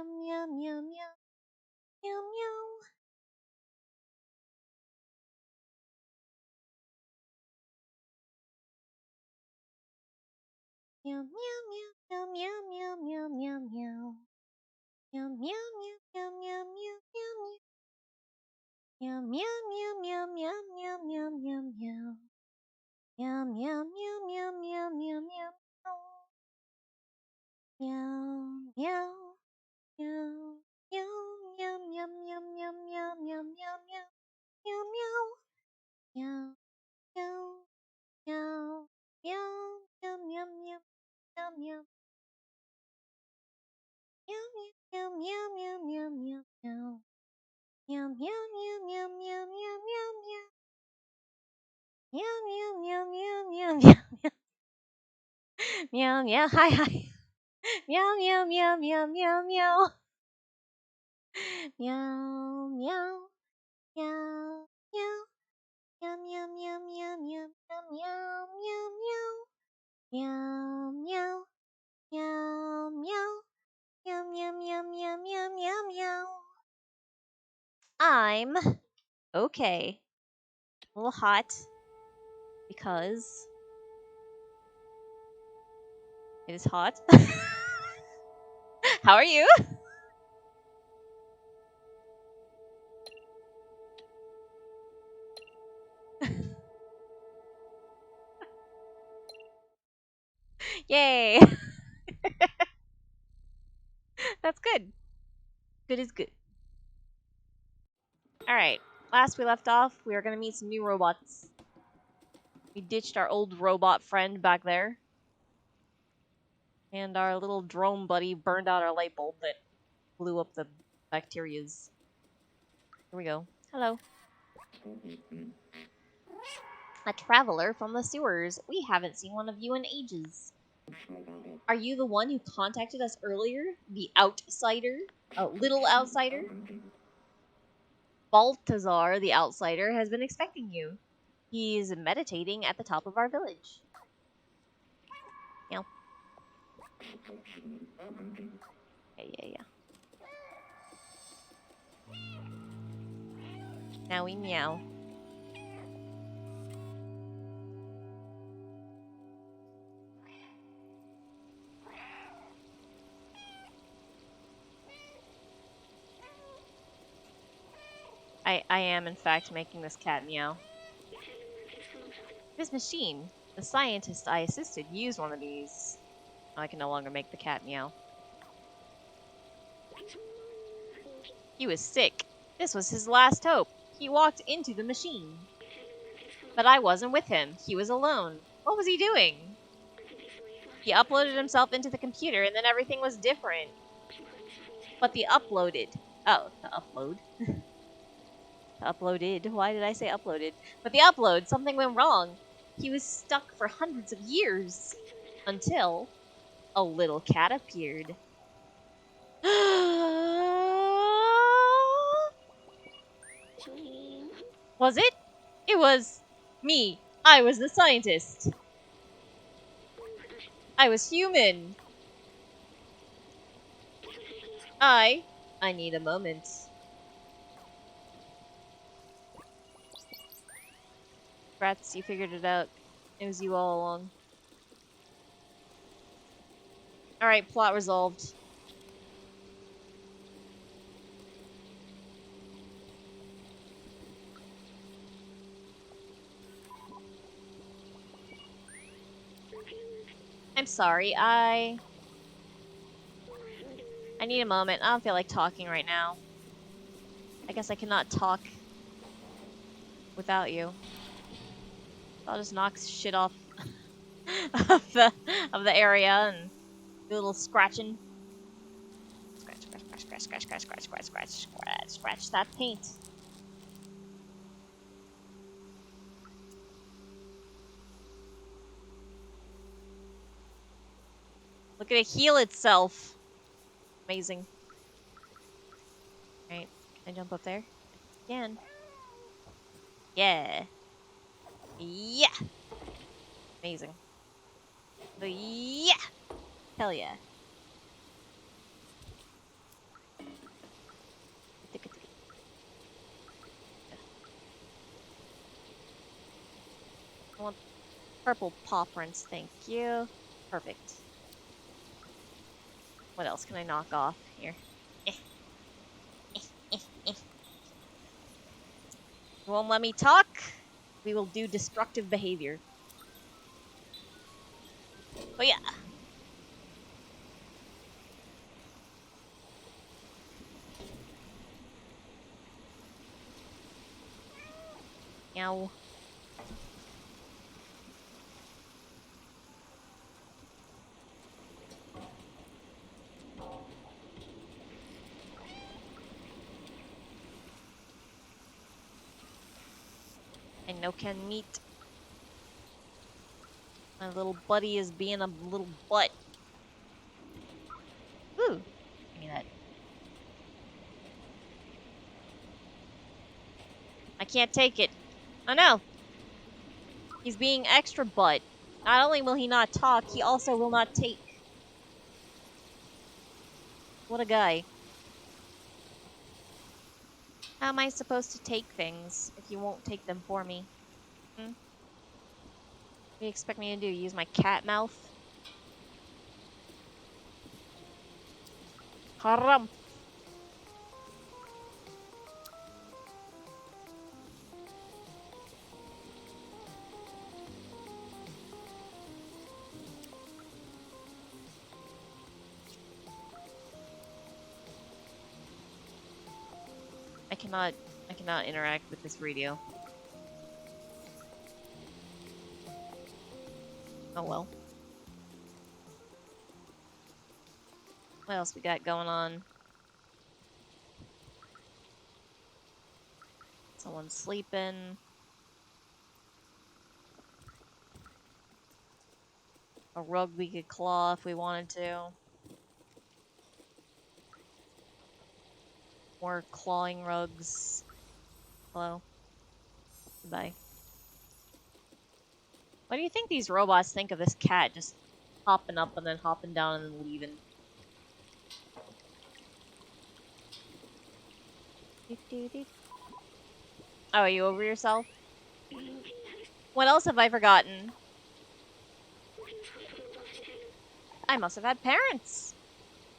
meow, meow, meow, meow, meow. Meow, meow, meow, meow, meow, meow, meow, meow. Meow, meow, meow, meow, meow, meow, meow. Meow, meow, meow, meow, meow, meow, meow, meow, meow. Meow, meow, meow, meow, meow, meow, meow. Meow, meow, meow, meow, meow, meow, meow, meow, meow, meow, meow, meow. Meow, meow. Meow, meow, meow, meow, meow, meow, meow, meow, meow. Meow, meow, meow, meow, meow, meow, meow. Meow, meow, meow, meow, meow, meow, meow, meow. Meow, meow, meow, meow, meow, meow, meow. Meow, meow, hi, hi. Meow, meow, meow, meow, meow, meow. Meow, meow, meow, meow. Meow, meow, meow, meow, meow, meow, meow, meow. Meow, meow, meow, meow. Meow, meow, meow, meow, meow, meow, meow. I'm okay. A little hot because it is hot. How are you? Yay! That's good. Good is good. Alright. Last we left off, we were gonna meet some new robots. We ditched our old robot friend back there. And our little drone buddy burned out our light bulb that blew up the bacterias. Here we go. Hello. A traveler from the sewers. We haven't seen one of you in ages. Are you the one who contacted us earlier? The outsider? A little outsider? Baltazar, the outsider, has been expecting you. He's meditating at the top of our village. Meow. Yeah. Now we meow. I am, in fact, making this cat meow. This machine. The scientist I assisted used one of these. I can no longer make the cat meow. He was sick. This was his last hope. He walked into the machine. But I wasn't with him. He was alone. What was he doing? He uploaded himself into the computer and then everything was different. But the uploaded. Oh, the upload. Uploaded. Why did I say uploaded? But the upload, something went wrong. He was stuck for hundreds of years. Until a little cat appeared. Was it? It was me. I was the scientist. I was human. I need a moment. Rats, you figured it out. It was you all along. Alright, plot resolved. I'm sorry, I need a moment. I don't feel like talking right now. I guess I cannot talk without you. I'll just knock shit off of the area and do a little scratching. Scratch that paint. Look at it heal itself. Amazing. Alright, can I jump up there? Can. Yeah. Yeah. Amazing. Yeah. Hell yeah. Purple paw prints, thank you. Perfect. What else can I knock off here? Eh, eh. You won't let me talk? We will do destructive behavior. But yeah. Meow. I no can meet. My little buddy is being a little butt. Ooh. Give me that. I can't take it. Oh no! He's being extra butt. Not only will he not talk, he also will not take. What a guy. How am I supposed to take things if you won't take them for me? Hmm? What do you expect me to do? Use my cat mouth? Haram! I cannot interact with this radio. Oh well. What else we got going on? Someone's sleeping. A rug we could claw if we wanted to. More clawing rugs. Hello. Goodbye. What do you think these robots think of this cat just hopping up and then hopping down and then leaving? Oh, are you over yourself? What else have I forgotten? I must have had parents.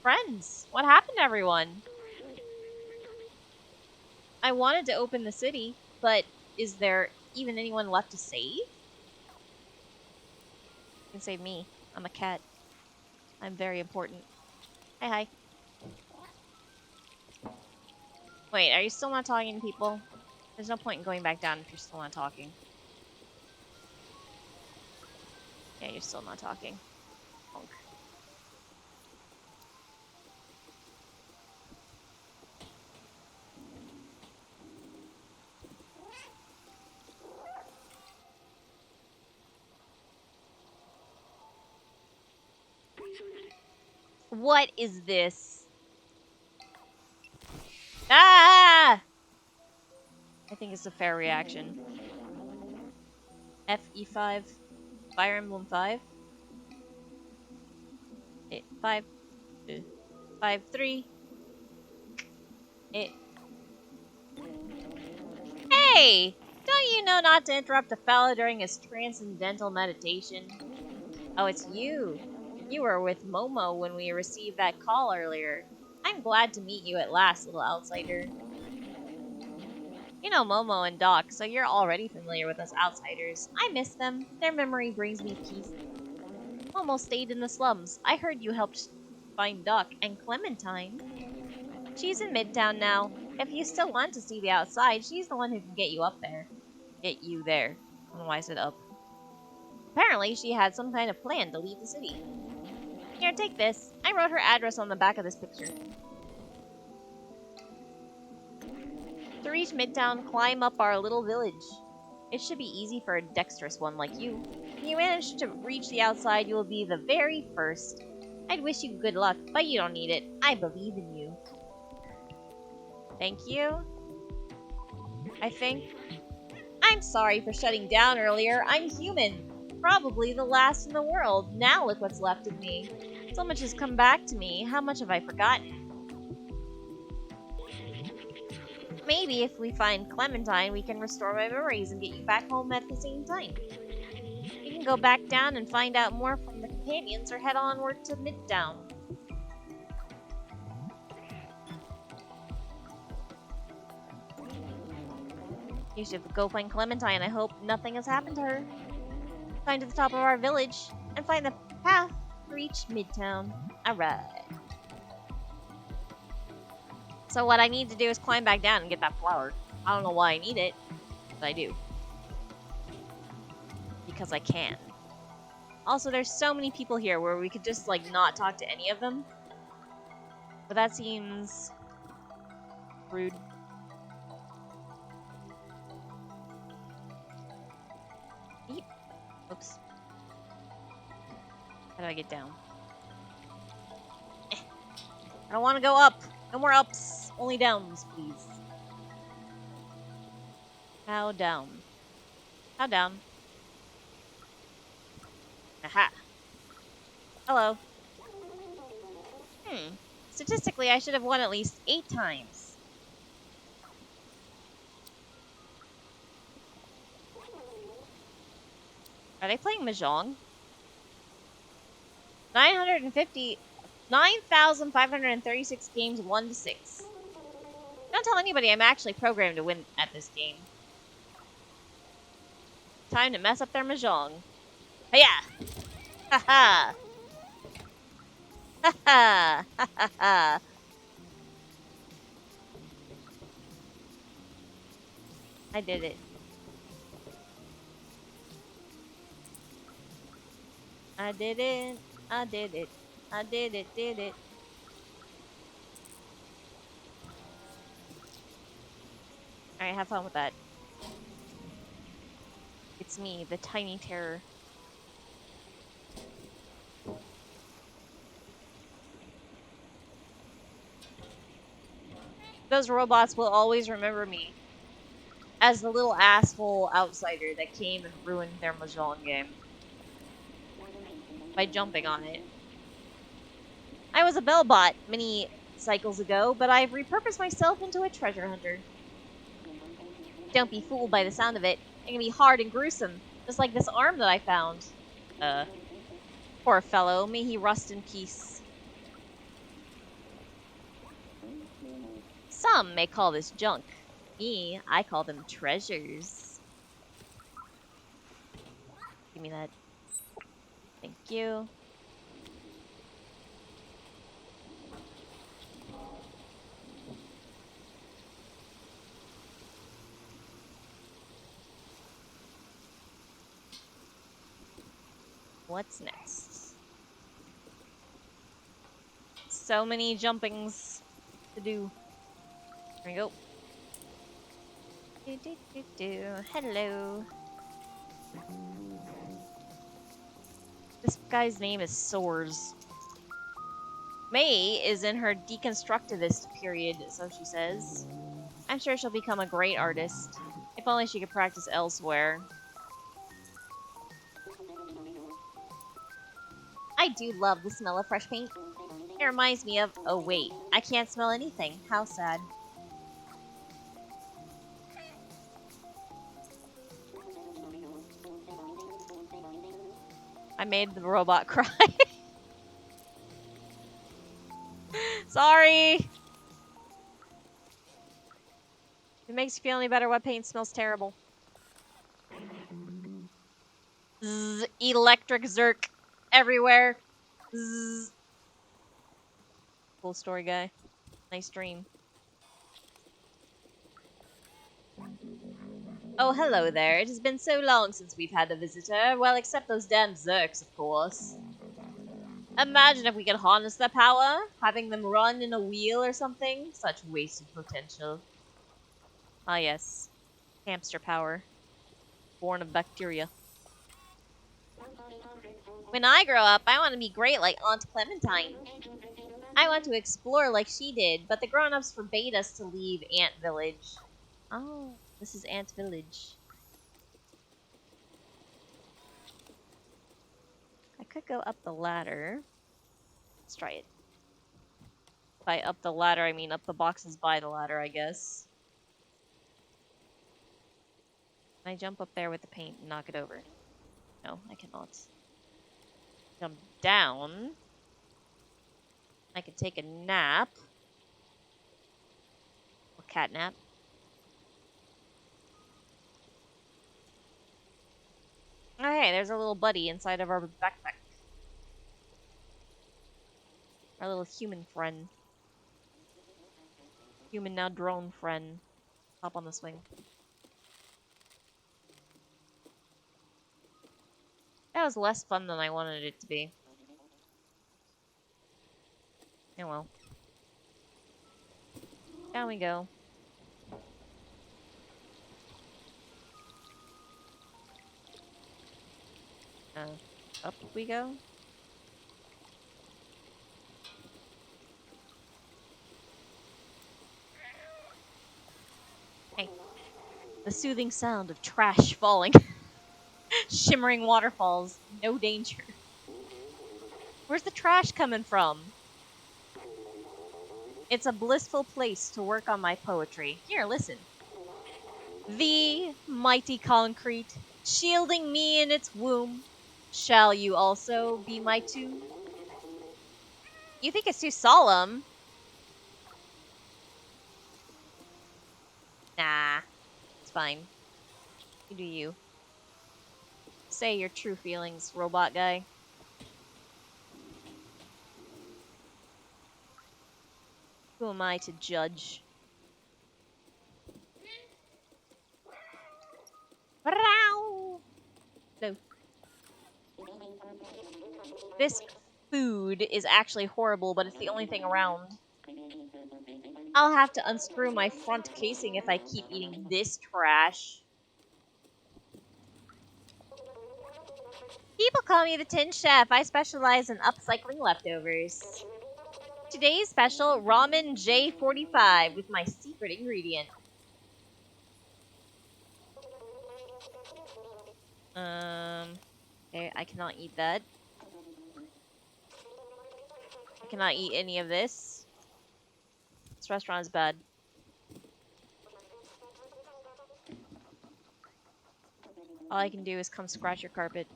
Friends. What happened to everyone? I wanted to open the city, but is there even anyone left to save? You can save me. I'm a cat. I'm very important. Hi, hi. Wait, are you still not talking to people? There's no point in going back down if you're still not talking. Yeah, you're still not talking. Honk. What is this? Ah! I think it's a fair reaction. FE5. Fire Emblem 5. 5. 5, 3. Hey! Don't you know not to interrupt a fellow during his transcendental meditation? Oh, it's you. You were with Momo when we received that call earlier. I'm glad to meet you at last, little outsider. You know Momo and Doc, so you're already familiar with us outsiders. I miss them. Their memory brings me peace. Momo stayed in the slums. I heard you helped find Doc and Clementine. She's in Midtown now. If you still want to see the outside, she's the one who can get you up there. Get you there. I don't know why I said up. Apparently, she had some kind of plan to leave the city. Here, take this. I wrote her address on the back of this picture. To reach Midtown, climb up our little village. It should be easy for a dexterous one like you. If you manage to reach the outside, you will be the very first. I'd wish you good luck, but you don't need it. I believe in you. Thank you. I think. I'm sorry for shutting down earlier. I'm human. Probably the last in the world. Now look what's left of me. So much has come back to me. How much have I forgotten? Maybe if we find Clementine, we can restore my memories and get you back home at the same time. You can can go back down and find out more from the companions or head onward to Midtown. You should go find Clementine. I hope nothing has happened to her. Climb to the top of our village and find the path to reach Midtown. Alright. So what I need to do is climb back down and get that flower. I don't know why I need it, but I do. Because I can. Also, there's so many people here where we could just, like, not talk to any of them. But that seems rude. Eep. Oops. How do I get down? I don't want to go up. No more ups. Only downs, please. How down? How down? Aha. Hello. Statistically, I should have won at least 8 times. Are they playing Mahjong? 9,536 games, 1-6. Don't tell anybody I'm actually programmed to win at this game. Time to mess up their Mahjong. Hiya! Ha ha! Ha ha! Ha ha ha! I did it. I did it. I did it. I did it. Did it. Alright, have fun with that. It's me, the tiny terror. Those robots will always remember me as the little asshole outsider that came and ruined their Mahjong game by jumping on it. I was a bellbot many cycles ago, but I've repurposed myself into a treasure hunter. Don't be fooled by the sound of it. It can be hard and gruesome, just like this arm that I found. Poor fellow, may he rust in peace. Some may call this junk. Me, I call them treasures. Give me that. Thank you. What's next? So many jumpings to do. There we go. Hello. This guy's name is Soars. May is in her deconstructivist period, so she says. I'm sure she'll become a great artist. If only she could practice elsewhere. I do love the smell of fresh paint. It reminds me of... Oh wait, I can't smell anything. How sad. I made the robot cry. Sorry! If it makes you feel any better, wet paint smells terrible. Zzz, electric zerk everywhere. Zzz. Cool story, guy. Nice dream. Oh, hello there. It has been so long since we've had a visitor. Well, except those damn zerks, of course. Imagine if we could harness their power, having them run in a wheel or something. Such wasted potential. Ah, yes. Hamster power. Born of bacteria. When I grow up, I want to be great like Aunt Clementine. I want to explore like she did, but the grown-ups forbade us to leave Ant Village. Oh, this is Ant Village. I could go up the ladder. Let's try it. By up the ladder, I mean up the boxes by the ladder, I guess. Can I jump up there with the paint and knock it over? No, I cannot. Jump down. I can take a nap. Or cat nap. Oh, hey, there's a little buddy inside of our backpack. Our little human friend. Human now drone friend. Hop on the swing. That was less fun than I wanted it to be. Oh well. Down we go. Up we go. Hey. The soothing sound of trash falling. Shimmering waterfalls. No danger. Where's the trash coming from? It's a blissful place to work on my poetry. Here, listen. The mighty concrete, shielding me in its womb. Shall you also be my tomb? You think it's too solemn? Nah, it's fine. You do you. Say your true feelings, robot guy. Who am I to judge? No. This food is actually horrible, but it's the only thing around. I'll have to unscrew my front casing if I keep eating this trash. People call me the Tin Chef. I specialize in upcycling leftovers. Today's special, ramen J45 with my secret ingredient. Okay, I cannot eat that. I cannot eat any of this. This restaurant is bad. All I can do is come scratch your carpet.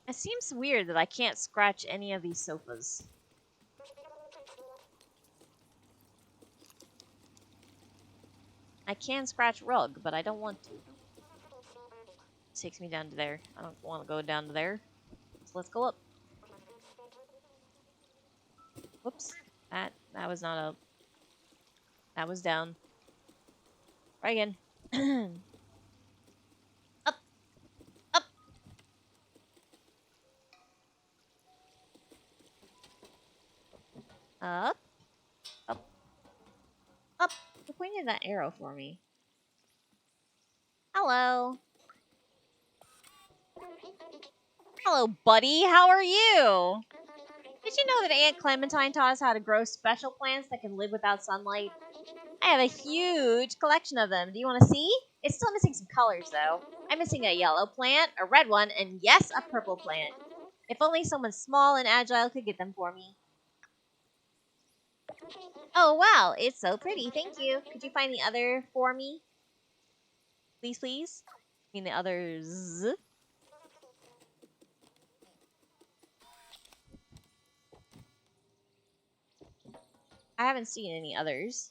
It seems weird that I can't scratch any of these sofas. I can scratch rug, but I don't want to. It takes me down to there. I don't want to go down to there. So let's go up. Whoops. That was not up. That was down. Try again. Up. Up. Up. Up. Up. Who pointed that arrow for me? Hello. Hello, buddy. How are you? Did you know that Aunt Clementine taught us how to grow special plants that can live without sunlight? I have a huge collection of them. Do you want to see? It's still missing some colors, though. I'm missing a yellow plant, a red one, and yes, a purple plant. If only someone small and agile could get them for me. Oh, wow. It's so pretty. Thank you. Could you find the other for me? Please, please? I mean the others. I haven't seen any others.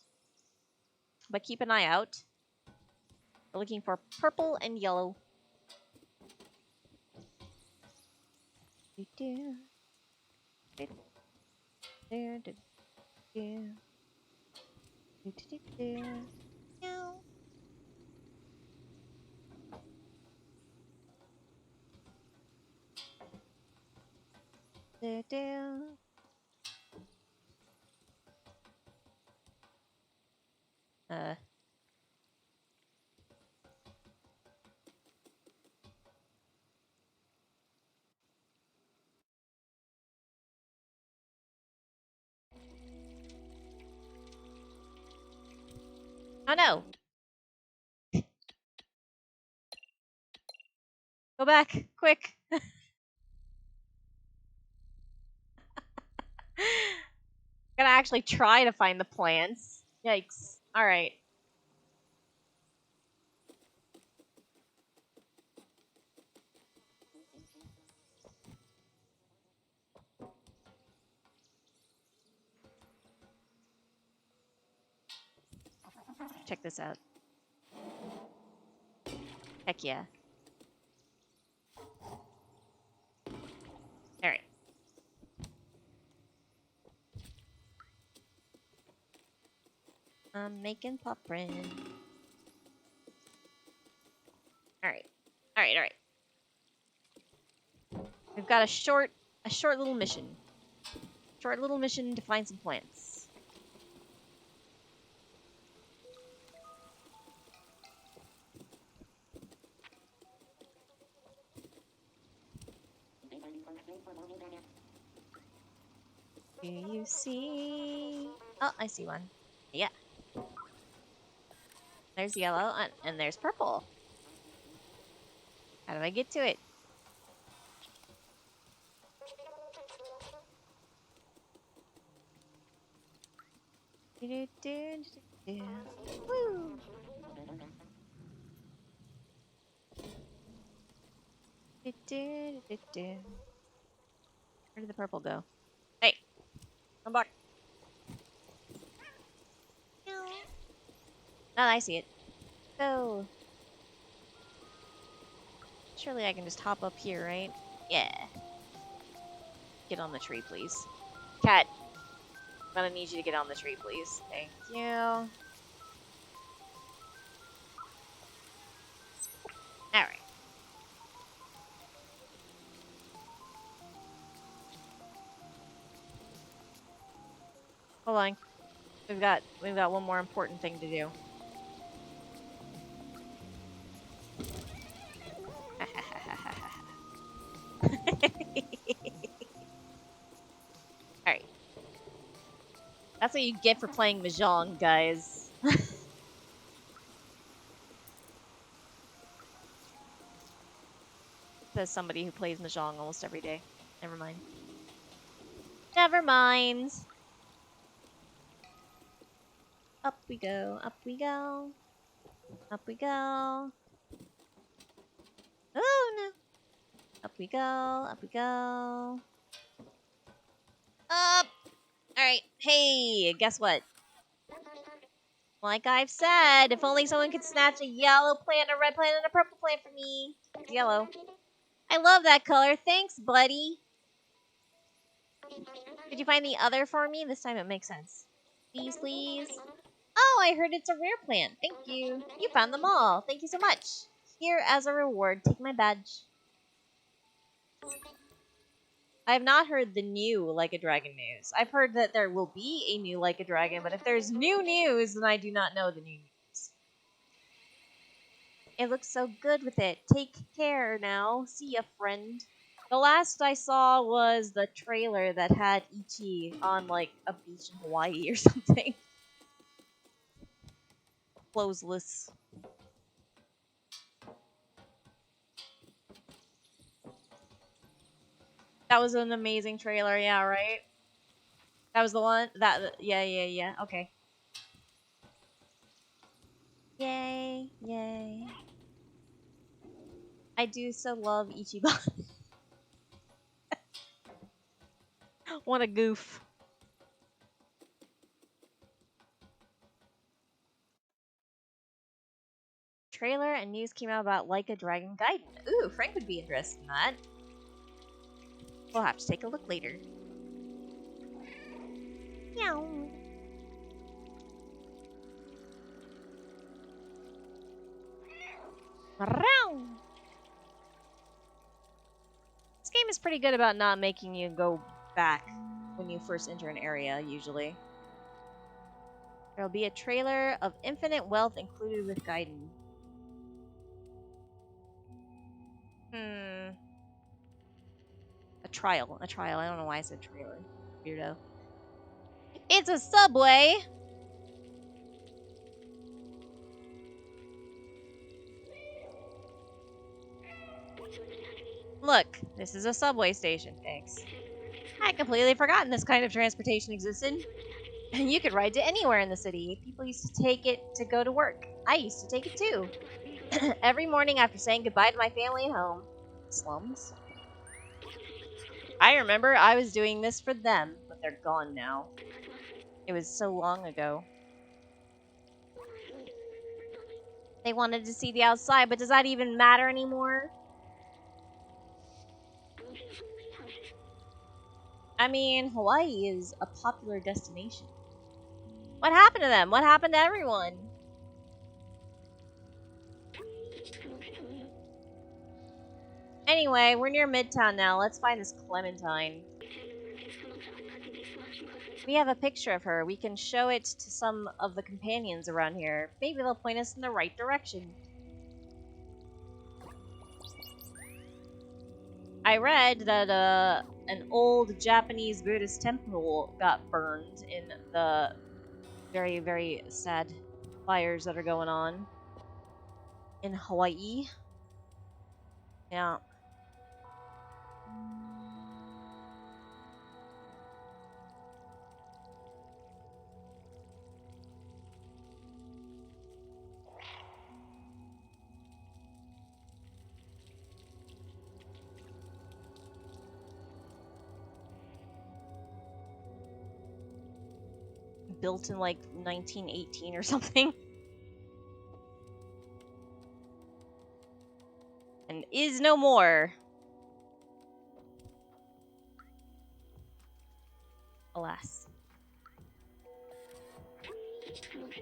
But keep an eye out. We're looking for purple and yellow. Uh. Oh no! Go back, quick! Gotta actually try to find the plants. Yikes. Alright. Check this out. Heck yeah. Alright. I'm making pop print. Alright. Alright. We've got a short little mission. Short little mission to find some plants. Do you see? Oh, I see one. Yeah. There's yellow, and there's purple. How do I get to it? Woo! Where did the purple go? Hey! Come back! No. Oh, I see it. Go! Surely I can just hop up here, right? Yeah. Get on the tree, please. Cat, I'm gonna need you to get on the tree, please. Thank you. Alright. Hold on. We've got one more important thing to do. Alright. That's what you get for playing Mahjong, guys. Says somebody who plays Mahjong almost every day. Never mind. Never mind. Up we go, up we go. Up we go. Oh no. Up we go, up we go. Up! Alright, hey, guess what? Like I've said, if only someone could snatch a yellow plant, a red plant, and a purple plant for me. It's yellow. I love that color. Thanks, buddy. Did you find the other for me? This time it makes sense. Please, please. Oh, I heard it's a rare plant. Thank you. You found them all. Thank you so much. Here, as a reward, take my badge. I have not heard the new Like a Dragon news. I've heard that there will be a new Like a Dragon, but if there's new news, then I do not know the new news. It looks so good with it. Take care now. See ya, friend. The last I saw was the trailer that had Ichi on, like, a beach in Hawaii or something. Clothesless. That was an amazing trailer, yeah, right? That was the one? Yeah, okay. Yay, yay. I do so love Ichiban. What a goof. Trailer and news came out about Like a Dragon Gaiden. Ooh, Frank would be interested in that. We'll have to take a look later. Meow. This game is pretty good about not making you go back when you first enter an area, usually. There'll be a trailer of infinite wealth included with Gaiden. A trial. I don't know why I said trailer. Weirdo. It's a subway! Look, this is a subway station. Thanks. I'd completely forgotten this kind of transportation existed. And you could ride to anywhere in the city. People used to take it to go to work. I used to take it too. Every morning after saying goodbye to my family and home. Slums? I remember I was doing this for them, but they're gone now. It was so long ago. They wanted to see the outside, but does that even matter anymore? I mean, Hawaii is a popular destination. What happened to them? What happened to everyone? Anyway, we're near Midtown now. Let's find this Clementine. We have a picture of her. We can show it to some of the companions around here. Maybe they'll point us in the right direction. I read that an old Japanese Buddhist temple got burned in the very, very sad fires that are going on in Hawaii. Yeah. Built in like 1918 or something. And is no more. Alas.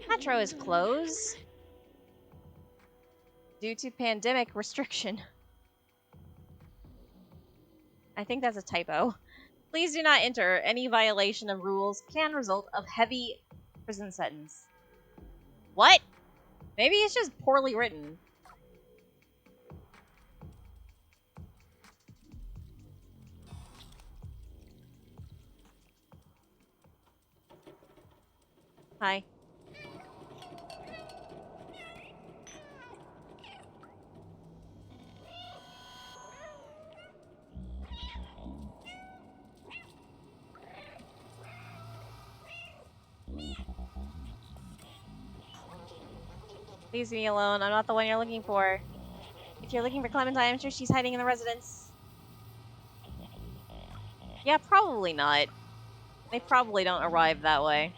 Metro is closed due to pandemic restriction. I think that's a typo. Please do not enter. Any violation of rules can result of heavy prison sentence. What? Maybe it's just poorly written. Hi. Leave me alone. I'm not the one you're looking for. If you're looking for Clementine, I'm sure she's hiding in the residence. Yeah, probably not. They probably don't arrive that way.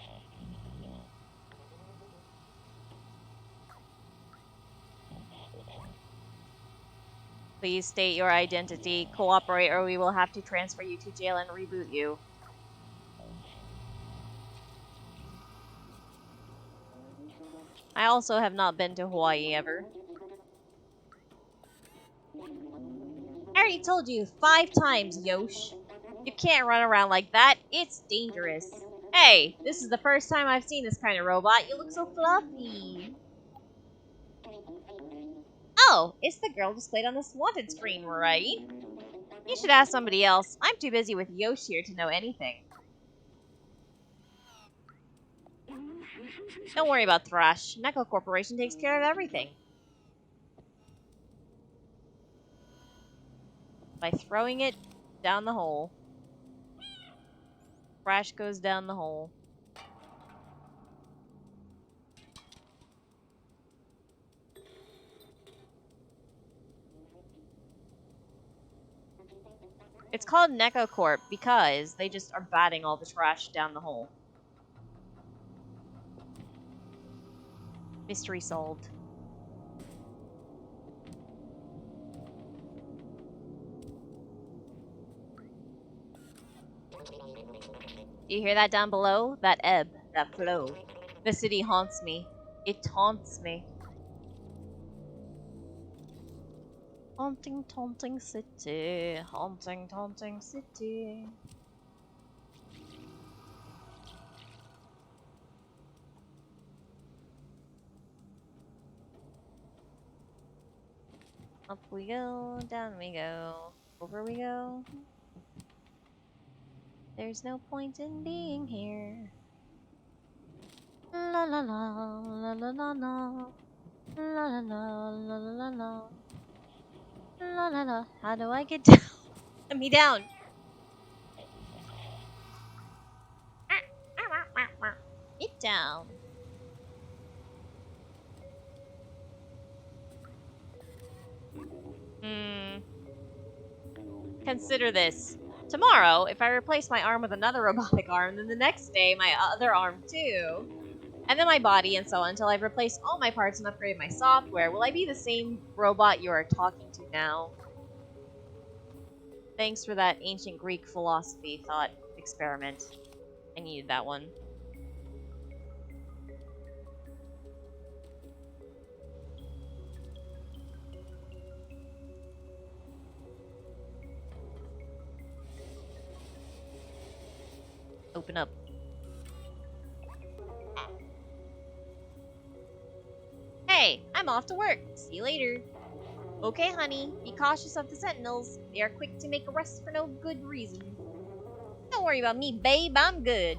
Please state your identity, cooperate, or we will have to transfer you to jail and reboot you. I also have not been to Hawaii ever. I already told you 5 times, Yosh. You can't run around like that. It's dangerous. Hey, this is the first time I've seen this kind of robot. You look so fluffy. Oh, it's the girl displayed on this wanted screen, right? You should ask somebody else. I'm too busy with Yosh here to know anything. Don't worry about Thrash. Neko Corporation takes care of everything. By throwing it down the hole. Thrash goes down the hole. It's called Neko Corp because they just are batting all the trash down the hole. Mystery solved. Do you hear that down below? That ebb, that flow. The city haunts me. It taunts me. Haunting, taunting city. Haunting, taunting city. Up we go, down we go, over we go. There's no point in being here. La la la, la la la la. La la la, la la la la. La la la. How do I get down? Let me down. down. Consider this. Tomorrow, if I replace my arm with another robotic arm, then the next day my other arm too. And then my body and so on until I've replaced all my parts and upgraded my software. Will I be the same robot you are talking to now? Thanks for that ancient Greek philosophy thought experiment. I needed that one. Open up. Hey, I'm off to work. See you later. Okay, honey, be cautious of the sentinels. They are quick to make arrests for no good reason. Don't worry about me, babe. I'm good.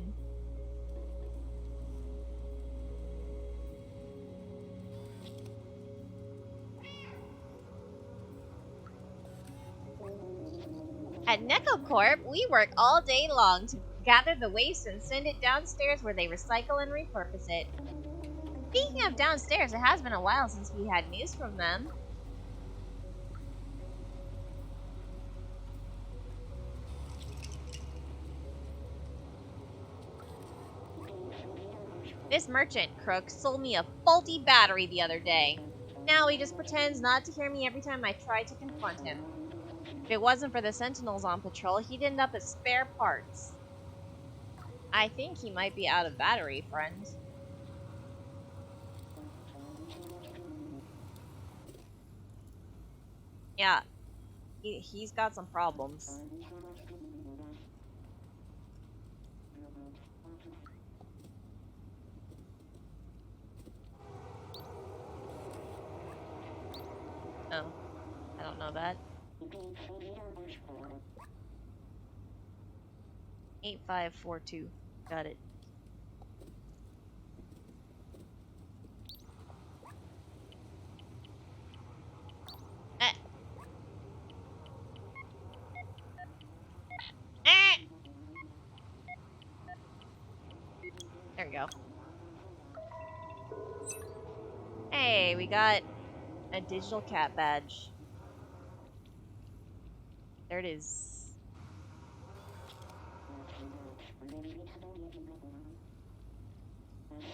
At NecoCorp, we work all day long to gather the waste and send it downstairs where they recycle and repurpose it. Speaking of downstairs, it has been a while since we had news from them. This merchant crook sold me a faulty battery the other day. Now he just pretends not to hear me every time I try to confront him. If it wasn't for the sentinels on patrol, he'd end up as spare parts. I think he might be out of battery, friend. Yeah, he's got some problems. Oh, I don't know that. 8542. Got it. Eh. Eh. There we go. Hey, we got a digital cat badge. There it is.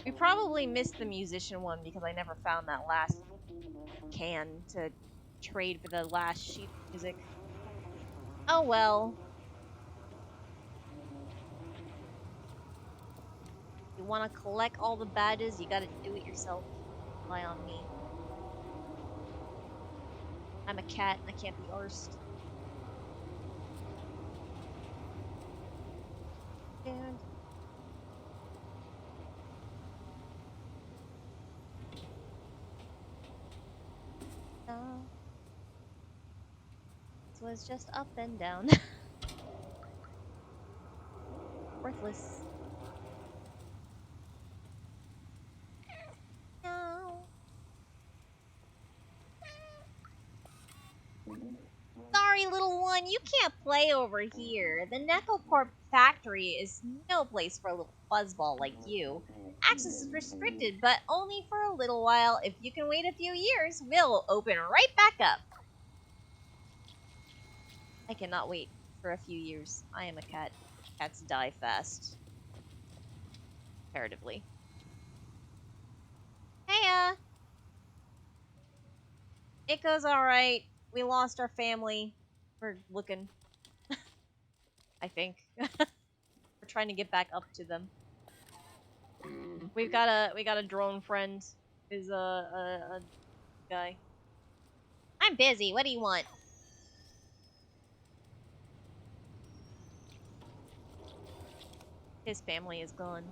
We probably missed the musician one because I never found that last can to trade for the last sheet of music. Oh well. You want to collect all the badges, you gotta do it yourself. Rely on me. I'm a cat and I can't be arsed. And this was just up and down. Worthless. No. Sorry, little one, you can't play over here. The NecoCorp factory is no place for a little fuzzball like you. Access is restricted, but only for a little while. If you can wait a few years, we'll open right back up. I cannot wait for a few years. I am a cat. Cats die fast. Comparatively. Hey, it goes alright. We lost our family. We're looking. I think. We're trying to get back up to them. We got a drone friend. Is a guy. I'm busy. What do you want? His family is gone.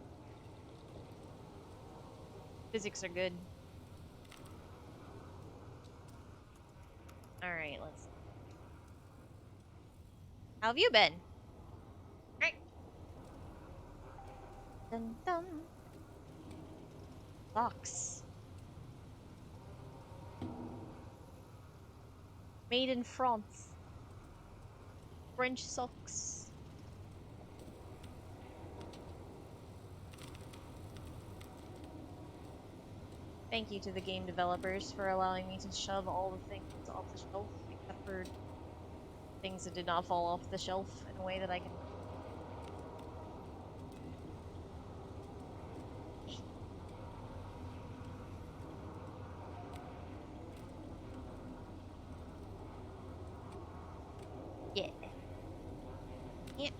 Physics are good. All right, let's. How have you been? Right. Dun dun. Socks. Made in France. French socks. Thank you to the game developers for allowing me to shove all the things off the shelf, except for things that did not fall off the shelf in a way that I can. Yeah. Yeah.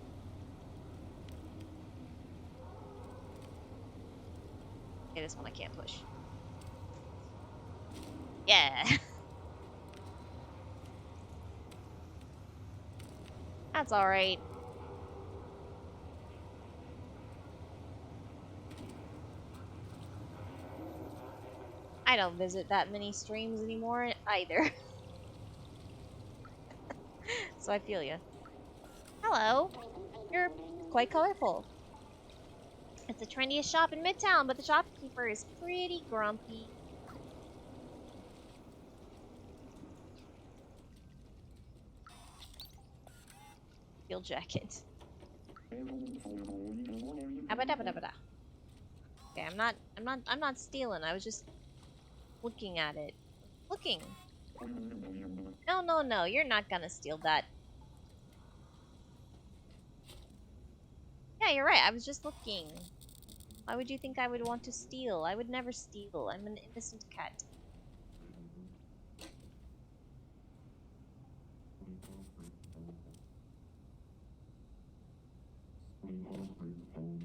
Okay, this one I can't push. Yeah. That's alright. I don't visit that many streams anymore either. So I feel you. Hello. You're quite colorful. It's the trendiest shop in Midtown, but the shopkeeper is pretty grumpy. Field jacket. Abadabadabada. Okay, I'm not stealing. I was just looking at it. Looking. No, no, no. You're not gonna steal that. Yeah, you're right. I was just looking. Why would you think I would want to steal? I would never steal. I'm an innocent cat.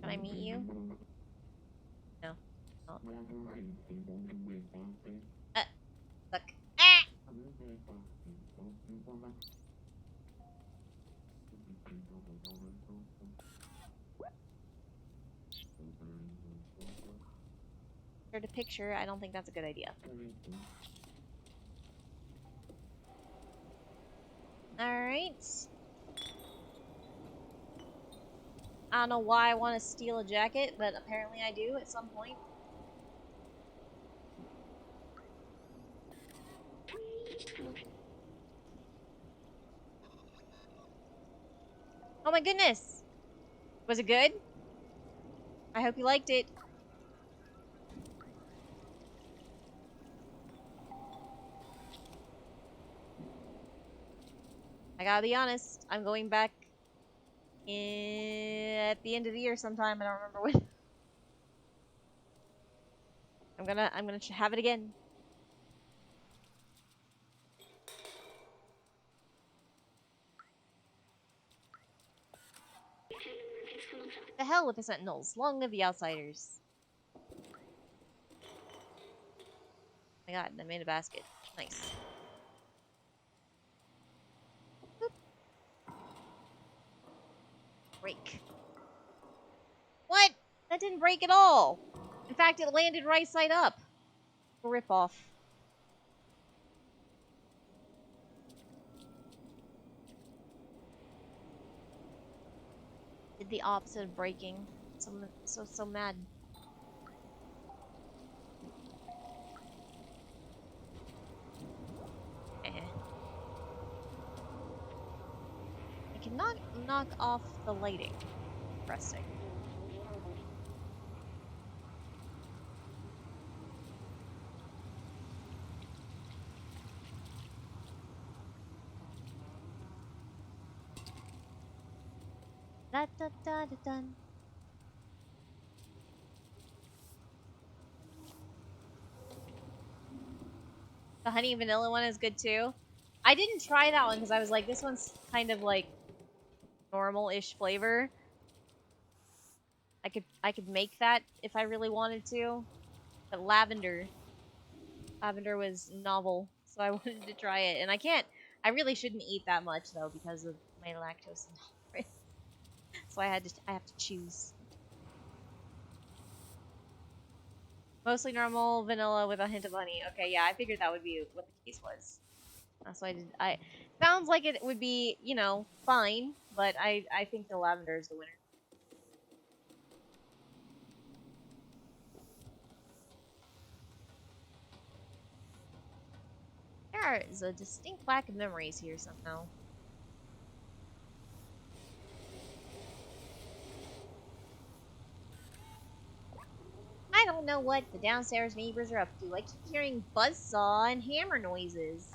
Can I meet you? No. Oh. Look. Ah! Shared a picture. I don't think that's a good idea. Alright. I don't know why I want to steal a jacket, but apparently I do at some point. Oh my goodness! Was it good? I hope you liked it. I gotta be honest, I'm going back at the end of the year sometime. I don't remember when. I'm gonna have it again. The hell with the Sentinels. Long live the Outsiders. Oh my god, I made a basket. Nice. Boop. Break. What? That didn't break at all. In fact, it landed right side up. A ripoff. Did the opposite of breaking. So mad. I cannot knock off the lighting. Interesting. Da da da da dun. The honey and vanilla one is good too. I didn't try that one because I was like, this one's kind of like normal-ish flavor. I could make that if I really wanted to. But lavender was novel, so I wanted to try it. And I really shouldn't eat that much though because of my lactose intolerance. So I have to choose. Mostly normal vanilla with a hint of honey. Okay, yeah, I figured that would be what the case was. That's why I sounds like it would be, you know, fine, but I think the lavender is the winner. There is a distinct lack of memories here somehow. I I don't know what the downstairs neighbors are up to. I keep hearing buzzsaw and hammer noises.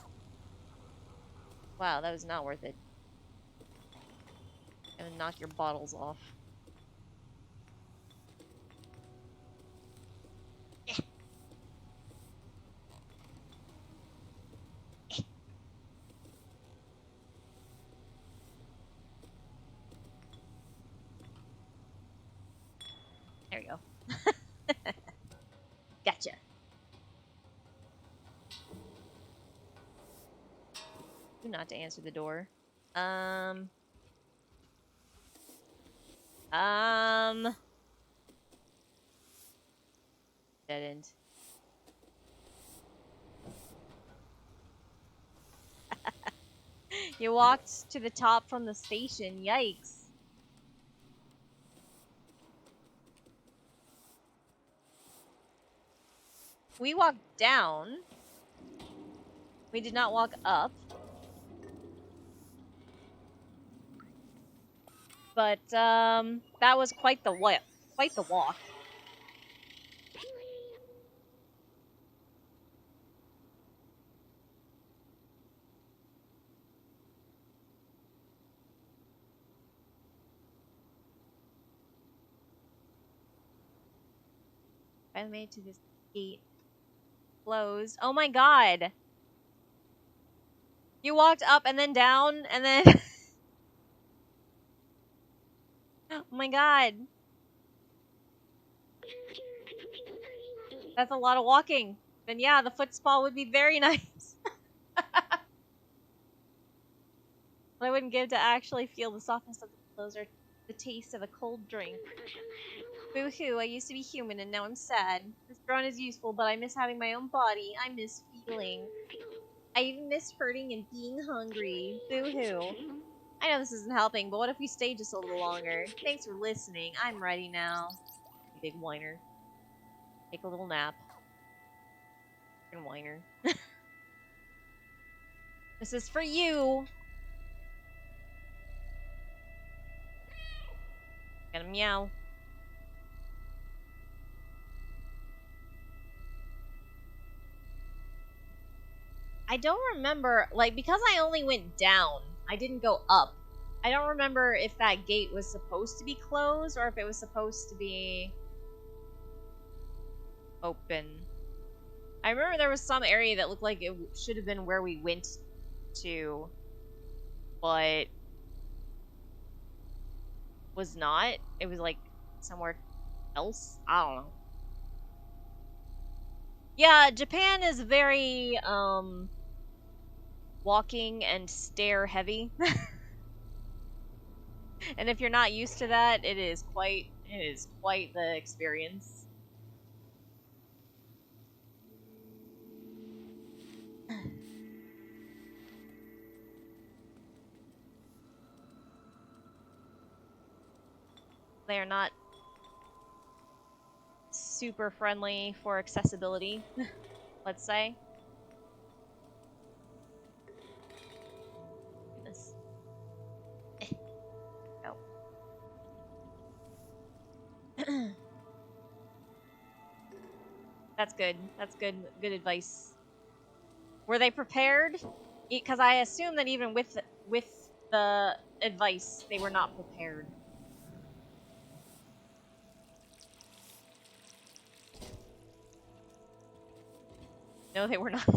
Wow, that was not worth it. Gonna knock your bottles off. There you go. Gotcha. Do not to answer the door. Um. Dead end. You walked to the top from the station. Yikes. We walked down. We did not walk up. But, that was quite the walk. Quite the walk. I made to this gate. Closed. Oh my god! You walked up and then down and then... oh my god. That's a lot of walking. Then yeah, the foot spa would be very nice. What I wouldn't give to actually feel the softness of the clothes or the taste of a cold drink. Boo-hoo, I used to be human and now I'm sad. This drone is useful, but I miss having my own body. I miss feeling. I even miss hurting and being hungry. Boo-hoo. I know this isn't helping, but what if we stay just a little longer? Thanks for listening. I'm ready now. You big whiner. Take a little nap. And whiner. This is for you. Gonna meow. I don't remember, like, because I only went down, I didn't go up. I don't remember if that gate was supposed to be closed or if it was supposed to be open. I remember there was some area that looked like it should have been where we went to, but was not. It was like somewhere else. I don't know. Yeah, Japan is very walking and stair heavy. And if you're not used to that, it is quite the experience. They are not super friendly for accessibility, let's say. Goodness. Oh. That's good. That's good. Good advice. Were they prepared? Because I assume that even with the advice, they were not prepared. No, they were not.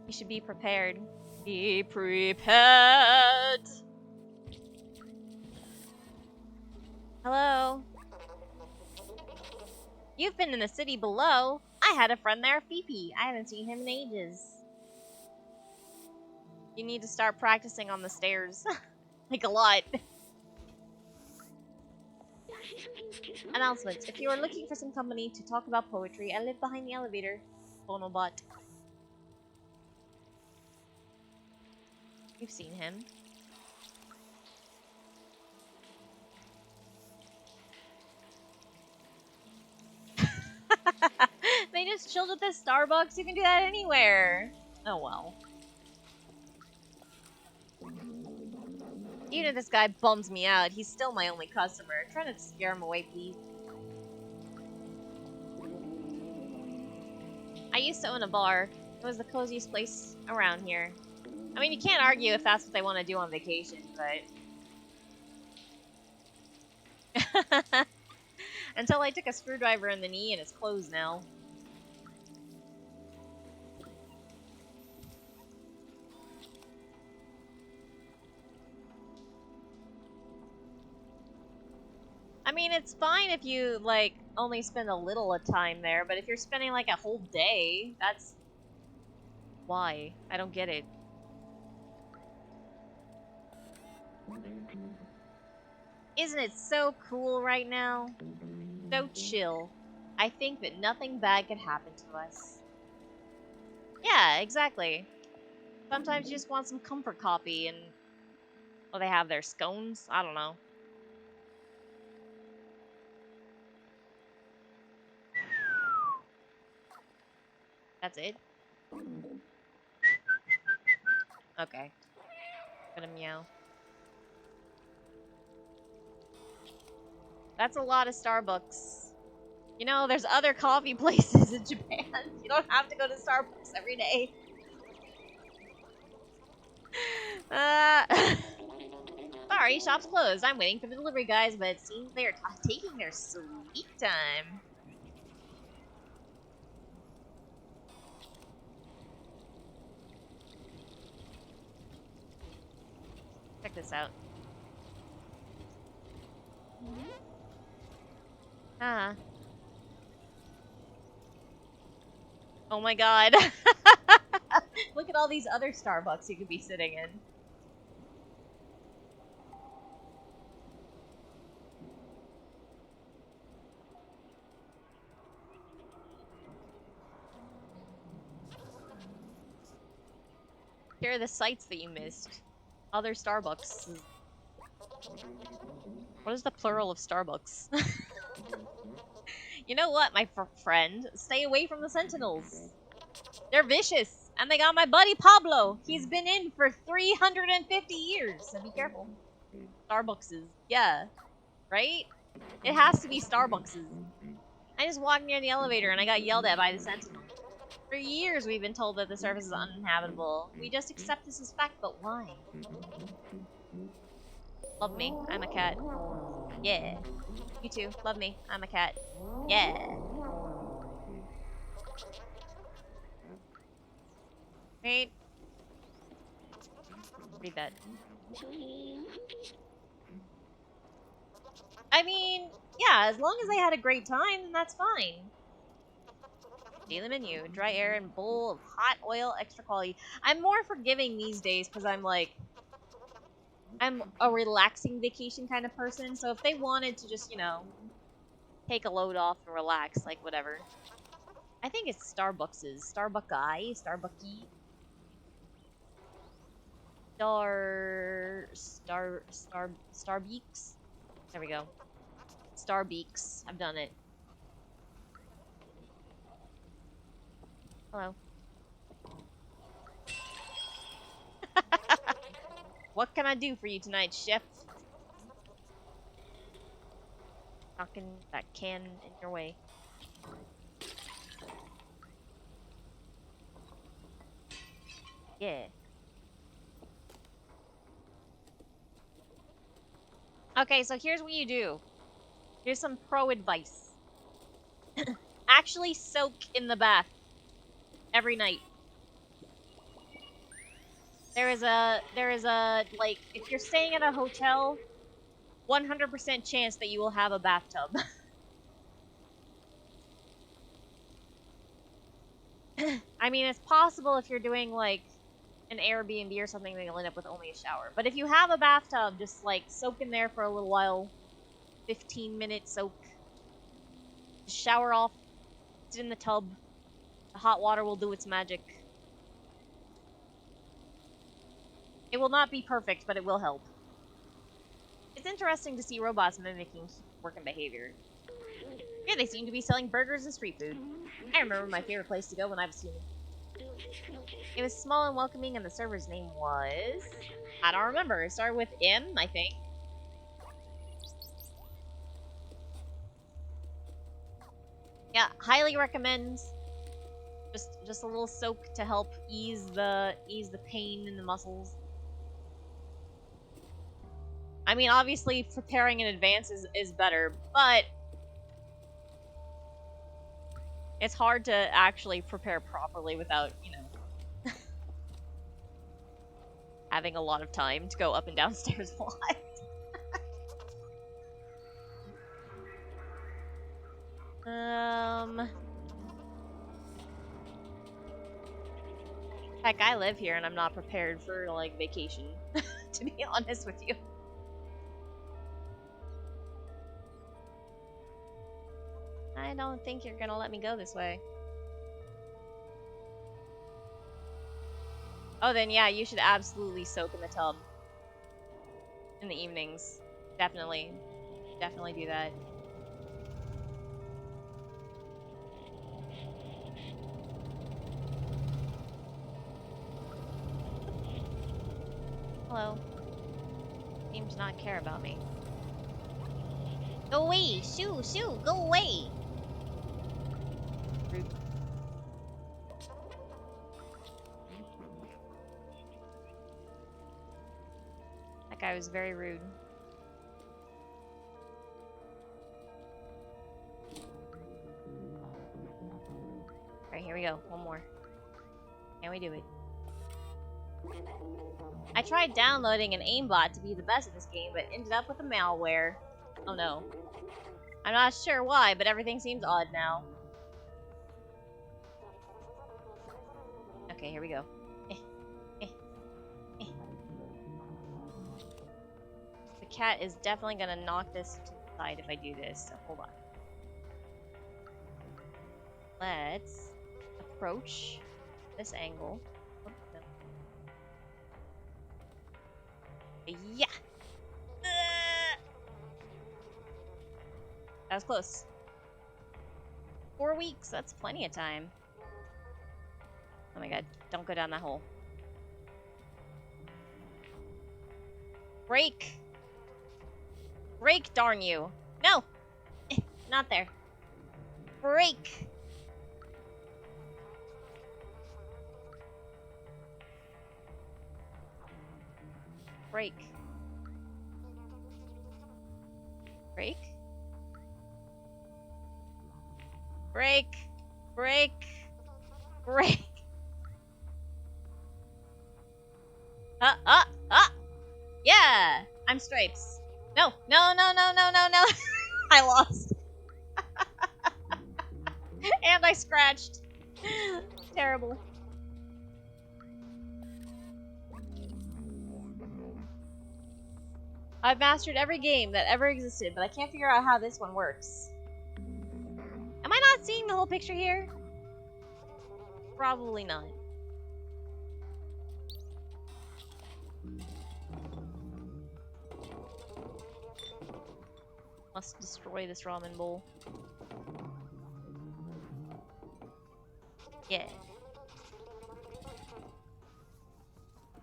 You should be prepared. Be prepared. Hello. You've been in the city below. I had a friend there, Fifi. I haven't seen him in ages. You need to start practicing on the stairs. Like a lot. Announcements. If you are looking for some company to talk about poetry, I live behind the elevator. Bonobot. You've seen him. They just chilled at the Starbucks. You can do that anywhere. Oh well. Even if this guy bums me out, he's still my only customer. Try not to scare him away, please. I used to own a bar. It was the coziest place around here. I mean, you can't argue if that's what they want to do on vacation, but... Until I took a screwdriver in the knee and it's closed now. I mean, it's fine if you, like, only spend a little of time there, but if you're spending, like, a whole day, that's... Why? I don't get it. Isn't it so cool right now? So chill. I think that nothing bad could happen to us. Yeah, exactly. Sometimes you just want some comfort coffee and... Oh, they have their scones? I don't know. That's it? Okay. Gonna meow. That's a lot of Starbucks. You know, there's other coffee places in Japan. You don't have to go to Starbucks every day. Sorry, shop's closed. I'm waiting for the delivery guys, but it seems they are taking their sweet time. Check this out. Ah. Oh my god. Look at all these other Starbucks you could be sitting in. Here are the sights that you missed. Other Starbucks. What is the plural of Starbucks? You know what, my friend? Stay away from the Sentinels. They're vicious. And they got my buddy Pablo. He's been in for 350 years, so be careful. Starbuckses. Yeah. Right? It has to be Starbuckses. I just walked near the elevator and I got yelled at by the Sentinel. For years we've been told that the surface is uninhabitable. We just accept this as fact, but why? Love me. I'm a cat. Yeah. You too. Love me. I'm a cat. Yeah. Wait. Read that. I mean, yeah, as long as they had a great time, then that's fine. Daily menu. Dry air and bowl of hot oil, extra quality. I'm more forgiving these days because I'm like... I'm a relaxing vacation kind of person, so if they wanted to just, you know, take a load off and relax, like, whatever. I think it's Starbucks's. Starbucki? Starbucky? Starbeaks? There we go. Starbeaks. I've done it. Hello. What can I do for you tonight, chef? Knocking that can in your way. Yeah. Okay, so here's what you do. Here's some pro advice. Actually soak in the bath. Every night. There is a, like, if you're staying at a hotel, 100% chance that you will have a bathtub. I mean, it's possible if you're doing, like, an Airbnb or something that you'll end up with only a shower. But if you have a bathtub, just, like, soak in there for a little while. 15-minute soak. Just shower off. Sit in the tub. The hot water will do its magic. It will not be perfect, but it will help. It's interesting to see robots mimicking working behavior. Here they seem to be selling burgers and street food. I remember my favorite place to go when I was human. It was small and welcoming, and the server's name was... I don't remember. It started with M, I think. Yeah, highly recommend. Just a little soak to help ease the pain in the muscles. I mean, obviously, preparing in advance is better, but it's hard to actually prepare properly without, you know, having a lot of time to go up and down stairs a lot. Heck, I live here and I'm not prepared for, like, vacation, to be honest with you. I don't think you're gonna let me go this way. Oh, then yeah, you should absolutely soak in the tub. In the evenings. Definitely. Definitely do that. Hello. Seem to not care about me. Go away! Shoo! Shoo! Go away! Rude. That guy was very rude. Alright, here we go. One more. Can we do it? I tried downloading an aimbot to be the best at this game, but ended up with a malware. Oh no. I'm not sure why, but everything seems odd now. Okay, here we go. The cat is definitely gonna knock this to the side if I do this, so hold on. Let's approach this angle. Oh, no. Yeah! That was close. 4 weeks, that's plenty of time. Oh my god, don't go down that hole. Break! Break, darn you! No! Not there. Break! Break. Break? Break! Break! Break! Yeah! I'm Stripes. No, no, no, no, no, no, no! I lost. And I scratched. Terrible. I've mastered every game that ever existed, but I can't figure out how this one works. Am I not seeing the whole picture here? Probably not. Must destroy this ramen bowl. Yeah.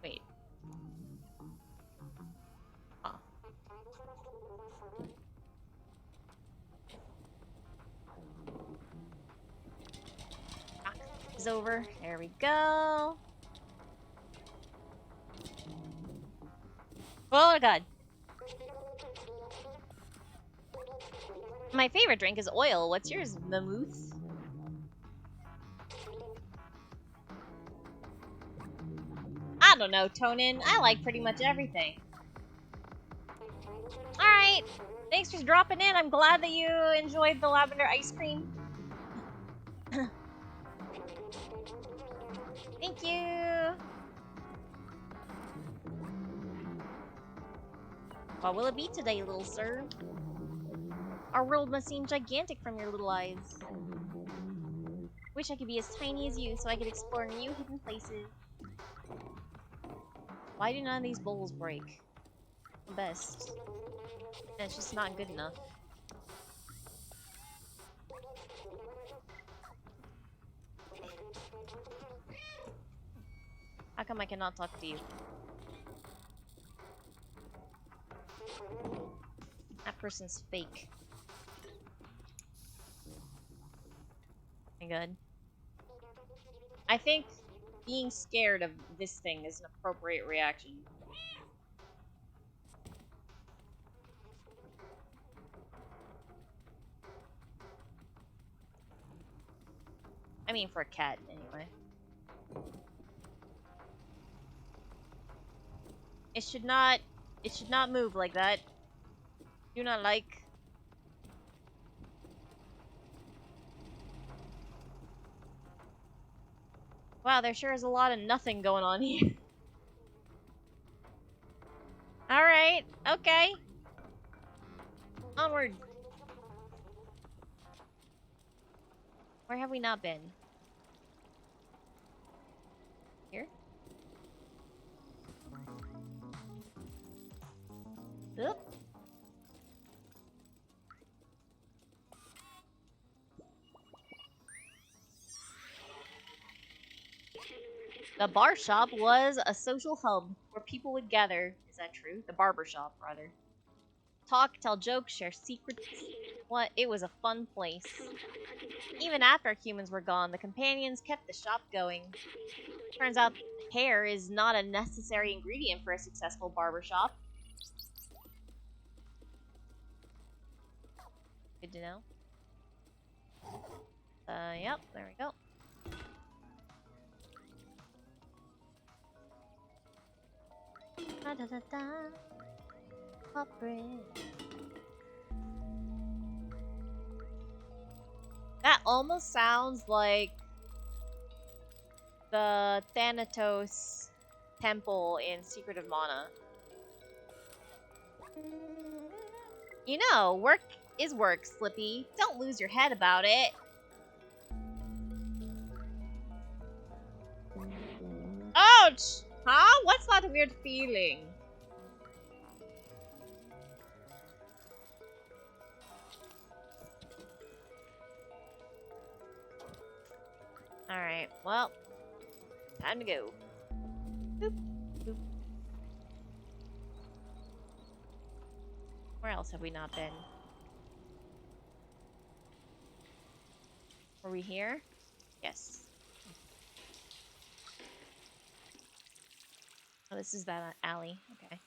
Wait. Huh. Knock is over. There we go. Oh god. My favorite drink is oil. What's yours, Mamuth? I don't know, Tonin. I like pretty much everything. Alright. Thanks for dropping in. I'm glad that you enjoyed the lavender ice cream. Thank you. What will it be today, little sir? Our world must seem gigantic from your little eyes. Wish I could be as tiny as you so I could explore new hidden places. Why do none of these bowls break? The best. And it's just not good enough. How come I cannot talk to you? person's fake. Good. I think being scared of this thing is an appropriate reaction. I mean, for a cat, anyway. It should not move like that. Do not like. Wow, there sure is a lot of nothing going on here. Alright, okay. Onward. Where have we not been? Here? Oop. The bar shop was a social hub where people would gather. Is that true? The barber shop, rather. Talk, tell jokes, share secrets. What? It was a fun place. Even after humans were gone, the companions kept the shop going. Turns out hair is not a necessary ingredient for a successful barber shop. Good to know. Yep, there we go. Da da da da. Pop bread. That almost sounds like the Thanatos temple in Secret of Mana. You know, work is work, Slippy. Don't lose your head about it. Ouch! Huh? What's that weird feeling? Alright, well, time to go. Boop, boop. Where else have we not been? Were we here? Yes. Oh, this is that alley. Okay.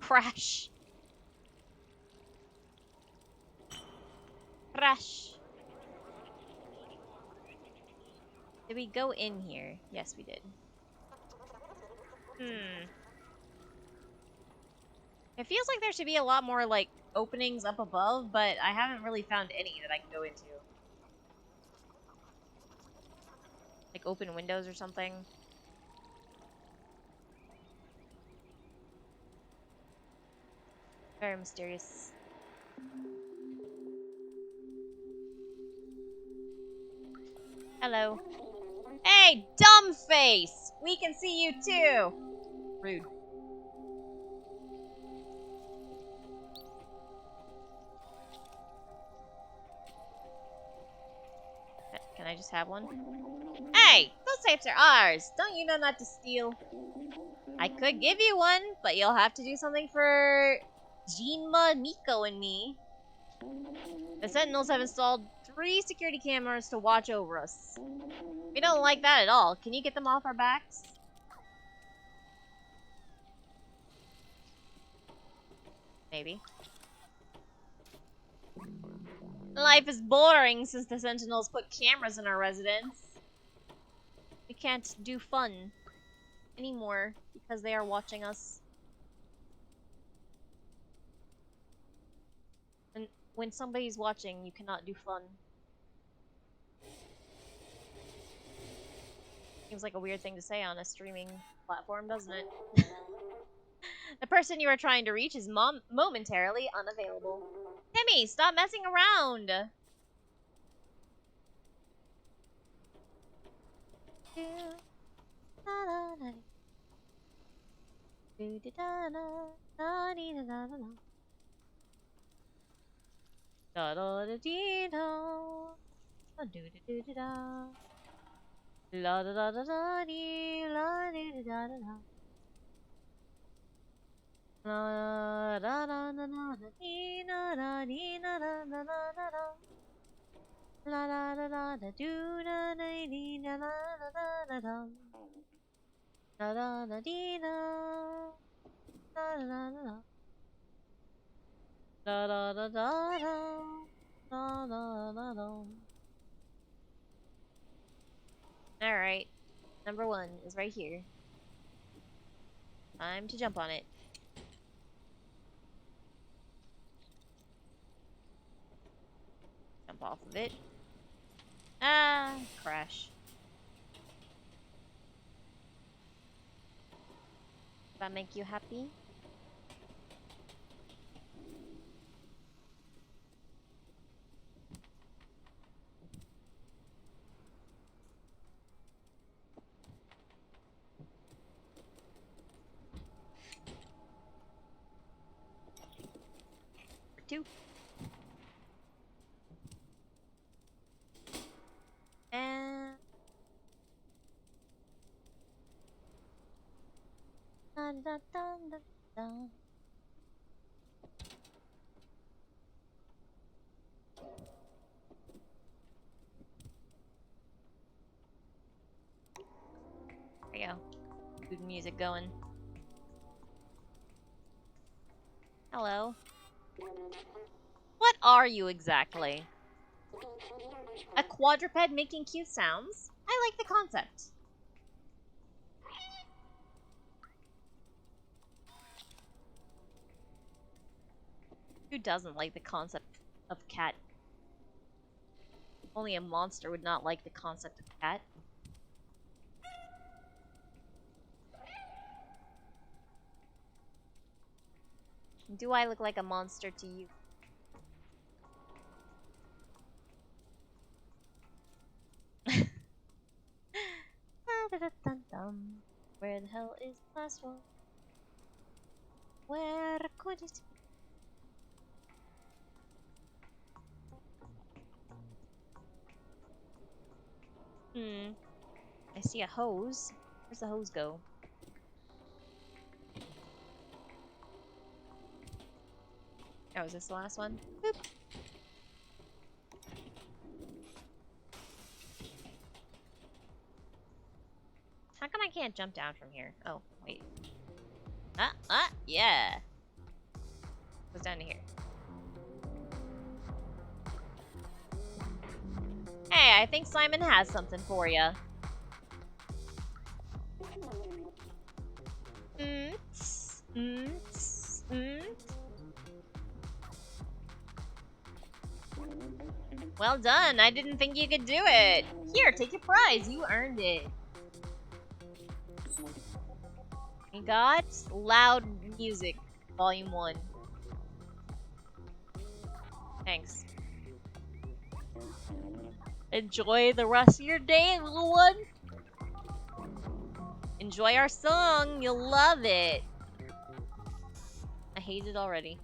Crash! Crash! Did we go in here? Yes, we did. It feels like there should be a lot more, like, openings up above, but I haven't really found any that I can go into. Like, open windows or something. Very mysterious. Hello. Hey, dumb face! We can see you too! Rude. Can I just have one? Hey! Those tapes are ours! Don't you know not to steal? I could give you one, but you'll have to do something for Jinma, Miko, and me. The Sentinels have installed 3 security cameras to watch over us. We don't like that at all. Can you get them off our backs? Maybe. Life is boring since the Sentinels put cameras in our residence. We can't do fun anymore because they are watching us. And when somebody's watching, you cannot do fun. Seems like a weird thing to say on a streaming platform, doesn't it? The person you are trying to reach is momentarily unavailable. Timmy, stop messing around! Alright. Number 1 is right here. Time to jump on it. Jump off of it. Ah, crash. Does that make you happy? Two. And dun, dun, dun, dun, dun. There you go. Good music going. Hello. What are you exactly? A quadruped making cute sounds? I like the concept. Who doesn't like the concept of cat? Only a monster would not like the concept of cat. Do I look like a monster to you? Where the hell is the last one? Where could it be? I see a hose. Where's the hose go? Oh, is this the last one? Boop. How come I can't jump down from here? Oh, wait. Yeah. Goes down to here. Hey, I think Simon has something for you. Well done. I didn't think you could do it. Here, take your prize. You earned it. You got Loud Music, Volume 1. Thanks. Enjoy the rest of your day, little one. Enjoy our song. You'll love it. I hate it already.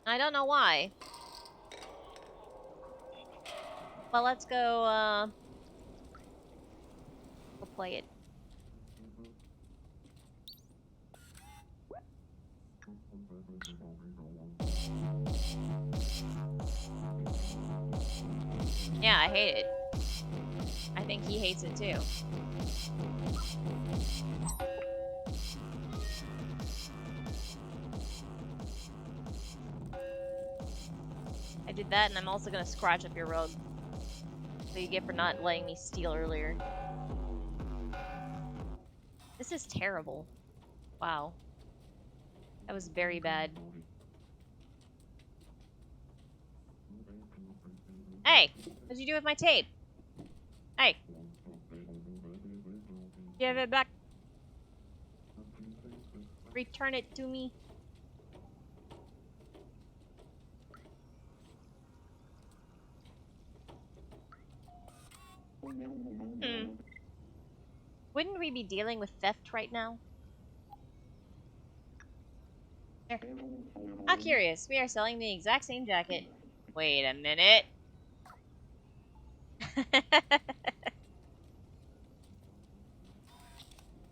I don't know why. Well, let's go, we'll play it. Yeah, I hate it. I think he hates it too. I did that, and I'm also gonna scratch up your rug. So you get for not letting me steal earlier. This is terrible. Wow. That was very bad. Hey! What'd you do with my tape? Hey! Give it back. Return it to me. Wouldn't we be dealing with theft right now? Here. How curious. We are selling the exact same jacket. Wait a minute.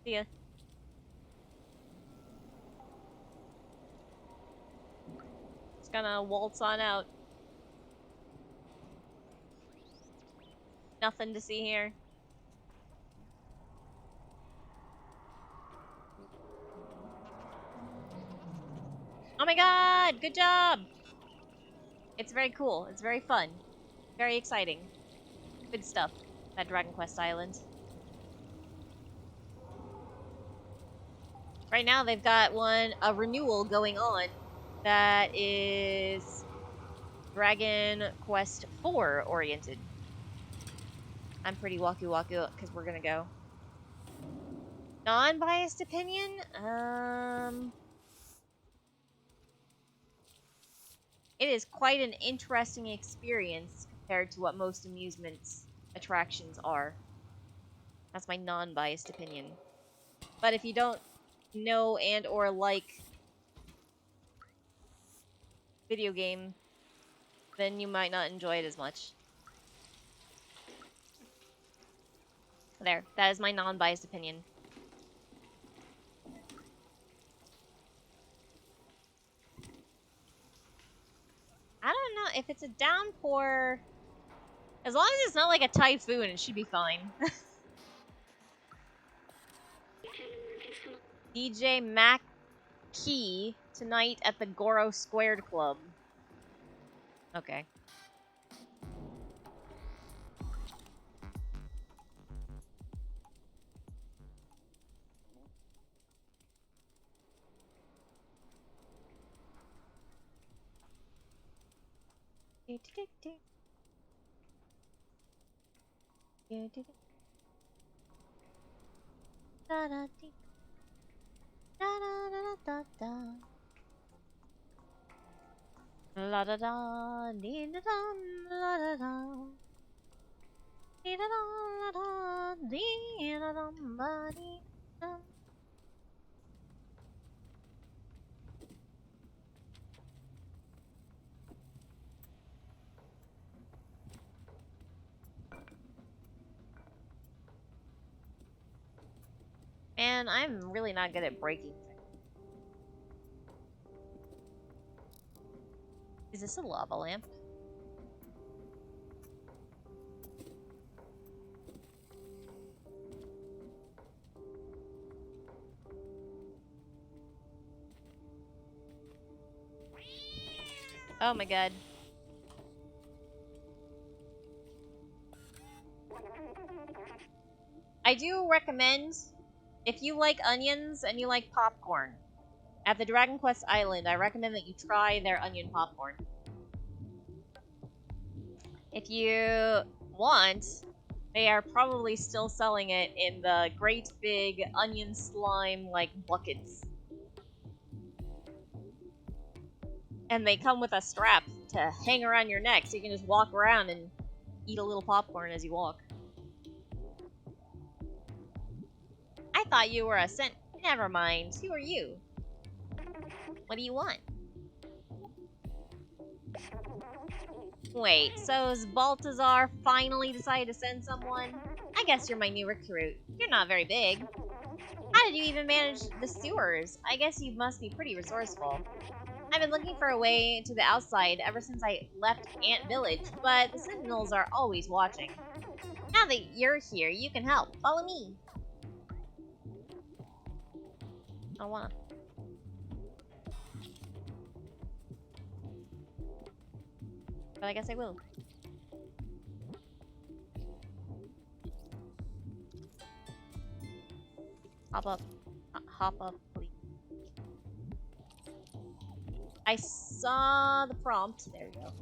See ya. Just gonna waltz on out. Nothing to see here. Oh my god! Good job! It's very cool. It's very fun. Very exciting. Good stuff. That Dragon Quest Island. Right now they've got a renewal going on that is Dragon Quest 4 oriented. I'm pretty waku waku because we're gonna go. Non-biased opinion? It is quite an interesting experience compared to what most amusement attractions are. That's my non-biased opinion. But if you don't know and or like video game, then you might not enjoy it as much. There, that is my non-biased opinion. I don't know if it's a downpour. As long as it's not like a typhoon, it should be fine. DJ Mac Key tonight at the Goro Squared Club. Okay. La da da, dee da da, la da da, dee da da, la da, dee da da, ba dee da. Man, I'm really not good at breaking things. Is this a lava lamp? Oh my god. I do recommend, if you like onions and you like popcorn, at the Dragon Quest Island, I recommend that you try their onion popcorn. If you want, they are probably still selling it in the great big onion slime like buckets. And they come with a strap to hang around your neck so you can just walk around and eat a little popcorn as you walk. I thought you were a cent. Never mind. Who are you? What do you want? Wait, so's Baltazar finally decided to send someone? I guess you're my new recruit. You're not very big. How did you even manage the sewers? I guess you must be pretty resourceful. I've been looking for a way to the outside ever since I left Ant Village, but the sentinels are always watching. Now that you're here, you can help. Follow me. I wanna. But I guess I will. Hop up. Hop up, please. I saw the prompt. There we go.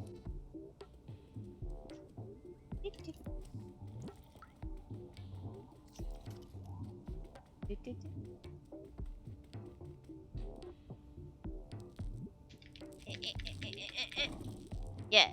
Yeah.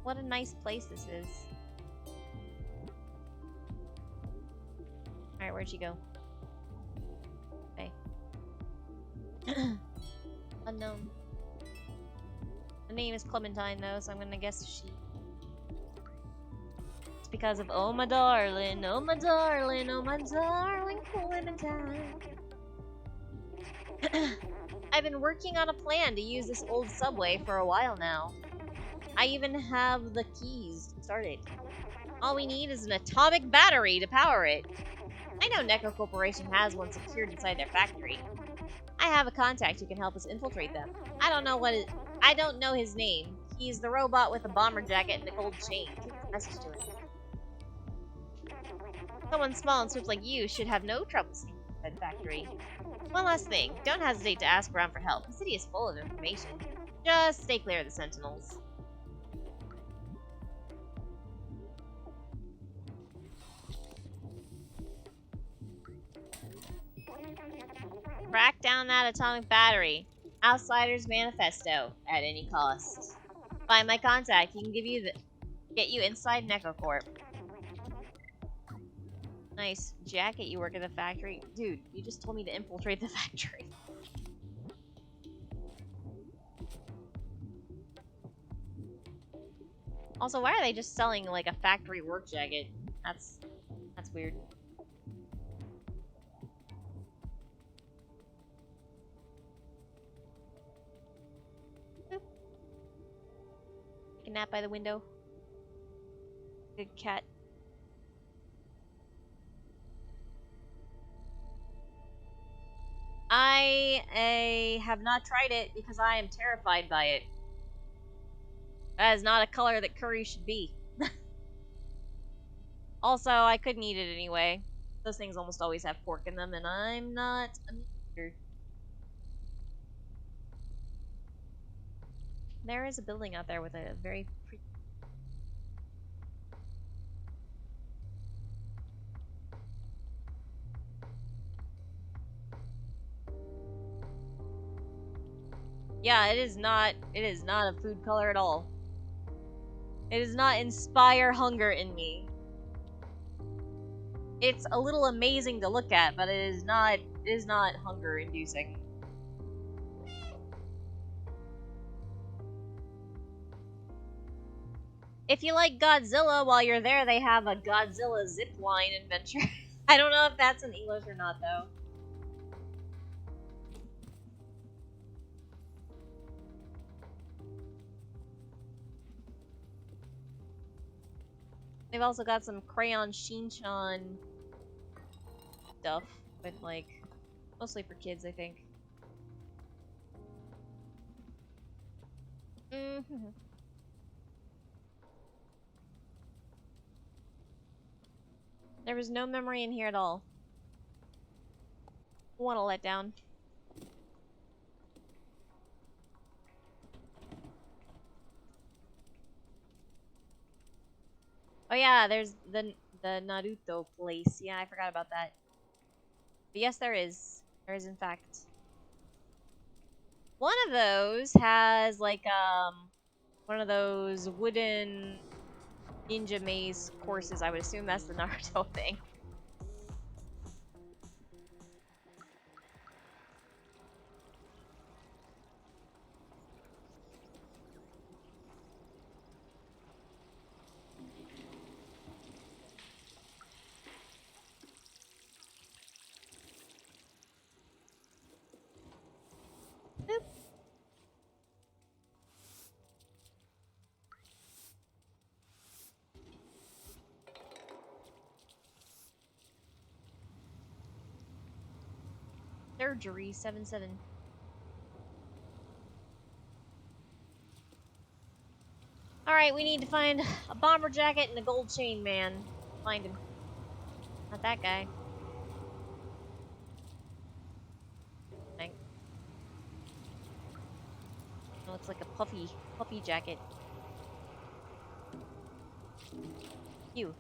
What a nice place this is. Where'd she go? Okay. Unknown. The name is Clementine, though, so I'm gonna guess she... It's because of oh my darling, oh my darling, oh my darling Clementine. I've been working on a plan to use this old subway for a while now. I even have the keys to start it. All we need is an atomic battery to power it. I know Neko Corporation has one secured inside their factory. I have a contact who can help us infiltrate them. I don't know his name. He's the robot with a bomber jacket and a gold chain. Take this message to him. Someone small and swift like you should have no trouble sneaking inside the factory. One last thing, don't hesitate to ask around for help. The city is full of information. Just stay clear of the sentinels. Track down that atomic battery. Outsider's Manifesto at any cost. Find my contact. He can get you inside NecoCorp. Nice jacket. You work at the factory, dude. You just told me to infiltrate the factory. Also, why are they just selling like a factory work jacket? That's weird. Boop. Take a nap by the window. Good cat. I have not tried it because I am terrified by it. That is not a color that curry should be. Also, I couldn't eat it anyway. Those things almost always have pork in them, and I'm not a meat eater. There is a building out there with a very pretty... Yeah, it is not a food color at all. It does not inspire hunger in me. It's a little amazing to look at, but it is not hunger inducing. If you like Godzilla, while you're there, they have a Godzilla zipline adventure. I don't know if that's in English or not, though. They've also got some Crayon Shinchan stuff with, like, mostly for kids, I think. Mm-hmm. There was no memory in here at all. Want to let down. Oh yeah, there's the Naruto place. Yeah, I forgot about that. But yes, there is. There is, in fact. One of those has, like, one of those wooden ninja maze courses. I would assume that's the Naruto thing. Boop. Surgery 77. Alright, we need to find a bomber jacket and a gold chain man. Find him. Not that guy. Thing. It looks like a puffy jacket. You.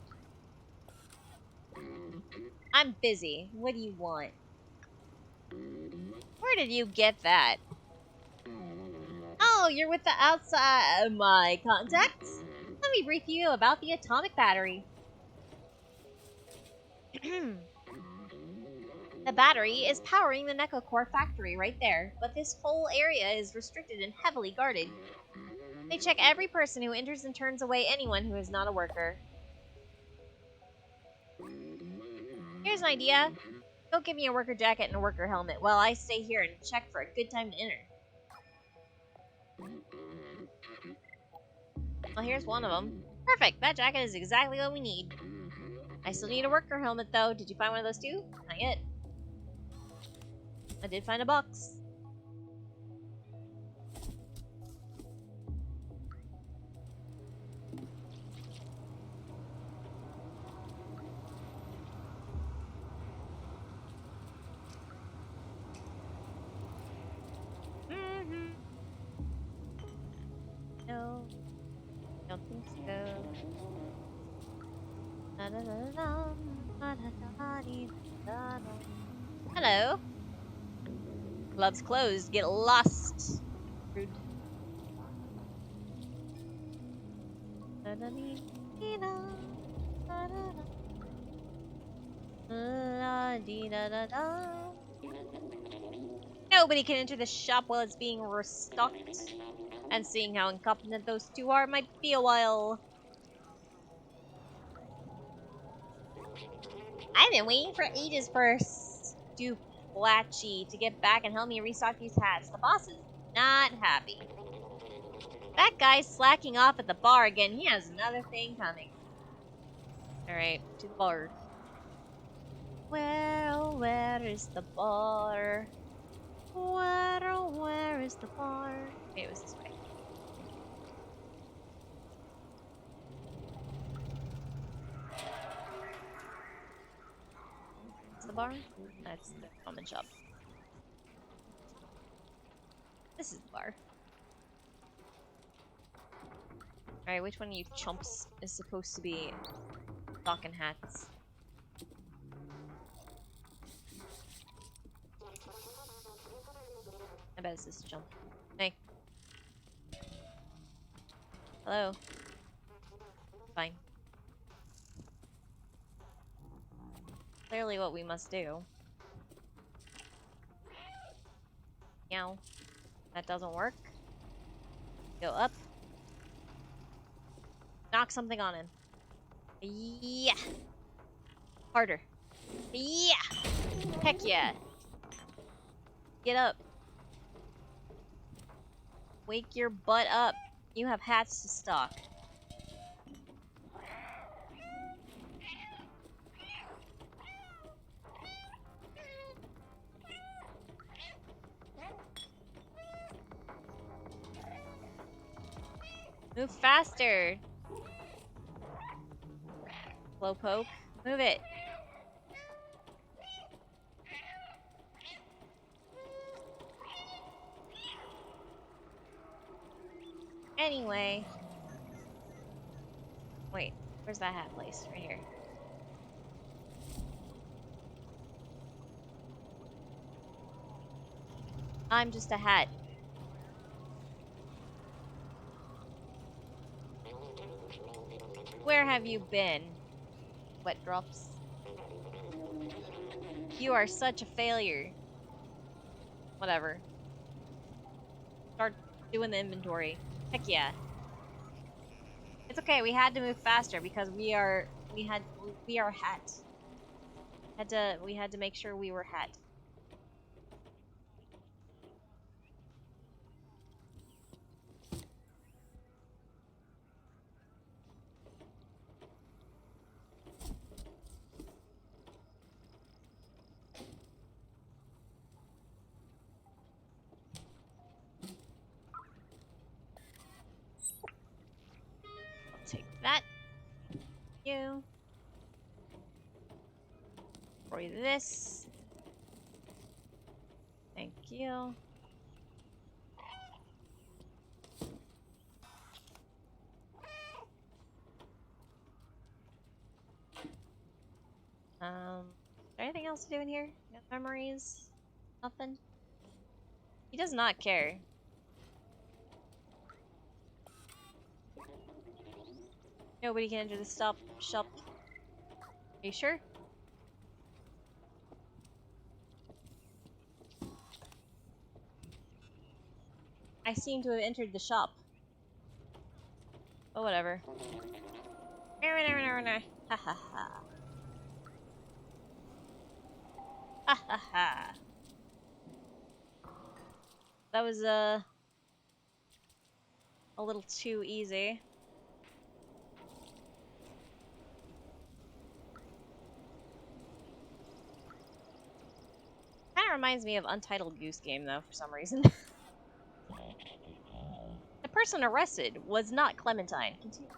I'm busy. What do you want? Where did you get that? Oh, you're with the outside my contacts? Let me brief you about the atomic battery. The battery is powering the Necocore factory right there, but this whole area is restricted and heavily guarded. They check every person who enters and turns away anyone who is not a worker. Here's an idea. Go give me a worker jacket and a worker helmet while I stay here and check for a good time to enter. Well, here's one of them. Perfect, that jacket is exactly what we need. I still need a worker helmet, though. Did you find one of those too? Not yet. I did find a box. No, don't think so. Hello. Club's closed. Get lost. Rude. Nobody can enter the shop while it's being restocked. And seeing how incompetent those two are might be a while. I've been waiting for ages for Stuplatchy to get back and help me restock these hats. The boss is not happy. That guy's slacking off at the bar again. He has another thing coming. Alright, to the bar. Where is the bar? Where is the bar? Okay, it was this way. Is the bar? That's the common shop. This is the bar. Alright, which one of you chumps is supposed to be stocking hats? I bet it's this chump. Hey. Hello. Fine. Clearly what we must do. Meow. That doesn't work. Go up. Knock something on him. Yeah. Harder. Yeah. Heck yeah. Get up. Wake your butt up. You have hats to stock. Move faster. Slowpoke. Move it. Anyway. Wait, where's that hat placed? Right here. I'm just a hat. Where have you been? Wet drops. You are such a failure. Whatever. Start doing the inventory. Heck yeah. It's okay, we had to move faster because we are hat. We had to make sure we were hat. I'll take that. You. For this. Thank you. Is there anything else to do in here? No memories? Nothing? He does not care. Nobody can enter the shop. Are you sure? I seem to have entered the shop. Oh, whatever. Ha ha ha. Ha ha ha. That was, a little too easy. Kinda reminds me of Untitled Goose Game, though, for some reason. The person arrested was not Clementine. Continue.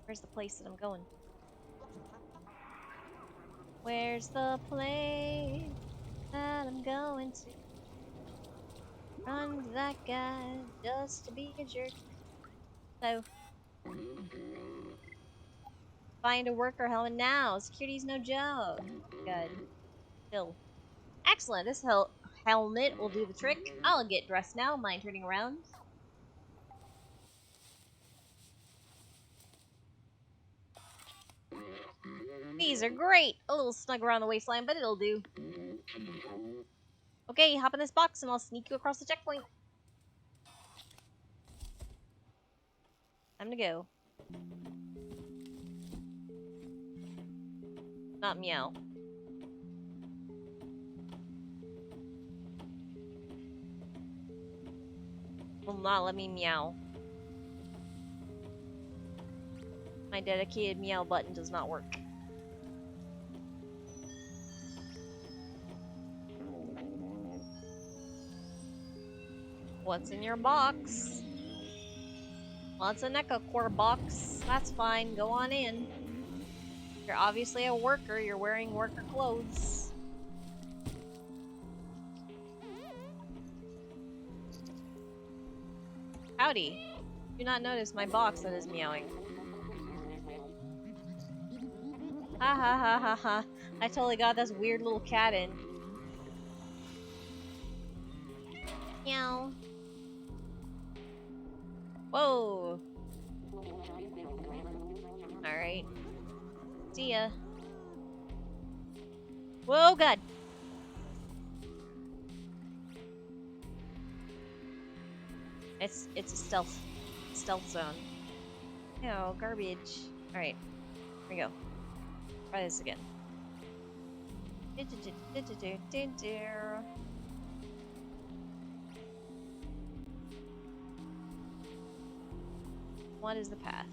Where's the place that I'm going? Where's the place that I'm going to? Run to that guy just to be a jerk. So, find a worker helmet now. Security's no joke. Good. Still. Excellent. This helmet will do the trick. I'll get dressed now. Mind turning around? These are great. A little snug around the waistline, but it'll do. Okay, hop in this box and I'll sneak you across the checkpoint. Time to go. Not meow. Will not let me meow. My dedicated meow button does not work. What's in your box? Well, it's a NECA core box. That's fine. Go on in. You're obviously a worker. You're wearing worker clothes. Howdy. Do not notice my box that is meowing. Ha ha ha ha ha. I totally got this weird little cat in. Meow. Whoa. Alright. See ya. Whoa, God. It's a stealth zone. No, garbage. Alright. Here we go. Try this again. What is the path?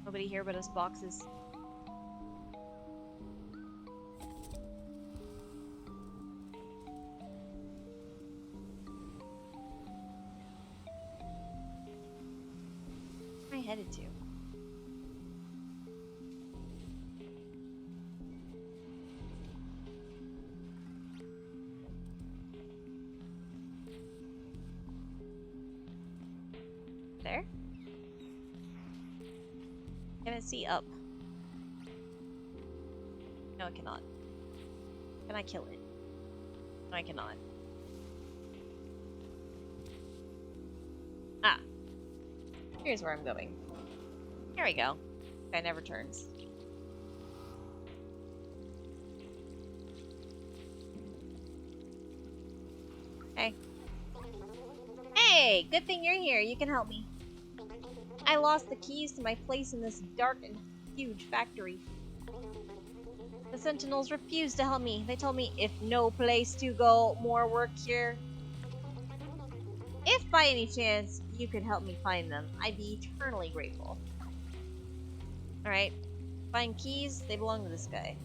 Nobody here but us boxes. Where am I headed to? There? Can I see up? No, I cannot. Can I kill it? No, I cannot. Ah. Here's where I'm going. Here we go. Guy never turns. Hey. Hey! Good thing you're here. You can help me. I lost the keys to my place in this dark and huge factory. The Sentinels refused to help me. They told me if no place to go, more work here. If by any chance you could help me find them, I'd be eternally grateful. Alright. Find keys. They belong to this guy.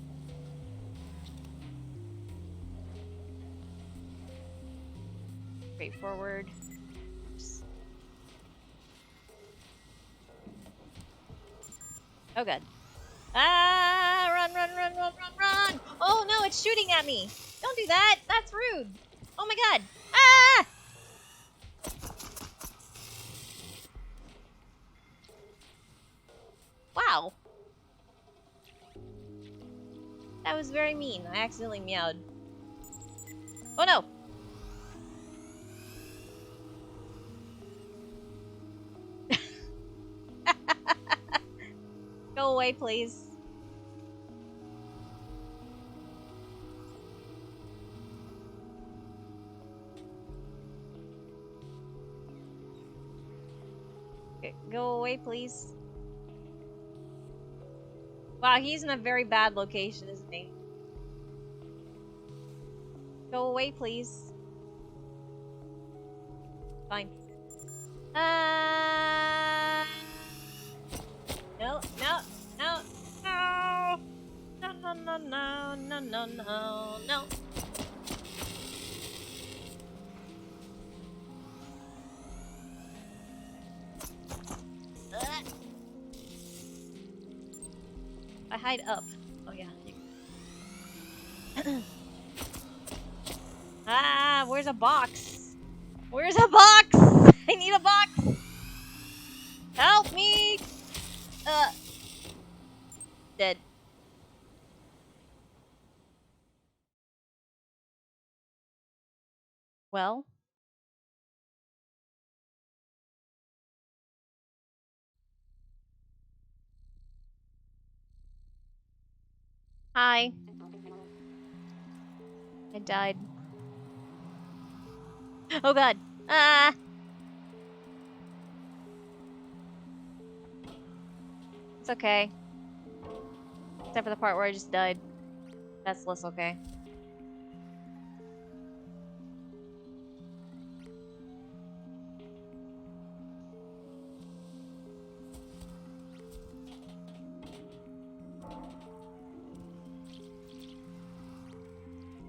Straightforward. Oh god. Ah! Run, run, run, run, run, run! Oh no, it's shooting at me! Don't do that! That's rude! Oh my god! very mean. I accidentally meowed. Oh no! Go away, please. Go away, please. Wow, he's in a very bad location, isn't he? Go away, please. Fine. No, no, no, no! No, no, no, no, no, no, no, no. I hide up. Oh, yeah. Ah, where's a box? Where's a box? I need a box! Help me! Dead. Well? Hi. I died. Oh god. Ah! It's okay. Except for the part where I just died. That's less okay.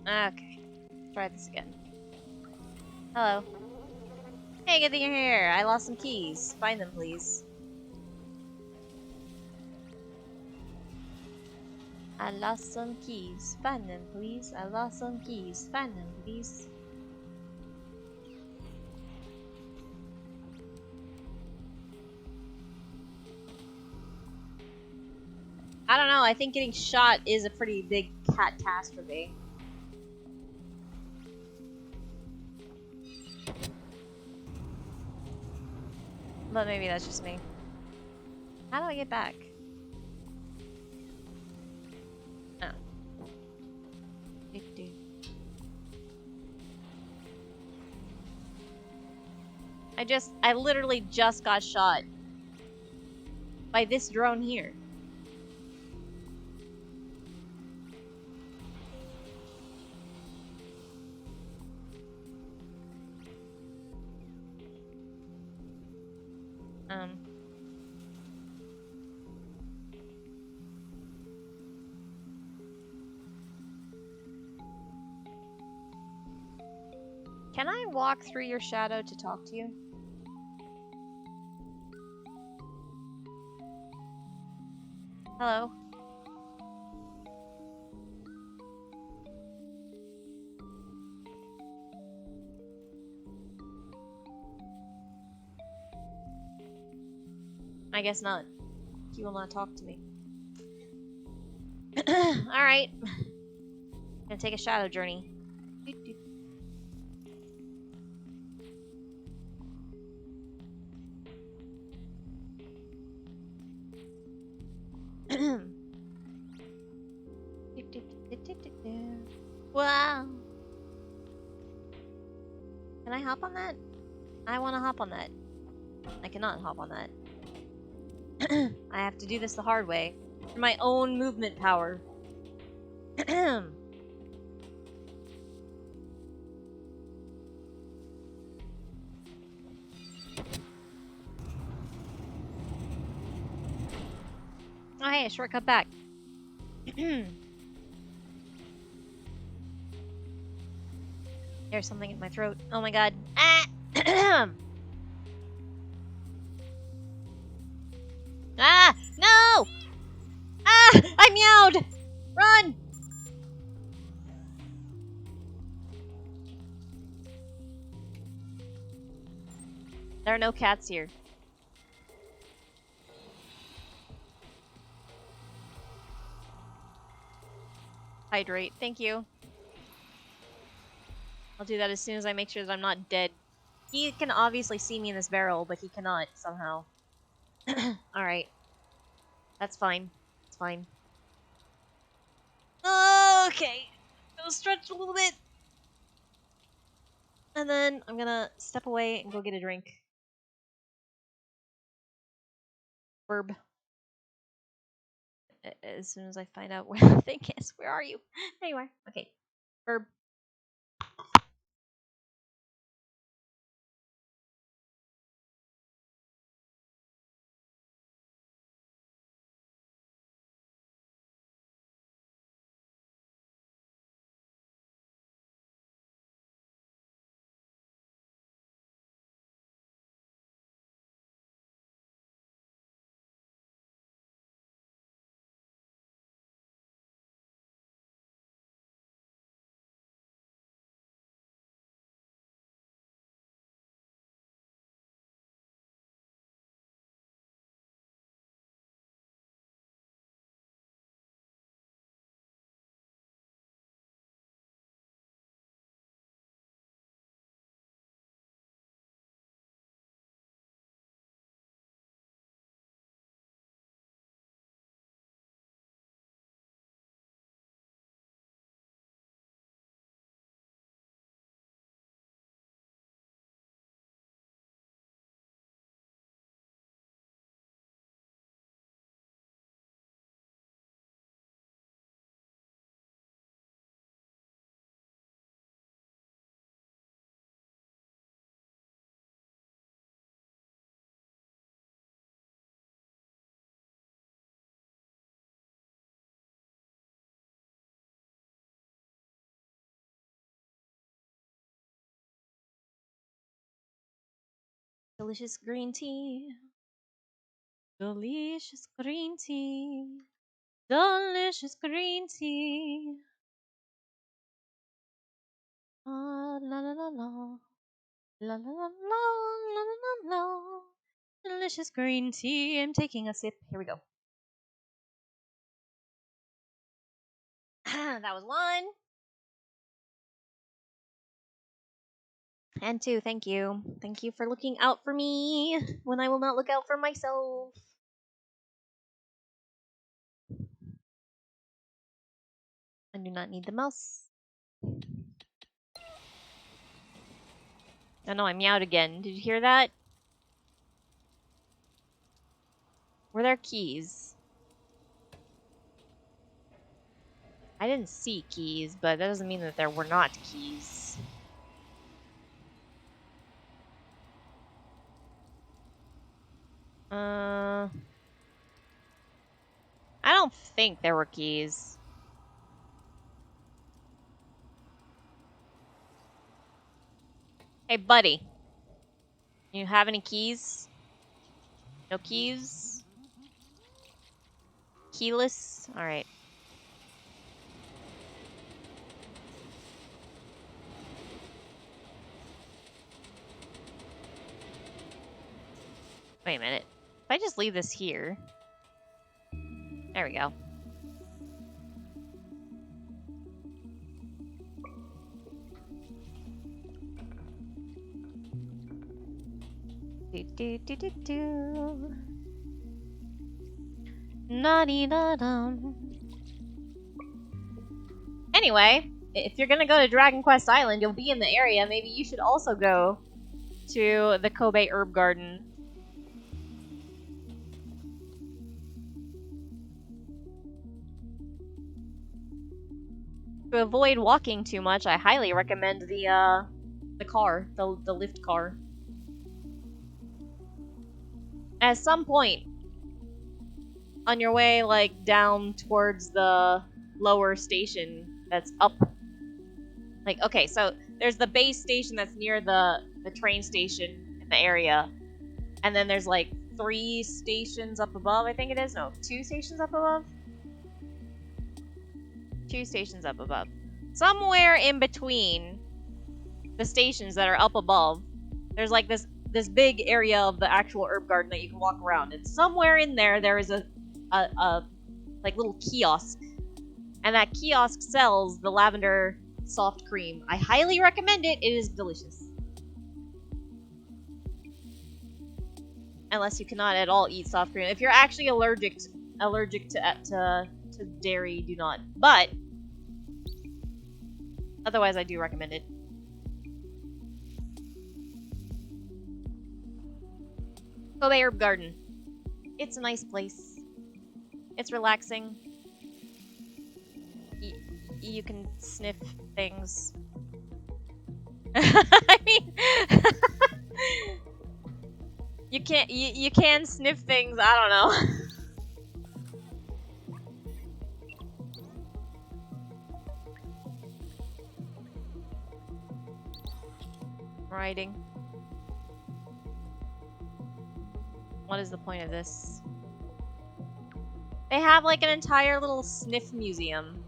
Okay. Try this again. Hello. Hey, good thing you're here. I lost some keys. Find them, please. I lost some keys. Find them, please. I lost some keys. Find them, please. I don't know. I think getting shot is a pretty big catastrophe. But maybe that's just me. How do I get back? Oh. I literally just got shot by this drone here. Can I walk through your shadow to talk to you? Hello? I guess not. He will not talk to me. Alright. Gonna take a shadow journey. Wow. Can I hop on that? I want to hop on that. I cannot hop on that. I have to do this the hard way. For my own movement power. Oh hey, a shortcut back. There's something in my throat. Oh my god. Ah! Ah! No! Ah! I meowed! Run! There are no cats here. Hydrate. Thank you. I'll do that as soon as I make sure that I'm not dead. He can obviously see me in this barrel, but he cannot somehow. Alright. That's fine. It's fine. Okay. Go stretch a little bit. And then I'm gonna step away and go get a drink. Verb. As soon as I find out where the thing is. Where are you? There you are. Okay. Verb. Delicious green tea. Delicious green tea. Delicious green tea. Ah, la la la la. La la la la la la la. Delicious green tea. I'm taking a sip. Here we go. That was one. And two, thank you. Thank you for looking out for me when I will not look out for myself. I do not need the mouse. Oh no, I meowed again. Did you hear that? Were there keys? I didn't see keys, but that doesn't mean that there were not keys. I don't think there were keys. Hey, buddy. You have any keys? No keys? Keyless? Alright. Wait a minute. If I just leave this here... There we go. Do do do do do. Naughty da dum. Anyway, if you're gonna go to Dragon Quest Island, you'll be in the area. Maybe you should also go to the Kobe Herb Garden. To avoid walking too much, I highly recommend the car, the lift car. At some point, on your way, like, down towards the lower station that's up. Like, okay, so there's the base station that's near the train station in the area. And then there's, like, 3 stations up above, I think it is. No, 2 stations up above? 2 stations up above. Somewhere in between the stations that are up above, there's, like, this big area of the actual herb garden that you can walk around. And somewhere in there is a like little kiosk, And that kiosk sells the lavender soft cream. I highly recommend it. It is delicious. Unless you cannot at all eat soft cream. If you're actually allergic to dairy, do not. But otherwise, I do recommend it. Kobe Herb Garden. It's a nice place. It's relaxing. You can sniff things. I mean, you can sniff things. I don't know. Riding. What is the point of this? They have like an entire little sniff museum.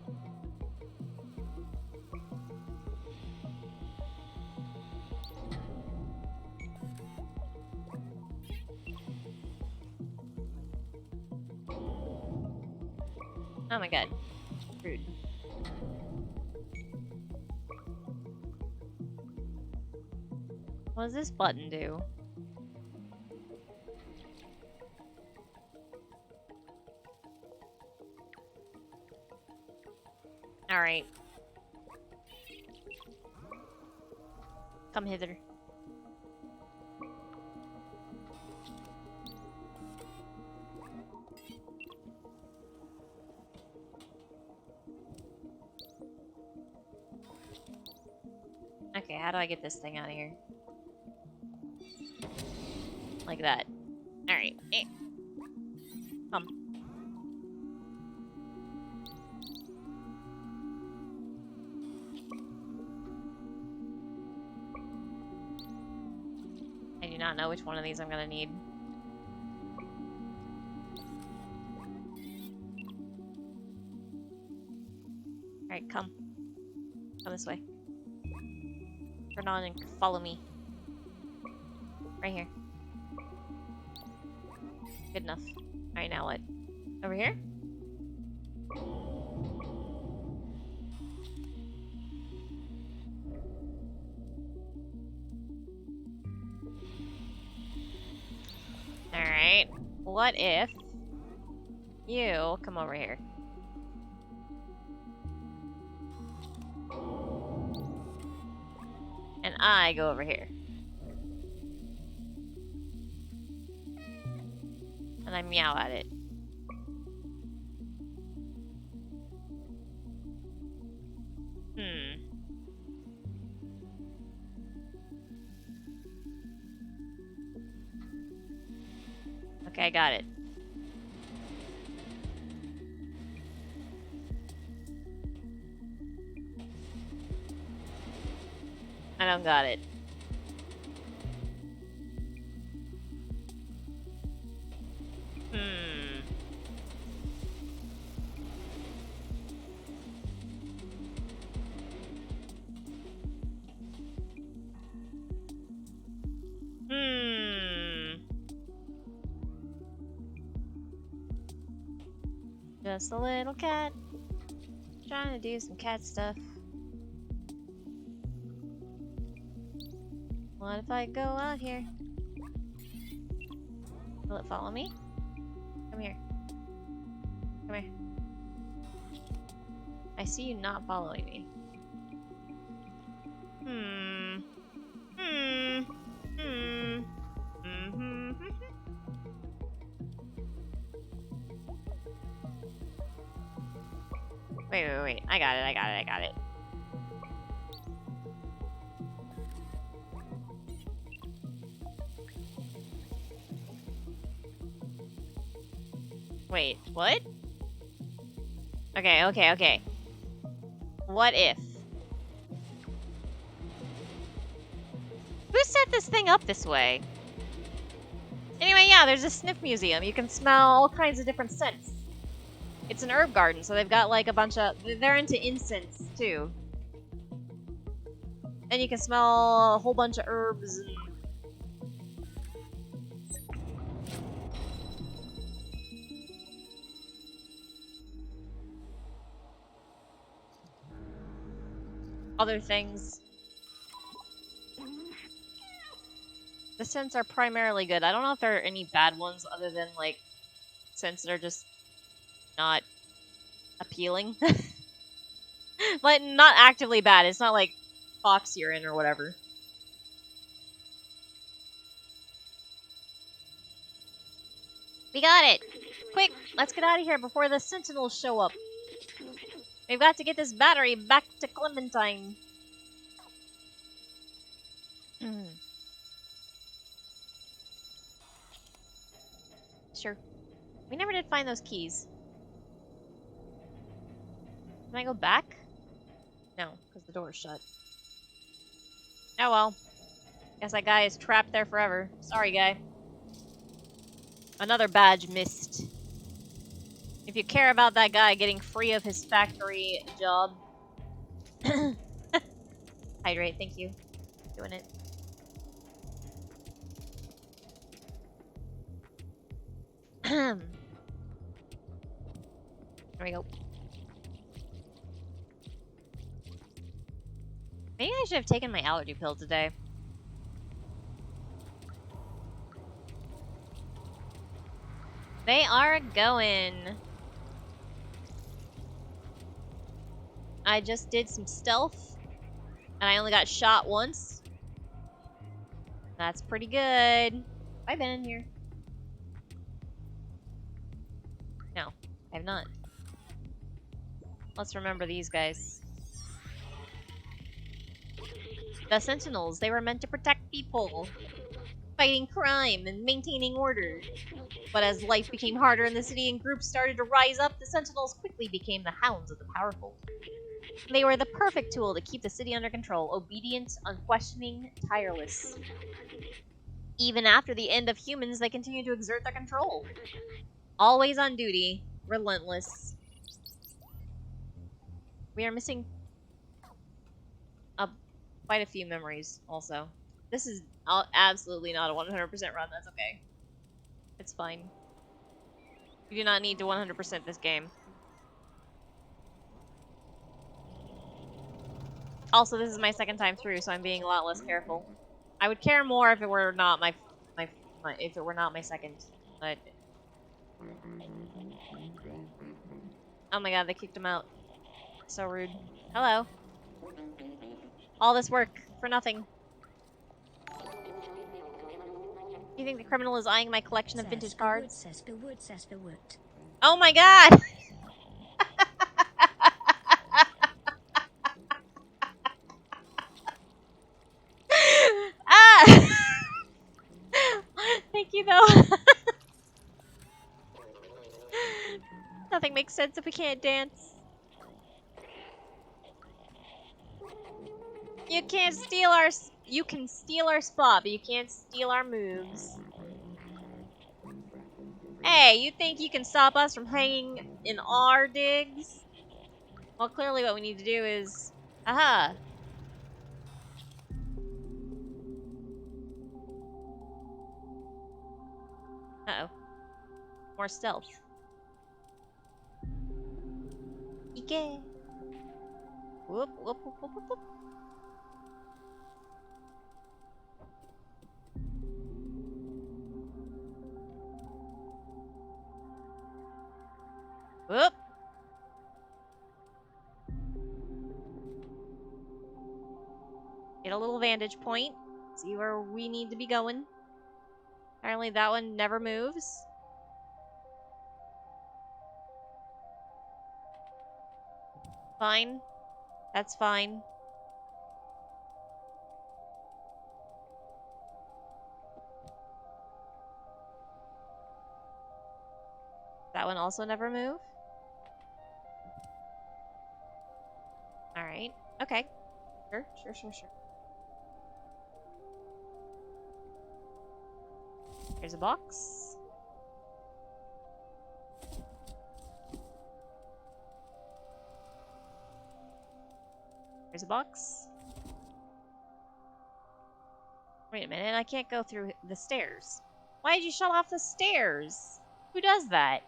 Oh my god. Rude. What does this button do? Alright. Come hither. Okay, how do I get this thing out of here? Like that. Alright. Come. I do not know which one of these I'm gonna need. Alright, come. Come this way. Turn on and follow me. Right here. Good enough. Alright, now what? Over here? Alright. What if you come over here? And I go over here. And I meow at it. Okay, I got it. I don't got it. Just a little cat. Trying to do some cat stuff. What if I go out here? Will it follow me? Come here. Come here. I see you not following me. Wait. I got it. Wait, what? Okay. What if? Who set this thing up this way? Anyway, yeah, there's a sniff museum. You can smell all kinds of different scents. It's an herb garden, so they've got like a bunch of... They're into incense, too. And you can smell a whole bunch of herbs and... other things. The scents are primarily good. I don't know if there are any bad ones other than, like, scents that are just not appealing. Like, not actively bad. It's not like fox urine or whatever. We got it! Quick, let's get out of here before the sentinels show up. We've got to get this battery back to Clementine. Sure. We never did find those keys. Can I go back? No, because the door's shut. Oh well. Guess that guy is trapped there forever. Sorry, guy. Another badge missed. If you care about that guy getting free of his factory job. Hydrate, thank you. Doing it. There we go. Maybe I should have taken my allergy pill today. They are going. I just did some stealth. And I only got shot once. That's pretty good. Have I been in here? No, I have not. Let's remember these guys. The Sentinels, they were meant to protect people, fighting crime and maintaining order. But as life became harder in the city and groups started to rise up, the Sentinels quickly became the hounds of the powerful. They were the perfect tool to keep the city under control, obedient, unquestioning, tireless. Even after the end of humans, they continued to exert their control. Always on duty, relentless. We are missing quite a few memories, also. This is absolutely not a 100% run, that's okay. It's fine. You do not need to 100% this game. Also, this is my second time through, so I'm being a lot less careful. I would care more if it were not my second, but... Oh my god, they kicked him out. So rude. Hello. All this work for nothing. You think the criminal is eyeing my collection of vintage cards? Oh my god! Ah! Thank you, though. Nothing makes sense if we can't dance. You can't steal our... You can steal our spot, but you can't steal our moves. Hey, you think you can stop us from hanging in our digs? Well, clearly what we need to do is... Aha! Uh-oh. More stealth. Ike! Whoop, whoop, whoop, whoop, whoop, whoop. Whoop! Get a little vantage point. See where we need to be going. Apparently that one never moves. Fine. That's fine. That one also never move. Alright. Okay. Sure, sure, sure, sure. Here's a box. Here's a box. Wait a minute, I can't go through the stairs. Why did you shut off the stairs? Who does that?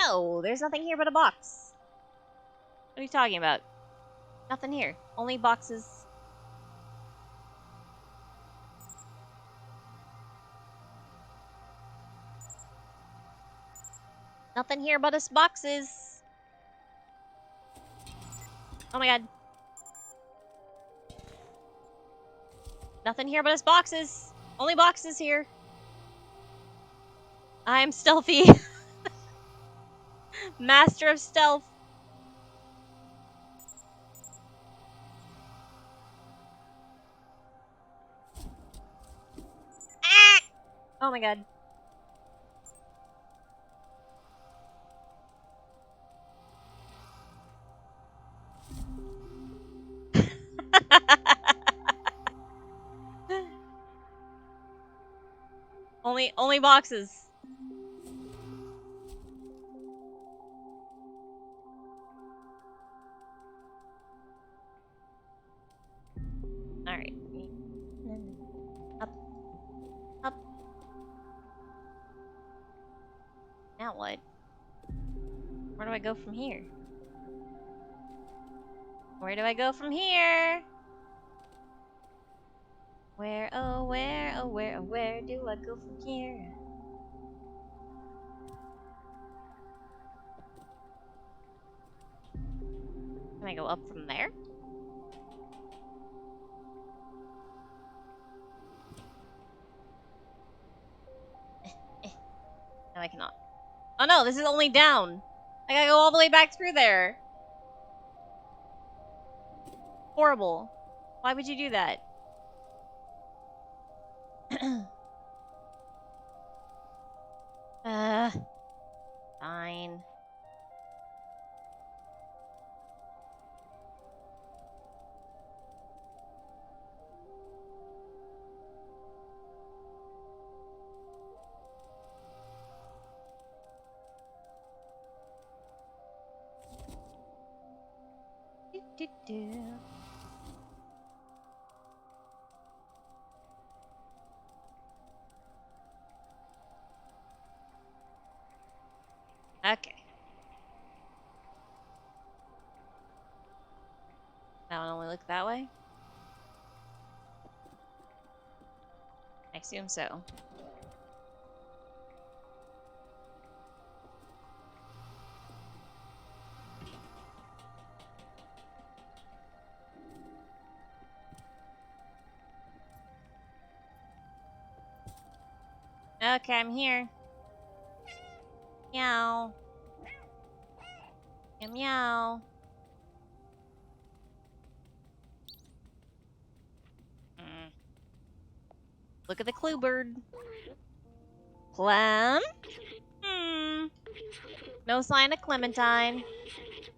No, there's nothing here but a box. What are you talking about? Nothing here. Only boxes. Nothing here but us boxes. Oh my god. Nothing here but us boxes. Only boxes here. I'm stealthy. Master of stealth. Ah! Oh my god. only boxes. Alright. Up. Up. Now what? Where do I go from here? Where do I go from here? Where, oh, where, oh, where, oh, where do I go from here? Can I go up from there? No, I cannot. Oh no, this is only down. I gotta go all the way back through there. Horrible. Why would you do that? Fine. Okay. That one only look that way? I assume so. Okay, I'm here. Meow. Meow, meow. Look at the clue bird. Clem? No sign of Clementine.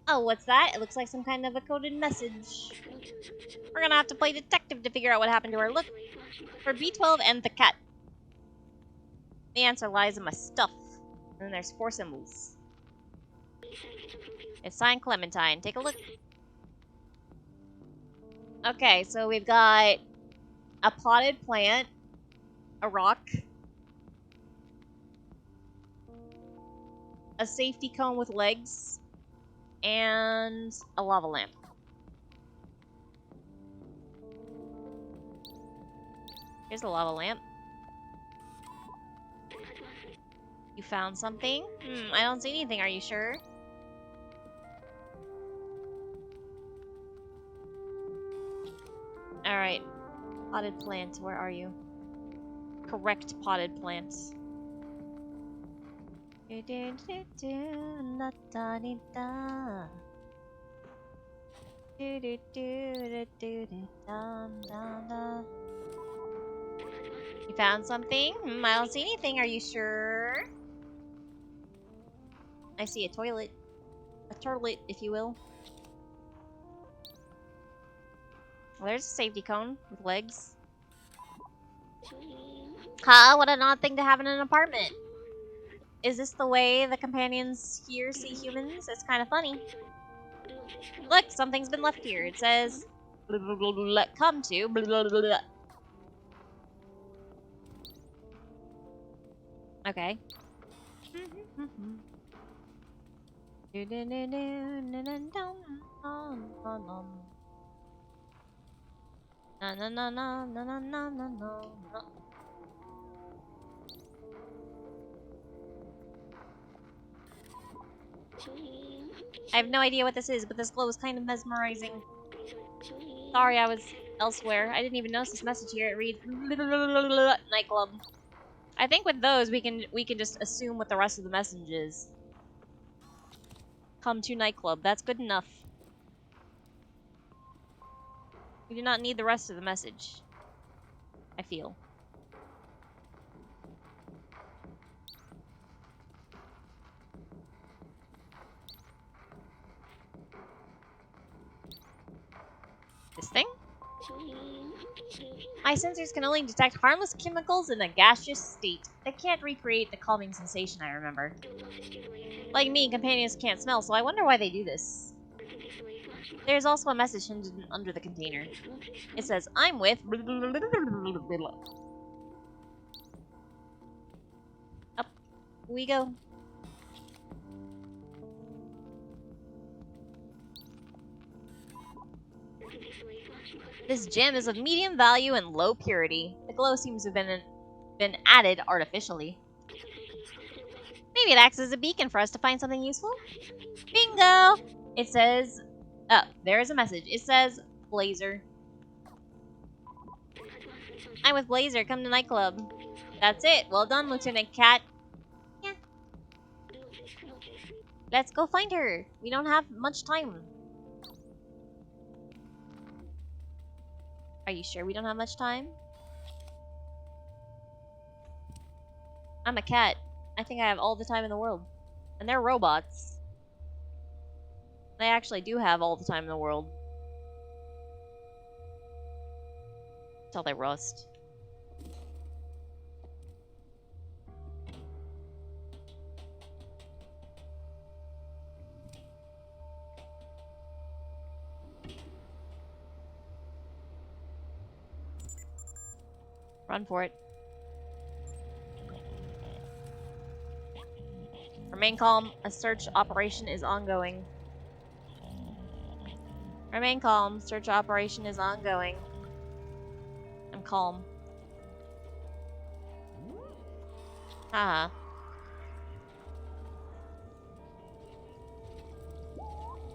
Oh, what's that? It looks like some kind of a coded message. We're gonna have to play detective to figure out what happened to her. Look for B12 and the cat. The answer lies in my stuff. And then there's 4 symbols. It's signed Clementine. Take a look. Okay, so we've got a potted plant, a rock, a safety cone with legs, and a lava lamp. Here's the lava lamp. You found something? I don't see anything. Are you sure? Alright. Potted plant, where are you? Correct potted plant. You found something? I don't see anything. Are you sure? I see a toilet. A turlet, if you will. Well, there's a safety cone with legs. Huh? What an odd thing to have in an apartment. Is this the way the companions here see humans? It's kind of funny. Look, something's been left here. It says, blah, blah, blah, blah, come to, blah, blah, blah, blah. Okay. Na na na na na na na na na. I have no idea what this is, but this glow is kind of mesmerizing. Sorry, I was elsewhere. I didn't even notice this message here. It reads nightclub. I think with those we can just assume what the rest of the message is. Come to nightclub. That's good enough. We do not need the rest of the message. I feel. This thing? My sensors can only detect harmless chemicals in a gaseous state. They can't recreate the calming sensation I remember. Like me, companions can't smell, so I wonder why they do this. There's also a message hidden under the container. It says, I'm with... Up we go. This gem is of medium value and low purity. The glow seems to have been added artificially. Maybe it acts as a beacon for us to find something useful? Bingo! It says... Oh, there is a message. It says, Blazer. I'm with Blazer. Come to nightclub. That's it. Well done, Lieutenant Cat. Yeah. Let's go find her. We don't have much time. Are you sure we don't have much time? I'm a cat. I think I have all the time in the world. And they're robots. They actually do have all the time in the world. Until they rust. Run for it. Remain calm. A search operation is ongoing. Remain calm. Search operation is ongoing. I'm calm. Haha.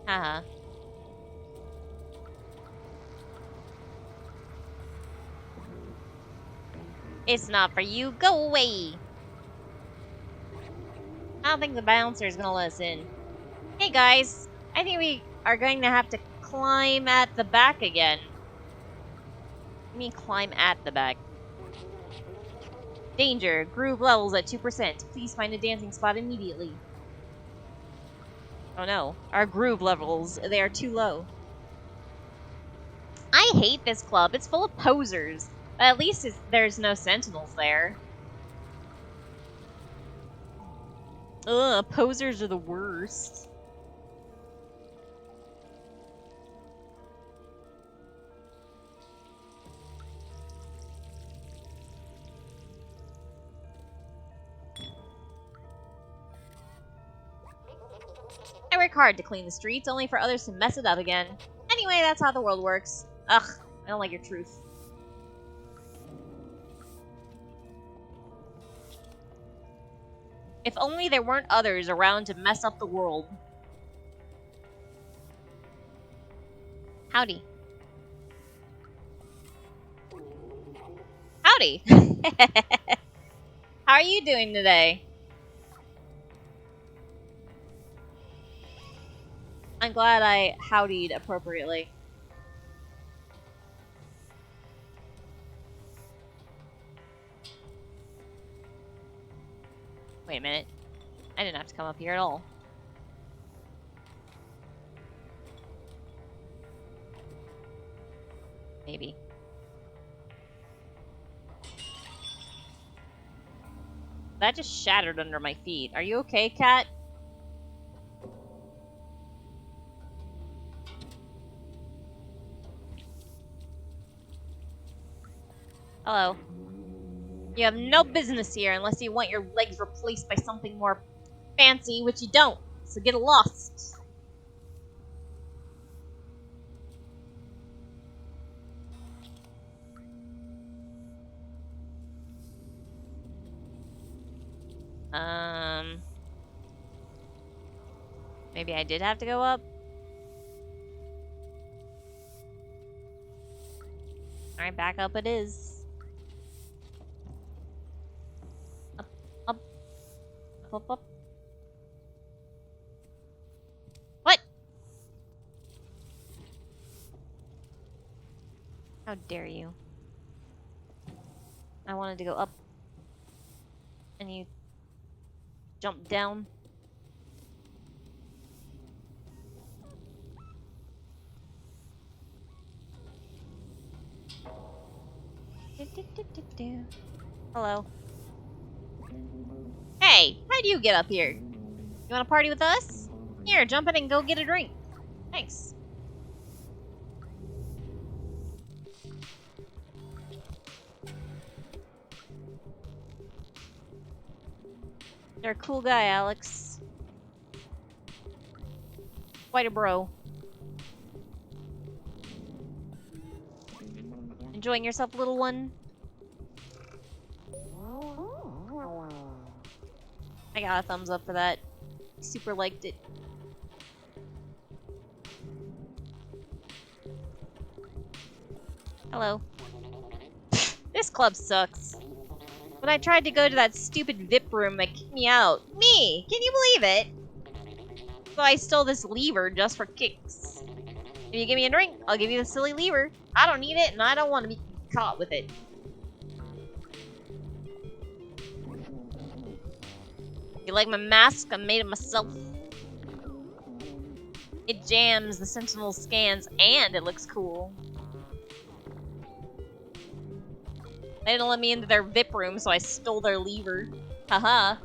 Haha. It's not for you. Go away. I don't think the bouncer is gonna let us in. Hey guys, I think we are going to have to climb at the back again. I mean climb at the back. Danger. Groove levels at 2%. Please find a dancing spot immediately. Oh no. Our groove levels, they are too low. I hate this club. It's full of posers. But at least there's no sentinels there. Ugh, posers are the worst. I work hard to clean the streets, only for others to mess it up again. Anyway, that's how the world works. Ugh, I don't like your truth. If only there weren't others around to mess up the world. Howdy. Howdy. How are you doing today? I'm glad I howdied appropriately. Wait a minute. I didn't have to come up here at all. Maybe. That just shattered under my feet. Are you okay, cat? Hello. You have no business here unless you want your legs replaced by something more fancy, which you don't. so get lost. Maybe I did have to go up? Alright, back up it is. Up, up, up, up. What? How dare you? I wanted to go up. And you jumped down. Hello. Hey, how do you get up here? You wanna party with us? Here, jump in and go get a drink. Thanks. You're a cool guy, Alex. Quite a bro. Enjoying yourself, little one? I got a thumbs up for that. Super liked it. Hello. This club sucks. When I tried to go to that stupid VIP room, it kicked me out. Me! Can you believe it? So I stole this lever just for kicks. If you give me a drink, I'll give you the silly lever. I don't need it, and I don't want to be caught with it. You like my mask? I made it myself. It jams, the Sentinel scans, and it looks cool. They didn't let me into their VIP room, so I stole their lever. Haha.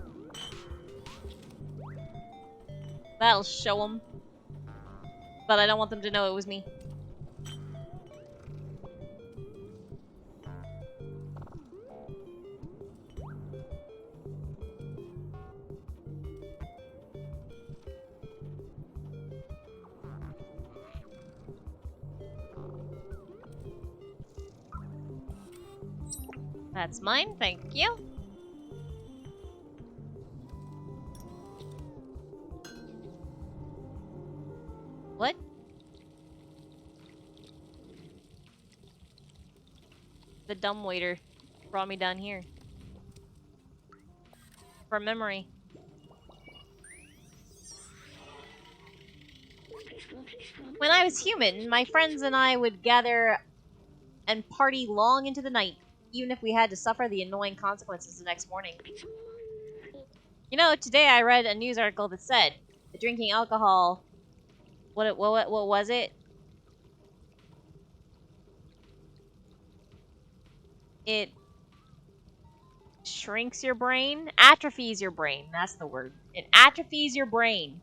That'll show them. But I don't want them to know it was me. That's mine, thank you. What? The dumb waiter brought me down here. For memory. When I was human, my friends and I would gather and party long into the night, even if we had to suffer the annoying consequences the next morning. You know, today I read a news article that said that drinking alcohol, what was it? It shrinks your brain? Atrophies your brain, that's the word. It atrophies your brain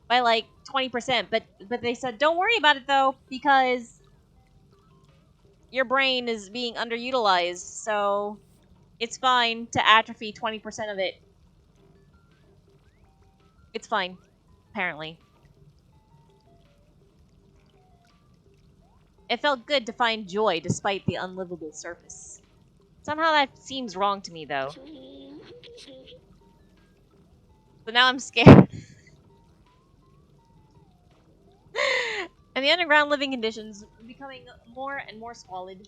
by like 20%, but they said don't worry about it though, because your brain is being underutilized, so it's fine to atrophy 20% of it. It's fine, apparently. It felt good to find joy despite the unlivable surface. Somehow that seems wrong to me, though. So now I'm scared. And the underground living conditions are becoming more and more squalid.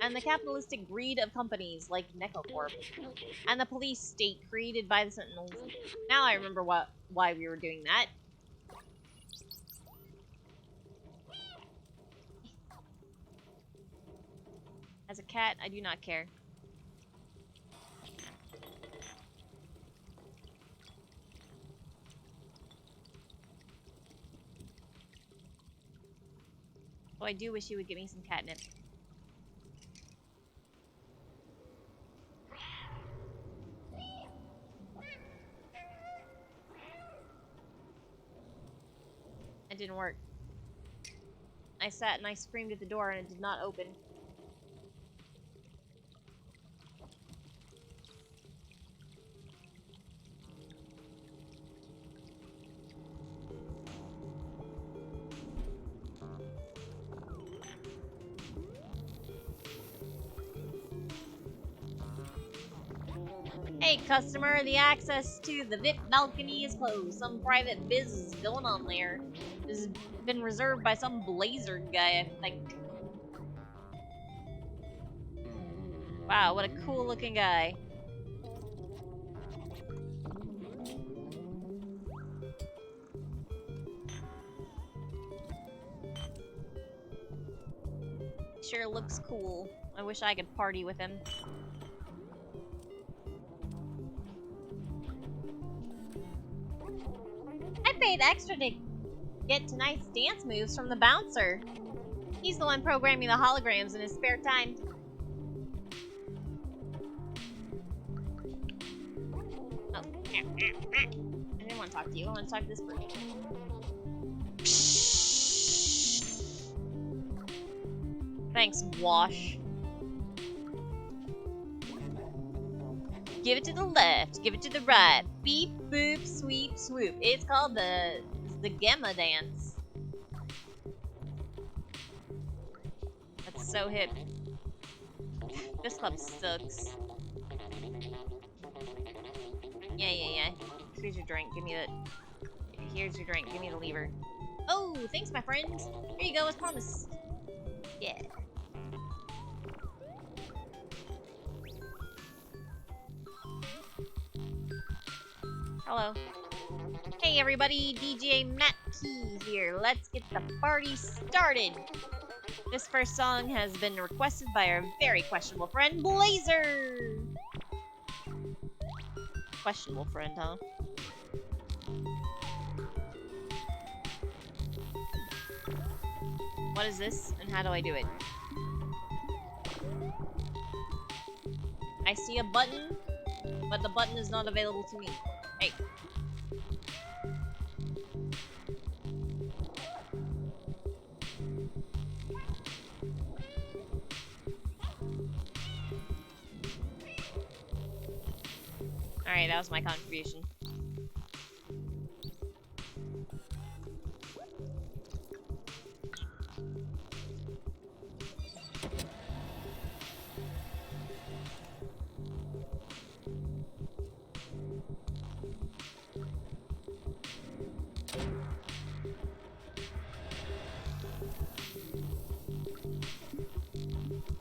And the capitalistic greed of companies like Necocorp. And the police state created by the Sentinels. Now I remember why we were doing that. As a cat, I do not care. So I do wish you would give me some catnip. It didn't work. I sat and I screamed at the door and it did not open. Hey customer, the access to the VIP balcony is closed. Some private biz is going on there. This has been reserved by some blazer guy, I think. Wow, what a cool looking guy. Sure looks cool. I wish I could party with him. I paid extra to get tonight's dance moves from the bouncer. He's the one programming the holograms in his spare time. Oh. I didn't want to talk to you. I want to talk to this person. Thanks, Wash. Give it to the left, give it to the right. Beep, boop, sweep, swoop. It's called the Gemma dance. That's so hip. This club sucks. Yeah. Here's your drink. Give me the. Here's your drink. Give me the lever. Oh, thanks, my friend. Here you go, as promised. Yeah. Hello. Hey everybody, DJ Matt Key here. Let's get the party started. This first song has been requested by our very questionable friend, Blazer. Questionable friend, huh? What is this, and how do I do it? I see a button, but the button is not available to me. Hey. Alright, that was my contribution.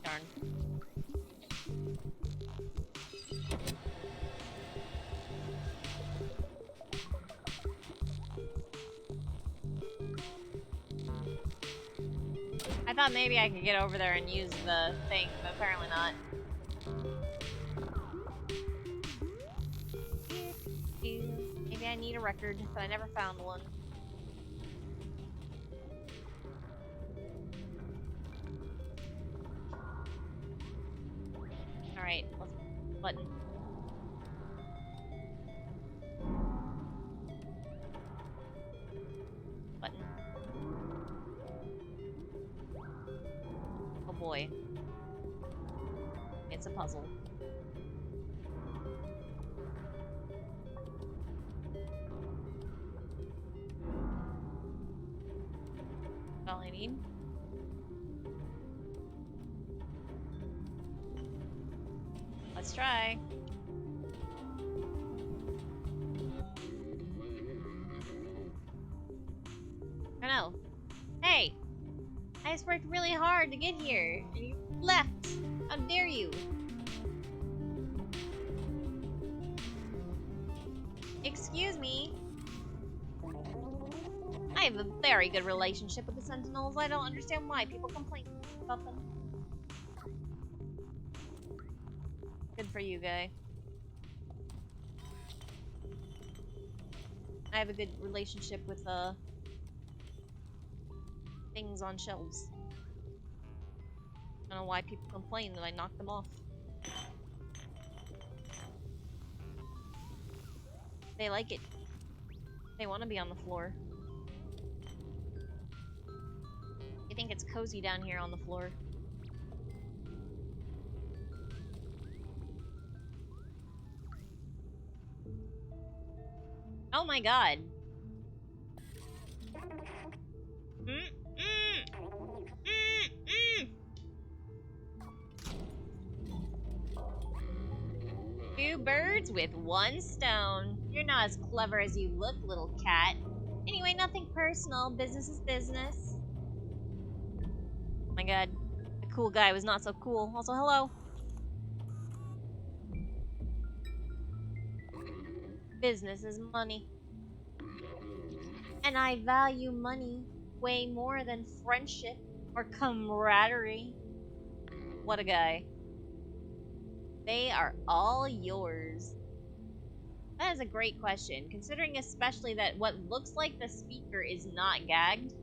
Darn. I thought maybe I could get over there and use the thing, but apparently not. Maybe I need a record, but I never found one. Alright, let's button. Button. Oh boy. It's a puzzle. That's all I need. Let's try. Oh no. Hey! I just worked really hard to get here, and you left! How dare you! Excuse me? I have a very good relationship with the Sentinels. I don't understand why people complain about them. Good for you, guy. I have a good relationship with, things on shelves. I don't know why people complain that I knocked them off. They like it. They want to be on the floor. They think it's cozy down here on the floor. Oh my god. Boop birds with one stone. You're not as clever as you look, little cat. Anyway, nothing personal. Business is business. Oh my god. The cool guy was not so cool. Also, hello. Business is money. And I value money way more than friendship or camaraderie. What a guy. They are all yours. That is a great question, considering especially that what looks like the speaker is not gagged.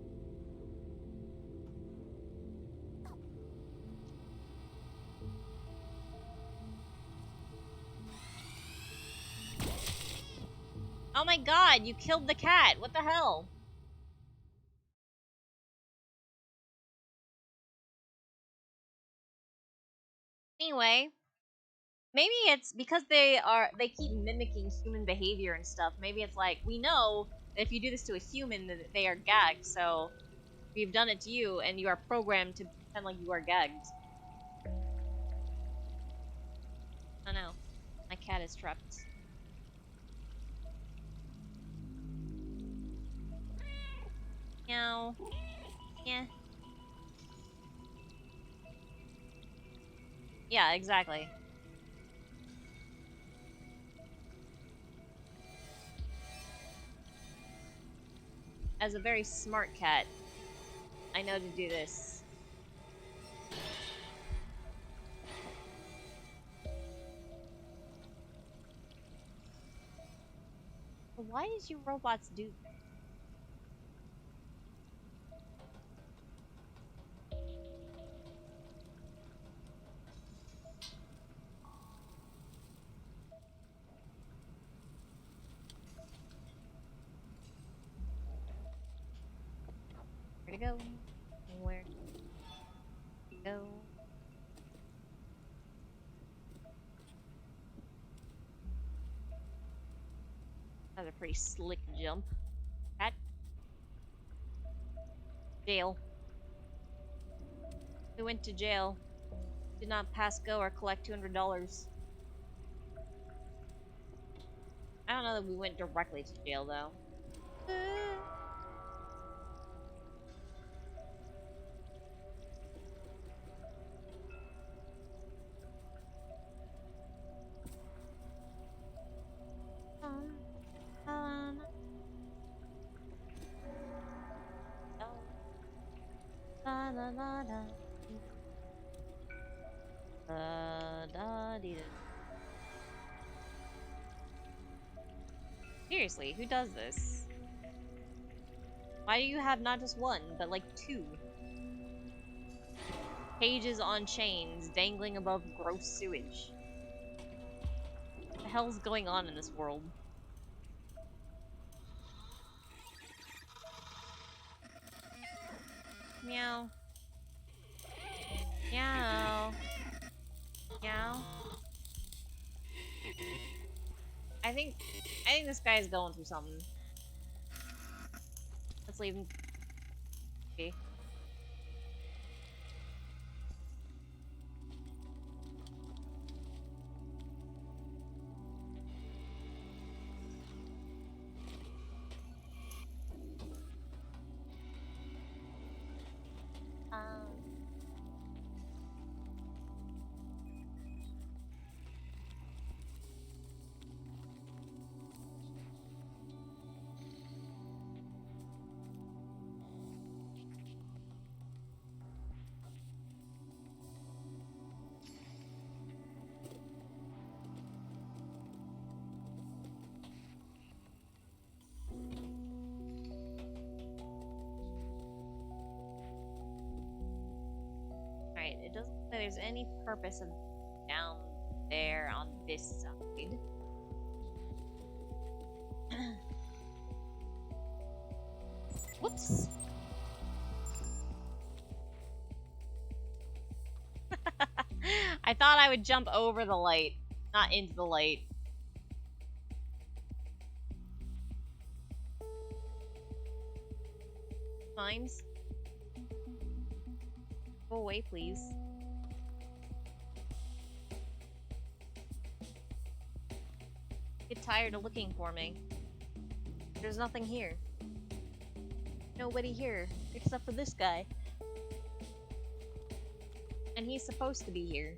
Oh my god, you killed the cat! What the hell? Anyway, maybe it's because they keep mimicking human behavior and stuff. Maybe it's like, we know that if you do this to a human, that they are gagged, so we've done it to you, and you are programmed to pretend like you are gagged. Oh no. My cat is trapped. Meow. Yeah. Yeah, exactly. As a very smart cat, I know to do this. But why did you robots do that? Where to go? Where to go? That was a pretty slick jump. Cat. Jail. We went to jail. Did not pass go or collect $200. I don't know that we went directly to jail though. La la la la. Da dee da. Seriously, who does this? Why do you have not just one, but like two? Cages on chains, dangling above gross sewage. What the hell's going on in this world? Meow. Meow. Meow. I think this guy's going through something. Let's leave him be. Alright, it doesn't look like there's any purpose of down there on this side. Whoops. I thought I would jump over the light, not into the light. Mines? Go away, please. tired of looking for me. There's nothing here. Nobody here, except for this guy. And he's supposed to be here.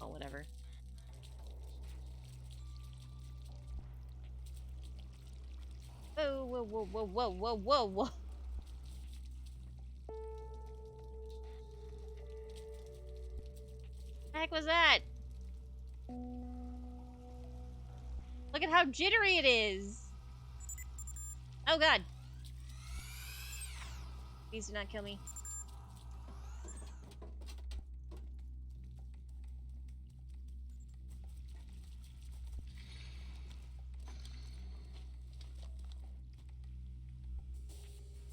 Oh, whatever. Whoa, whoa, whoa, whoa, whoa, whoa, whoa, whoa. What the heck was that? Look at how jittery it is. Oh god. Please do not kill me.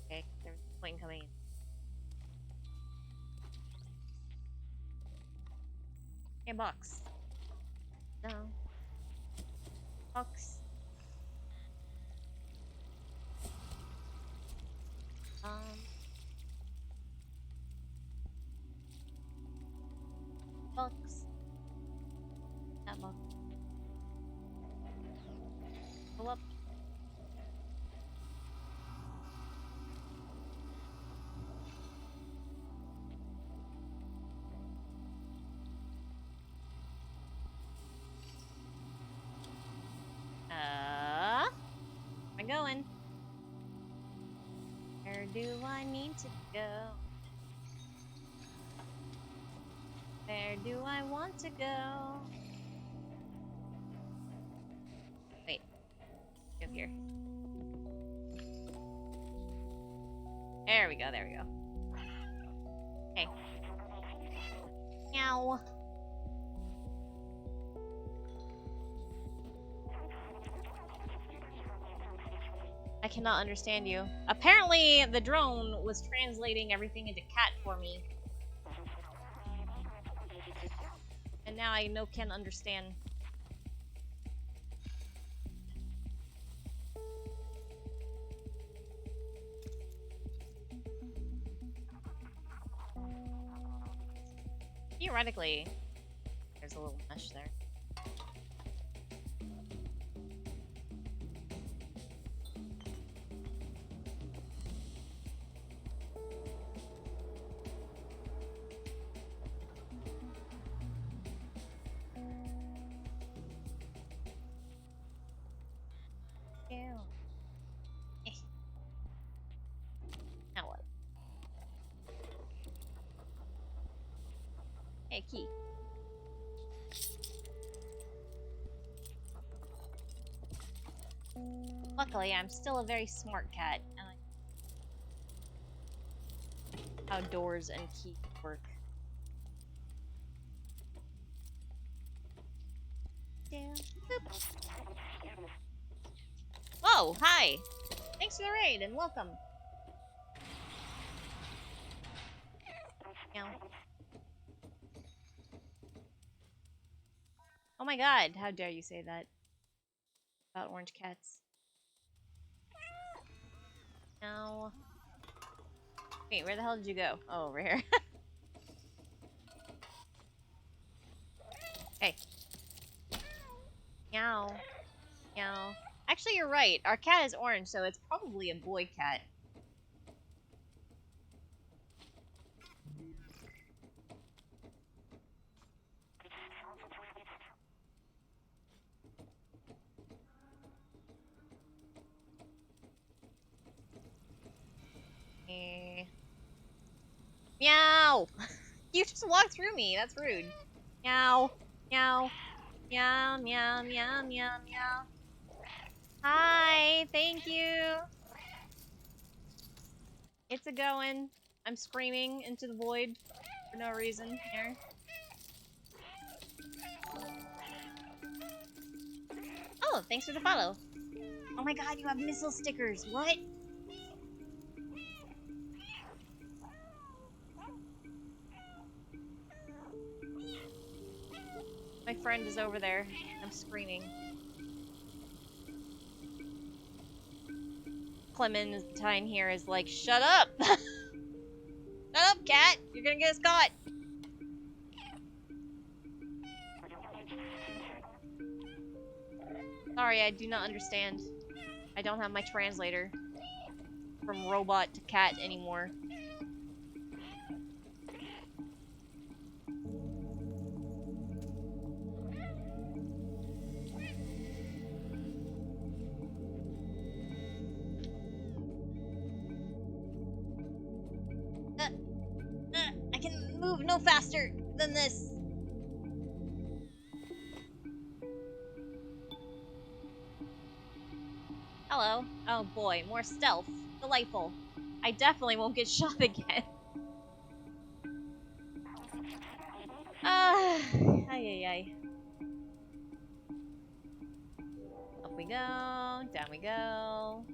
Okay, there's a plane coming in. Hey, box. No. Box. Box. That box. Pull up. Where am I going? Where do I need to go? Where do I want to go? Wait. Go here. There we go, there we go. Okay. Meow. I cannot understand you. Apparently, the drone was translating everything into cat for me. And now I can understand. Theoretically, there's a little mesh there. Now what? Hey, key. Luckily, I'm still a very smart cat, and I know how doors and keys work. Whoa, hi! Thanks for the raid, and welcome! Meow. Oh my god, how dare you say that about orange cats. Meow. Wait, where the hell did you go? Oh, over here. Hey. Meow. Meow. Actually, you're right. Our cat is orange, so it's probably a boy cat. Meow! You just walked through me. That's rude. Meow. Meow. Meow, meow, meow, meow, meow. Hi, thank you. It's a going. I'm screaming into the void for no reason here. Oh, thanks for the follow. Oh my god, you have missile stickers. What? My friend is over there. I'm screaming. Clementine here is like, shut up! Shut up, cat! You're gonna get us caught! Sorry, I do not understand. I don't have my translator from robot to cat anymore. I can move no faster than this. Hello. Oh boy, more stealth. Delightful. I definitely won't get shot again. Ah, ay ay ay. Up we go, down we go.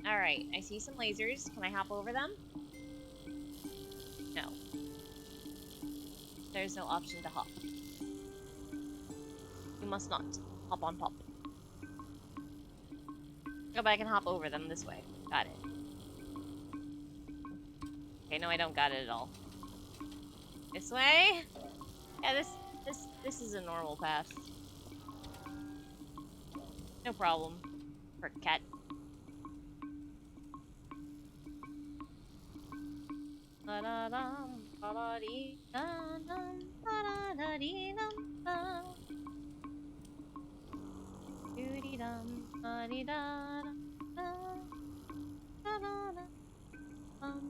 Alright, I see some lasers. Can I hop over them? No. There's no option to hop. You must not. Hop on pop. Oh, but I can hop over them this way. Got it. Okay, no, I don't got it at all. This way? Yeah, this is a normal path. No problem. For a cat. Ba-da-dum, ba-da-dee-dum-dum, ba-da-da-dee-dum-dum. Doo-dee-dum, ba-dee-da-dum, da-da-da-dum.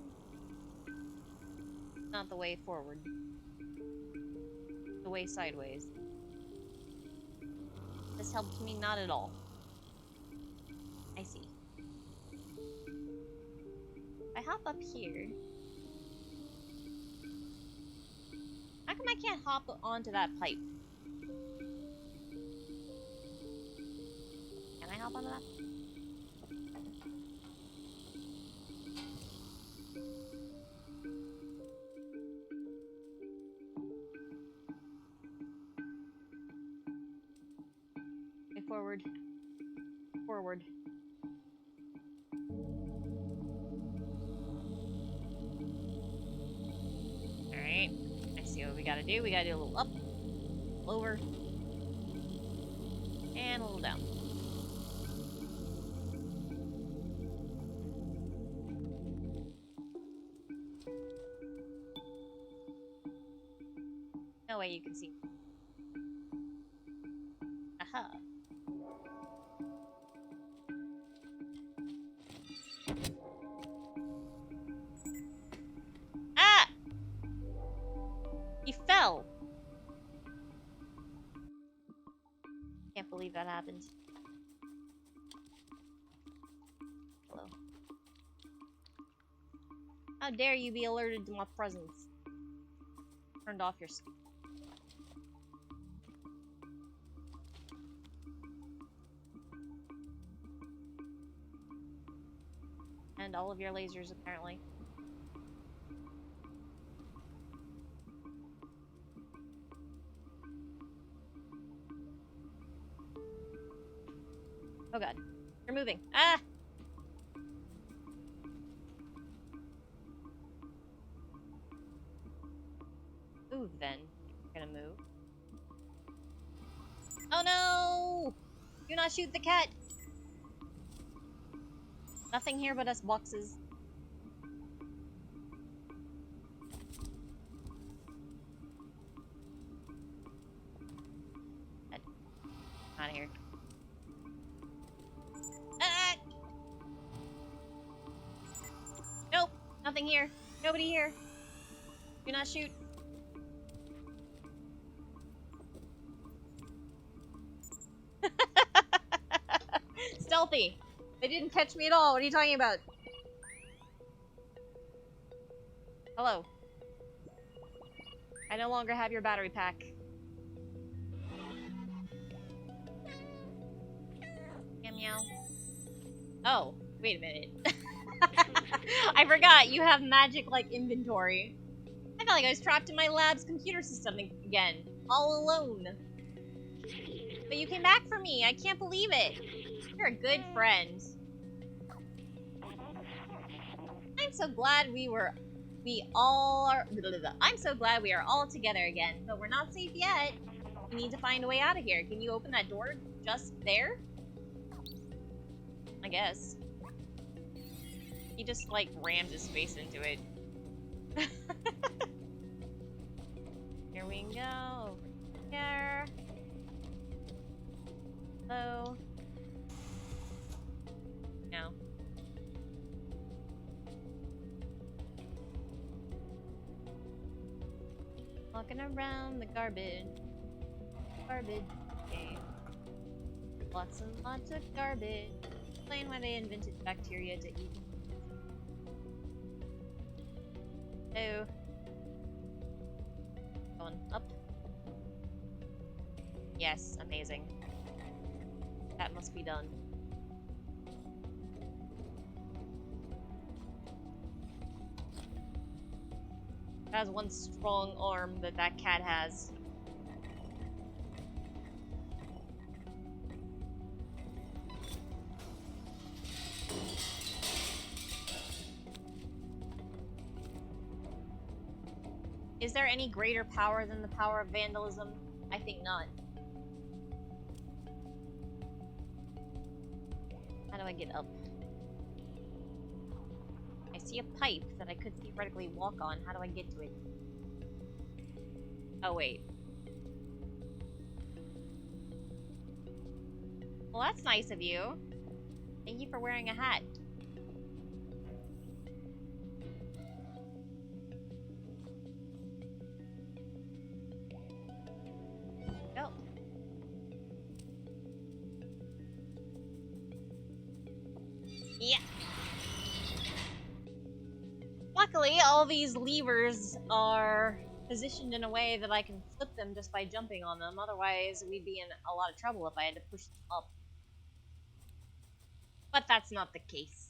Not the way forward. The way sideways. This helped me not at all. I see. If I hop up here... How come I can't hop onto that pipe? Can I hop onto that? Okay, forward. Forward. Alright. I see what we gotta do. We gotta do a little up, a little over, and a little down. No way you can see. Aha. Ah! He fell! Can't believe that happened. Hello. How dare you be alerted to my presence? Turned off your speaker. And all of your lasers, apparently. Oh god. You're moving. Ah! Move then. You're gonna move. Oh no! Do not shoot the cat! Nothing here but us boxes. Out of here. Ah! Nope! Nothing here. Nobody here. Do not shoot. Stealthy! They didn't catch me at all. What are you talking about? Hello. I no longer have your battery pack. Meow meow. Oh, wait a minute. I forgot you have magic like inventory. I felt like I was trapped in my lab's computer system again, all alone. But you came back for me. I can't believe it. You're a good friend. I'm so glad we all are. I'm so glad we are all together again, but we're not safe yet. We need to find a way out of here. Can you open that door just there? I guess. He just, like, rammed his face into it. Here we go. Over here. Hello. No. Walking around the garbage. Garbage. Okay. Lots and lots of garbage. Explain why they invented bacteria to eat. Oh. Going up. Yes, amazing. That must be done. That has one strong arm that cat has. Is there any greater power than the power of vandalism? I think not. How do I get up? I see a pipe that I could theoretically walk on. How do I get to it? Oh, wait. Well, that's nice of you. Thank you for wearing a hat. Go. Yeah. Luckily, all these levers are positioned in a way that I can flip them just by jumping on them. Otherwise, we'd be in a lot of trouble if I had to push them up. But that's not the case.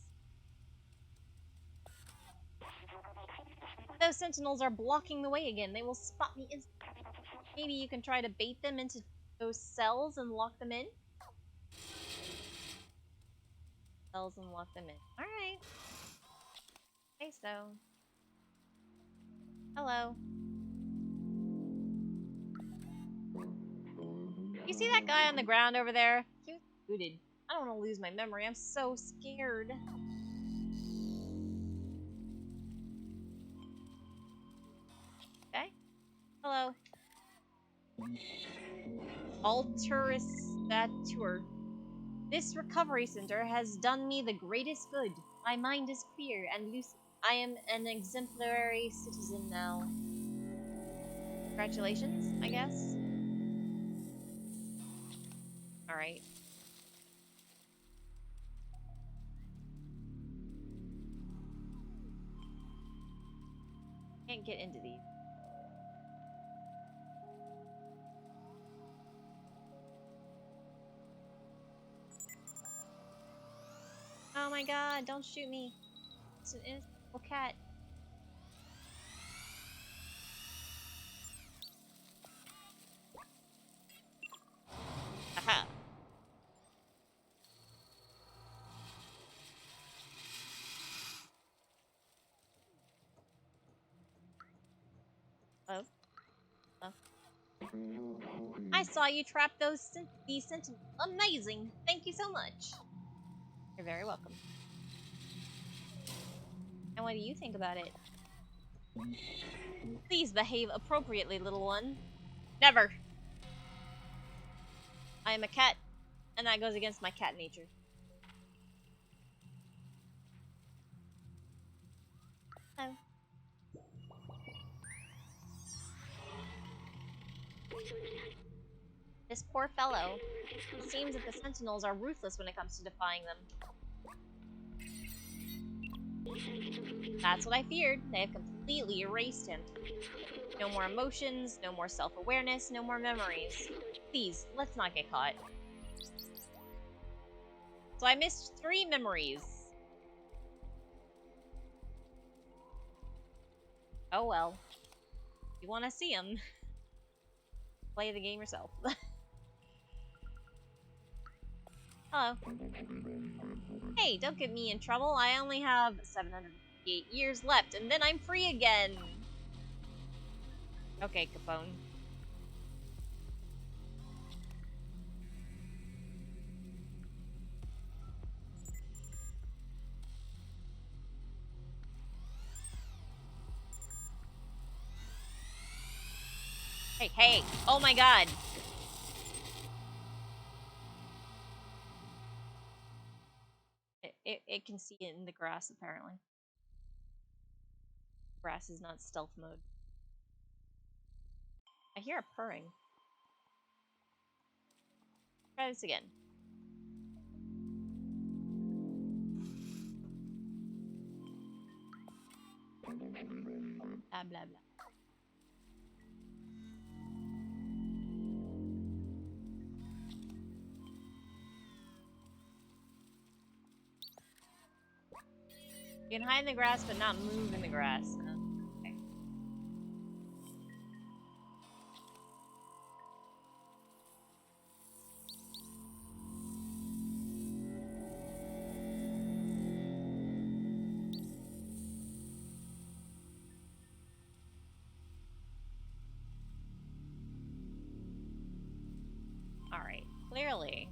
Those sentinels are blocking the way again. They will spot me instantly. Maybe you can try to bait them into those cells and lock them in? Cells and lock them in. Alright. Okay, so. Hello. You see that guy on the ground over there? He was booted. I don't want to lose my memory. I'm so scared. Okay. Hello. Alterastatur. This recovery center has done me the greatest good. My mind is clear and lucid. I am an exemplary citizen now. Congratulations, I guess. Alright. Can't get into these. Oh my god, don't shoot me. It's an innocent little cat. Aha. Oh. Oh. I saw you trap these sentinels. Amazing. Thank you so much. You're very welcome. And what do you think about it? Please behave appropriately, little one. Never. I am a cat, and that goes against my cat nature. Oh. This poor fellow. It seems that the sentinels are ruthless when it comes to defying them. That's what I feared. They have completely erased him. No more emotions, no more self-awareness, no more memories. Please, let's not get caught. So I missed 3 memories. Oh well. If you want to see them, play the game yourself. Hello. Hey, don't get me in trouble. I only have 700 8 years left, and then I'm free again. Okay, Capone. Hey, hey! Oh my god! It can see it in the grass, apparently. Grass is not stealth mode. I hear a purring. Try this again. Blah, blah, blah. You can hide in the grass, but not move in the grass. Okay. Alright, clearly.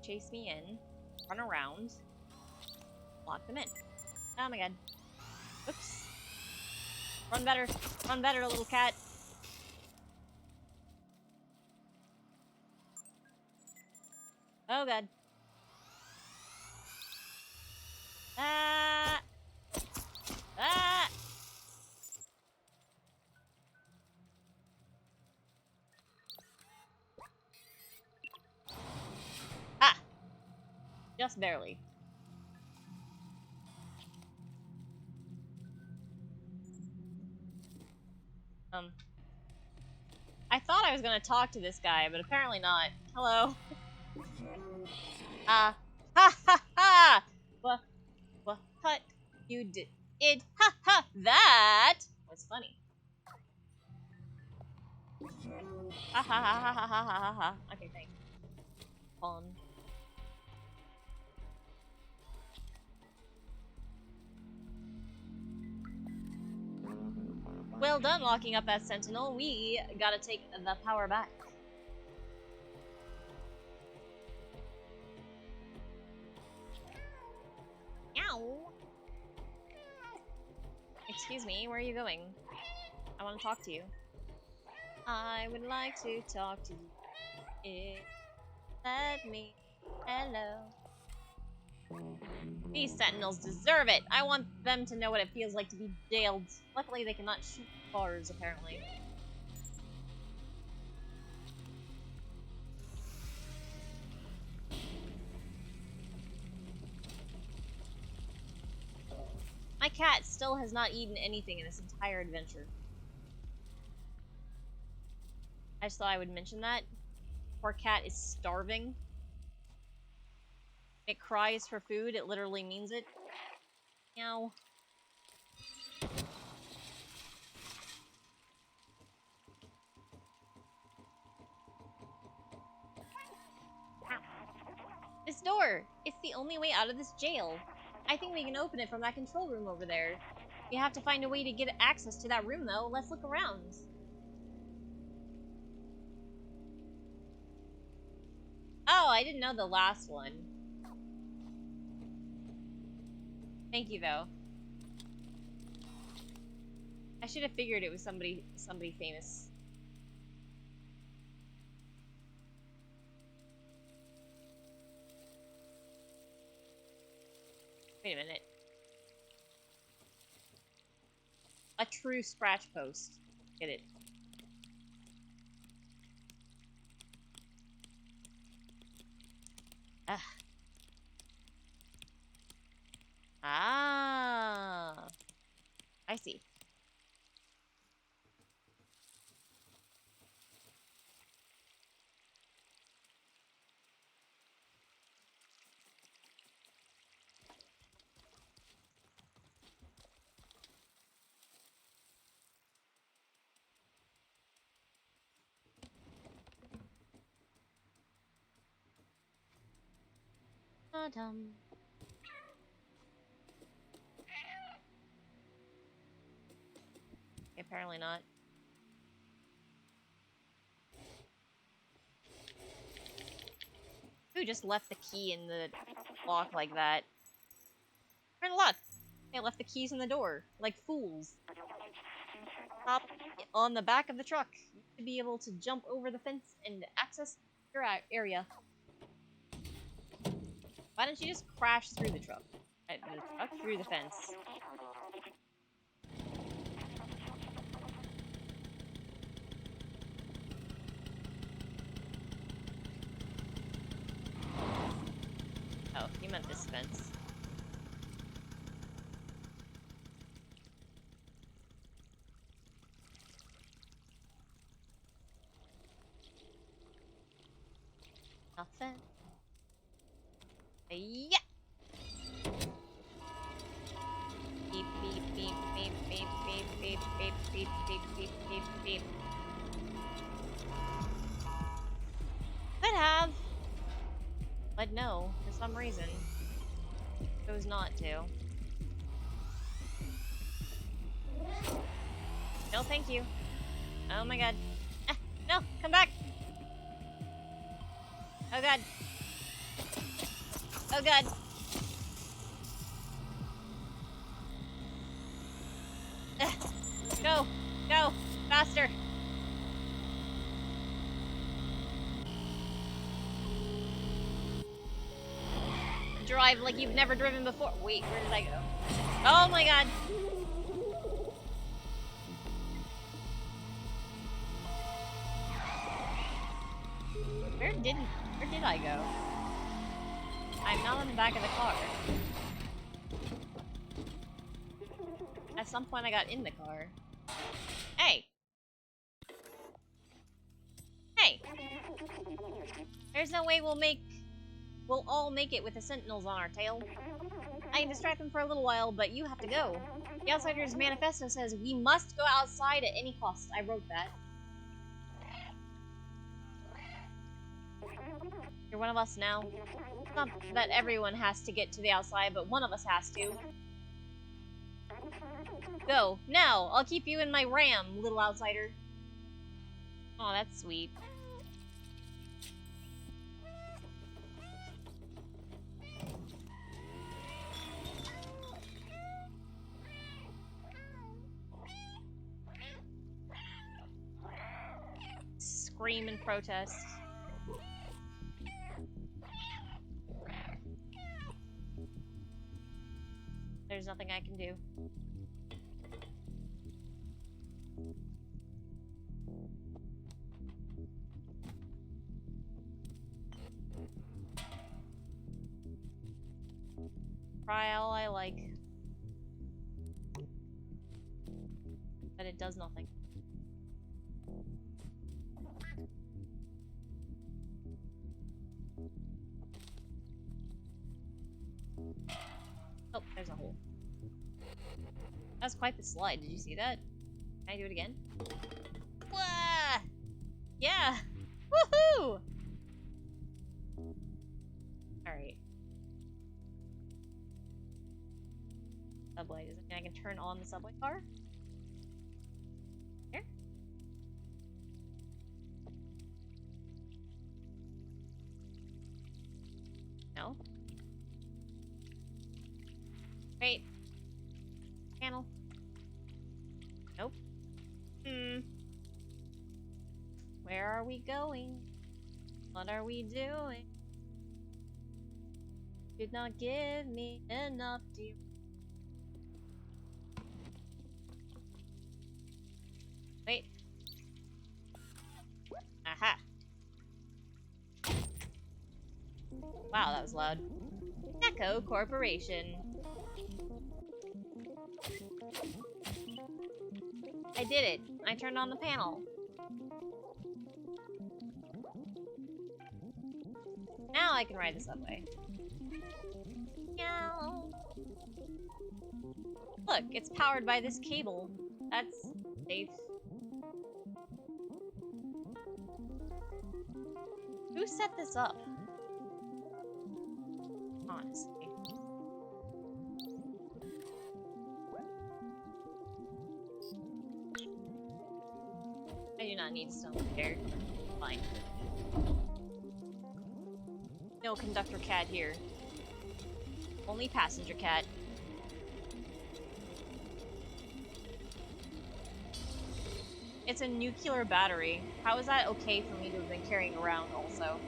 Chase me in, run around, lock them in. Oh my god. Oops. Run better, little cat. Oh god. Ah! Ah! Ah! Just barely. I thought I was gonna talk to this guy, but apparently not. Hello. Ha ha ha! What you did? Ha ha! That was funny. Ha ha ha ha ha ha ha ha. Okay, thanks. Fun. Well done locking up that sentinel. We gotta take the power back. Ow! Excuse me, where are you going? I want to talk to you. I would like to talk to you. Let me. Hello. These sentinels deserve it. I want them to know what it feels like to be jailed. Luckily, they cannot shoot bars, apparently. My cat still has not eaten anything in this entire adventure. I just thought I would mention that. Poor cat is starving. It cries for food. It literally means it. Meow. This door! It's the only way out of this jail. I think we can open it from that control room over there. You have to find a way to get access to that room, though. Let's look around. Oh, I didn't know the last one. Thank you, though. I should have figured it was somebody famous. Wait a minute. A true scratch post. Get it. Ah. Ah. I see. dum. Apparently not. Who just left the key in the lock like that? Turn luck! They left the keys in the door, like fools. Hop on the back of the truck. You should be able to jump over the fence and access your area. Why don't you just crash through the truck? The truck through the fence. Oh, you meant this fence. Nothing. Yeah! Beep, beep, beep, beep, beep, beep, beep, beep, beep, beep, beep, beep, beep. Could have. But no, for some reason. Chose not to. No, thank you. Oh my god. Ah, no, come back! Oh god. Oh god. Go! Go! Faster! Drive like you've never driven before. Wait, where did I go? Oh my god! Where did I go? I'm not on the back of the car. At some point I got in the car. Hey! Hey! There's no way we'll all make it with the sentinels on our tail. I can distract them for a little while, but you have to go. The Outsider's manifesto says we must go outside at any cost. I wrote that. You're one of us now. It's not that everyone has to get to the outside, but one of us has to. Go, now! I'll keep you in my ram, little outsider. Aw, that's sweet. Scream and protest. There's nothing I can do. Try all I like. But it does nothing. Oh, there's a hole. That's quite the slide. Did you see that? Can I do it again? Wah! Yeah! Woohoo! Alright. Subway. Does it mean I can turn on the subway car? Here? No? Wait. Panel. Nope. Where are we going? What are we doing? Did not give me enough to... Wait. Aha. Wow, that was loud. Echo Corporation. I did it. I turned on the panel. Now I can ride the subway. Meow. Look, it's powered by this cable. That's safe. Who set this up? Honestly. I do not need stone there. Fine. No conductor cat here. Only passenger cat. It's a nuclear battery. How is that okay for me to have been carrying around also?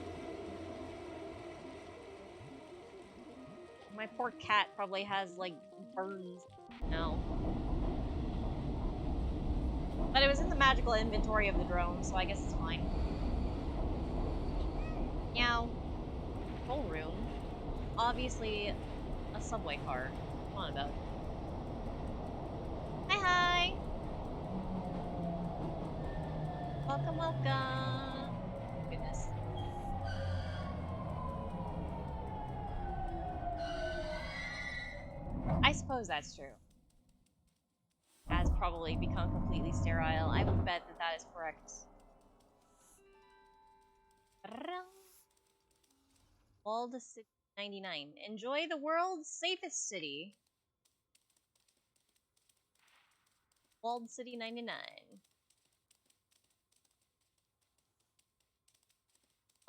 My poor cat probably has, like, burns. No. But it was in the magical inventory of the drone, so I guess it's fine. Meow. Control room. Obviously, a subway car. Come on about. Hi, hi! Welcome, welcome! Goodness. I suppose that's true. Has probably become completely sterile. I would bet that that is correct. Walled City 99. Enjoy the world's safest city. Walled City 99.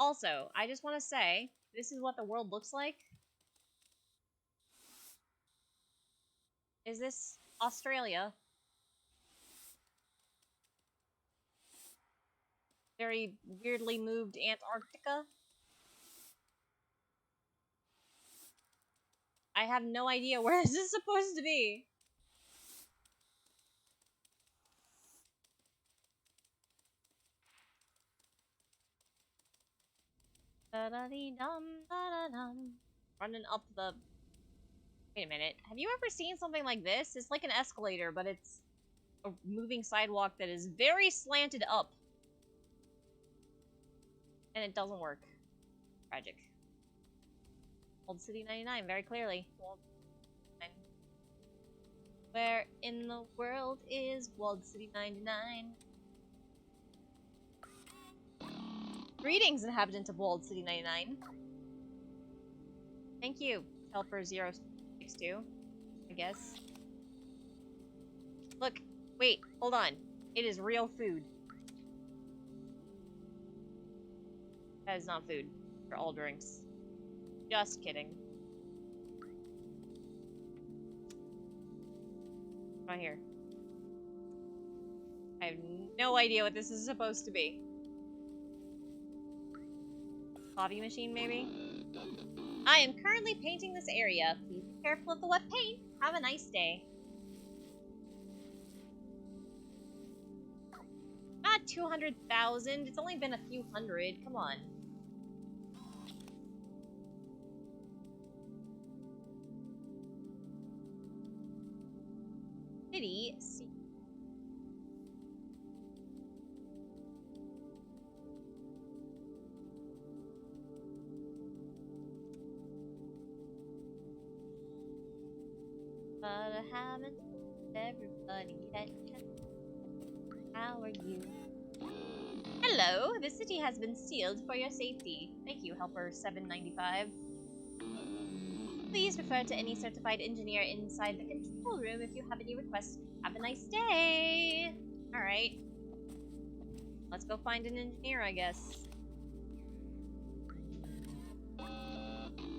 Also, I just want to say, this is what the world looks like. Is this Australia? Very weirdly moved Antarctica? I have no idea where this is supposed to be. Da-da-dee-dum, da-da-dum. Running up the... Wait a minute. Have you ever seen something like this? It's like an escalator, but it's a moving sidewalk that is very slanted up. And it doesn't work. Tragic. Old City 99, very clearly. Walled City 99. Where in the world is Walled City 99? Greetings, inhabitants of Walled City 99. Thank you, Helper062, I guess. Look, wait, hold on. It is real food. That is not food. For all drinks. Just kidding. Right here. I have no idea what this is supposed to be. Coffee machine, maybe? I am currently painting this area. Please be careful of the wet paint. Have a nice day. Not 200,000. It's only been a few hundred. Come on. City. But I haven't everybody that can. How are you? Hello, the city has been sealed for your safety. Thank you, Helper 795. Please refer to any certified engineer inside the control room if you have any requests. Have a nice day! Alright. Let's go find an engineer, I guess.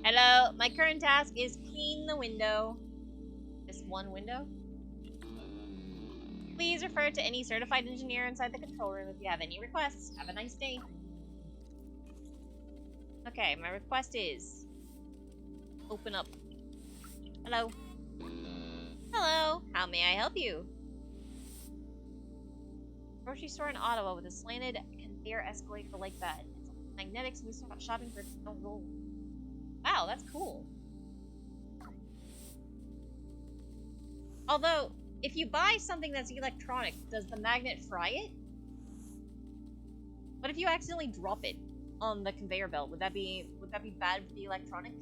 Hello, my current task is clean the window. This one window? Please refer to any certified engineer inside the control room if you have any requests. Have a nice day. Okay, my request is... open up. Hello. Hello, how may I help you? Grocery store in Ottawa with a slanted conveyor escalator like that. It's magnetic, so we start shopping for don't roll. Wow, that's cool. Although, if you buy something that's electronic, does the magnet fry it? What if you accidentally drop it on the conveyor belt? Would that be bad for the electronic?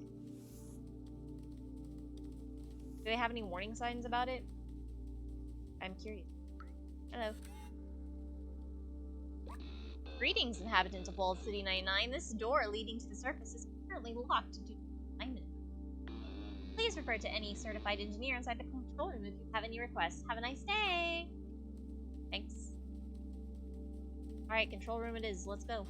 Do they have any warning signs about it? I'm curious. Hello. Greetings, inhabitants of Walled City 99. This door leading to the surface is currently locked due to alignment. Please refer to any certified engineer inside the control room if you have any requests. Have a nice day! Thanks. Alright, control room it is. Let's go.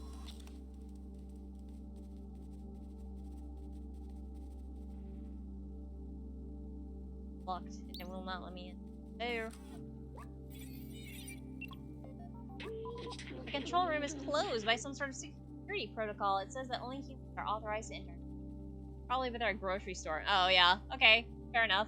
Locked. It will not let me in. There. The control room is closed by some sort of security protocol. It says that only humans are authorized to enter. Probably with our grocery store. Oh, yeah. Okay. Fair enough.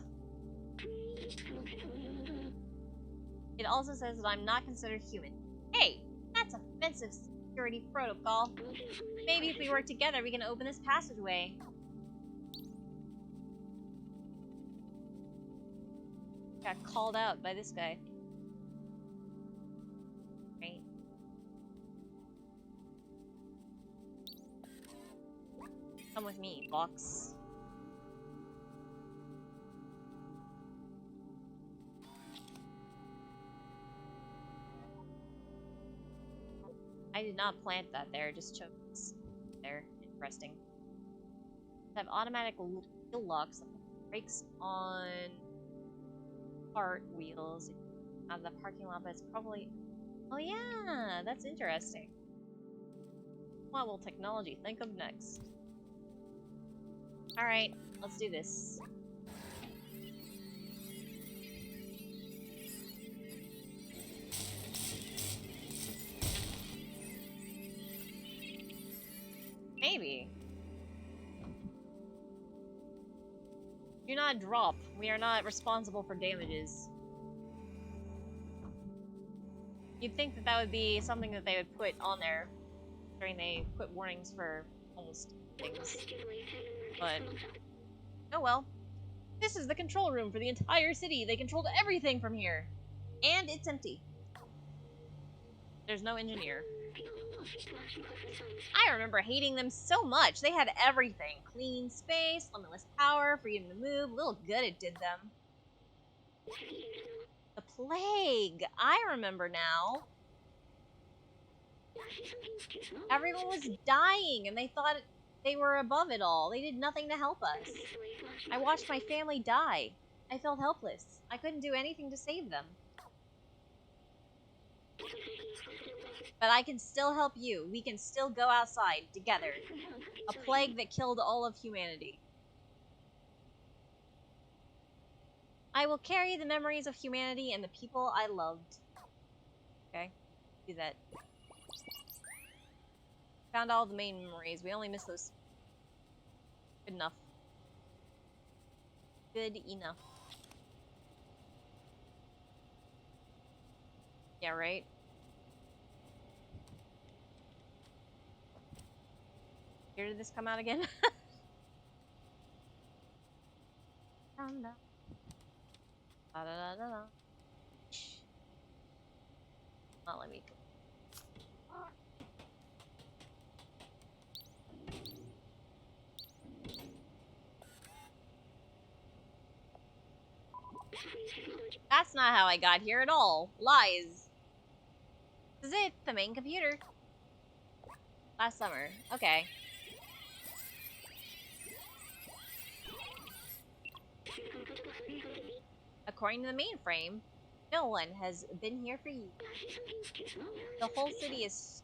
It also says that I'm not considered human. Hey! That's offensive security protocol. Maybe if we work together, we can open this passageway. Got called out by this guy. Right. Come with me, box. I did not plant that there, just chose there. Interesting. I have automatic wheel locks, brakes on cart wheels out of the parking lot, but it's probably... Oh yeah, that's interesting. What will technology think of next? Alright, let's do this. Maybe. Do not drop. We are not responsible for damages. You'd think that that would be something that they would put on there during they put warnings for almost things. But, oh well. This is the control room for the entire city. They controlled everything from here. And it's empty. There's no engineer. I remember hating them so much. They had everything. Clean space, limitless power, freedom to move. Little good it did them. The plague. I remember now. Everyone was dying and they thought they were above it all. They did nothing to help us. I watched my family die. I felt helpless. I couldn't do anything to save them. But I can still help you. We can still go outside together. A plague that killed all of humanity. I will carry the memories of humanity and the people I loved. Okay, do that. Found all the main memories. We only missed those. Good enough. Good enough. Yeah, right? Where did this come out again? Not let me go. That's not how I got here at all. Lies. This is it, the main computer. Last summer. Okay. According to the mainframe, no one has been here for years. The whole city is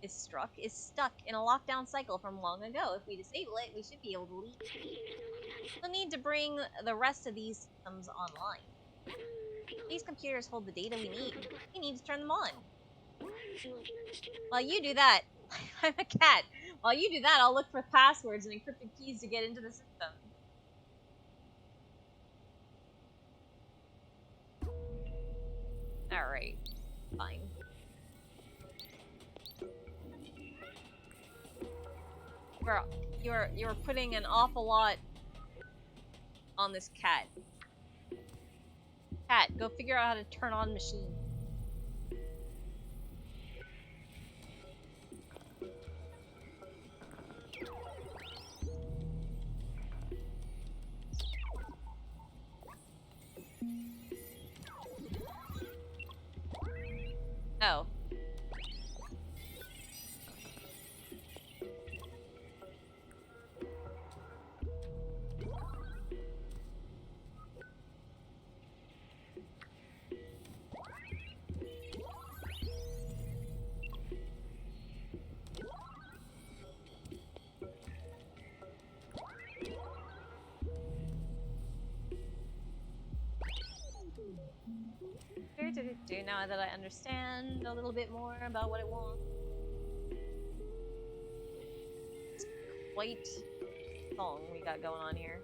stuck in a lockdown cycle from long ago. If we disable it, we should be able to leave. We'll need to bring the rest of these systems online. These computers hold the data we need. We need to turn them on. While you do that, I'm a cat. While you do that, I'll look for passwords and encrypted keys to get into the system. Alright. Fine. You're putting an awful lot on this cat. Cat, go figure out how to turn on machine. Oh. Now that I understand a little bit more about what it wants. It's quite a song we got going on here.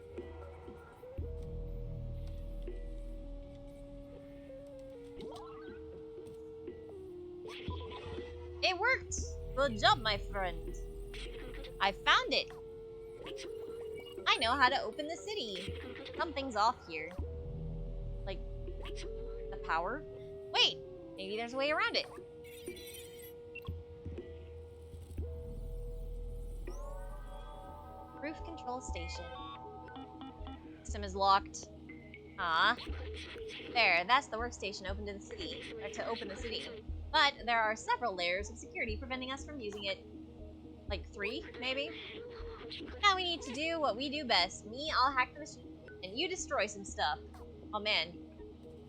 It worked! Good job, my friend. I found it. I know how to open the city. Something's off here. Like, the power? Wait! Maybe there's a way around it. Roof control station. System is locked. Ah. There, that's the workstation open to the city. Or to open the city. But there are several layers of security preventing us from using it. Like 3, maybe? Now we need to do what we do best. Me, I'll hack the machine, and you destroy some stuff. Oh man,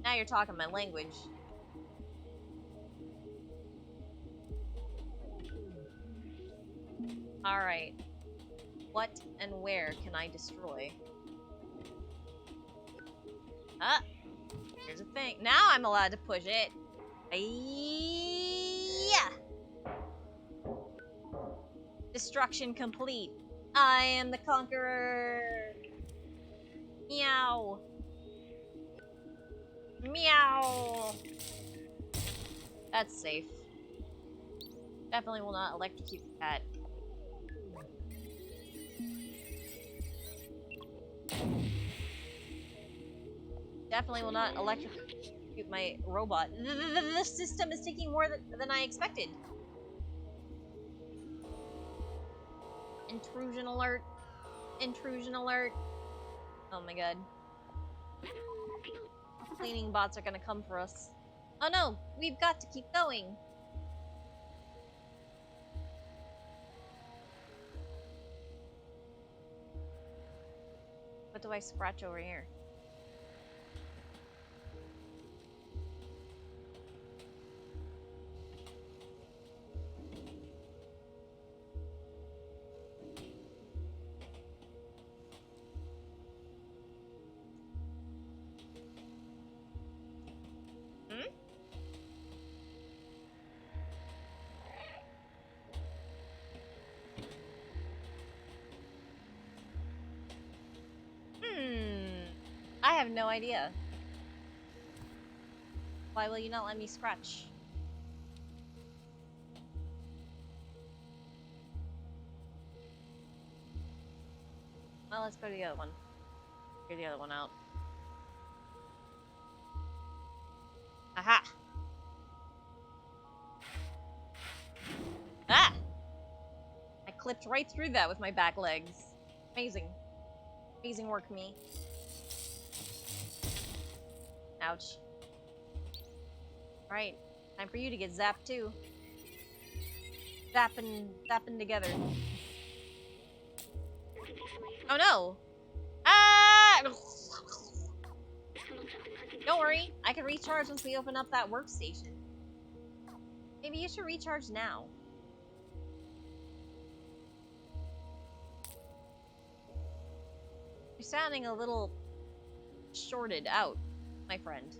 now you're talking my language. Alright. What and where can I destroy? Ah! Here's the thing. Now I'm allowed to push it. Yeah! Destruction complete. I am the conqueror. Meow. Meow. That's safe. Definitely will not electrocute the cat. Definitely will not electrocute my robot. The system is taking more than I expected. Intrusion alert. Intrusion alert. Oh my god. Cleaning bots are gonna come for us. Oh no! We've got to keep going! What do I scratch over here? I have no idea. Why will you not let me scratch? Well, let's go to the other one. Figure the other one out. Aha! Ah! I clipped right through that with my back legs. Amazing. Amazing work, me. Ouch. Alright, time for you to get zapped too. Zapping together. Oh no! Ah! Don't worry, I can recharge once we open up that workstation. Maybe you should recharge now. You're sounding a little shorted out, my friend.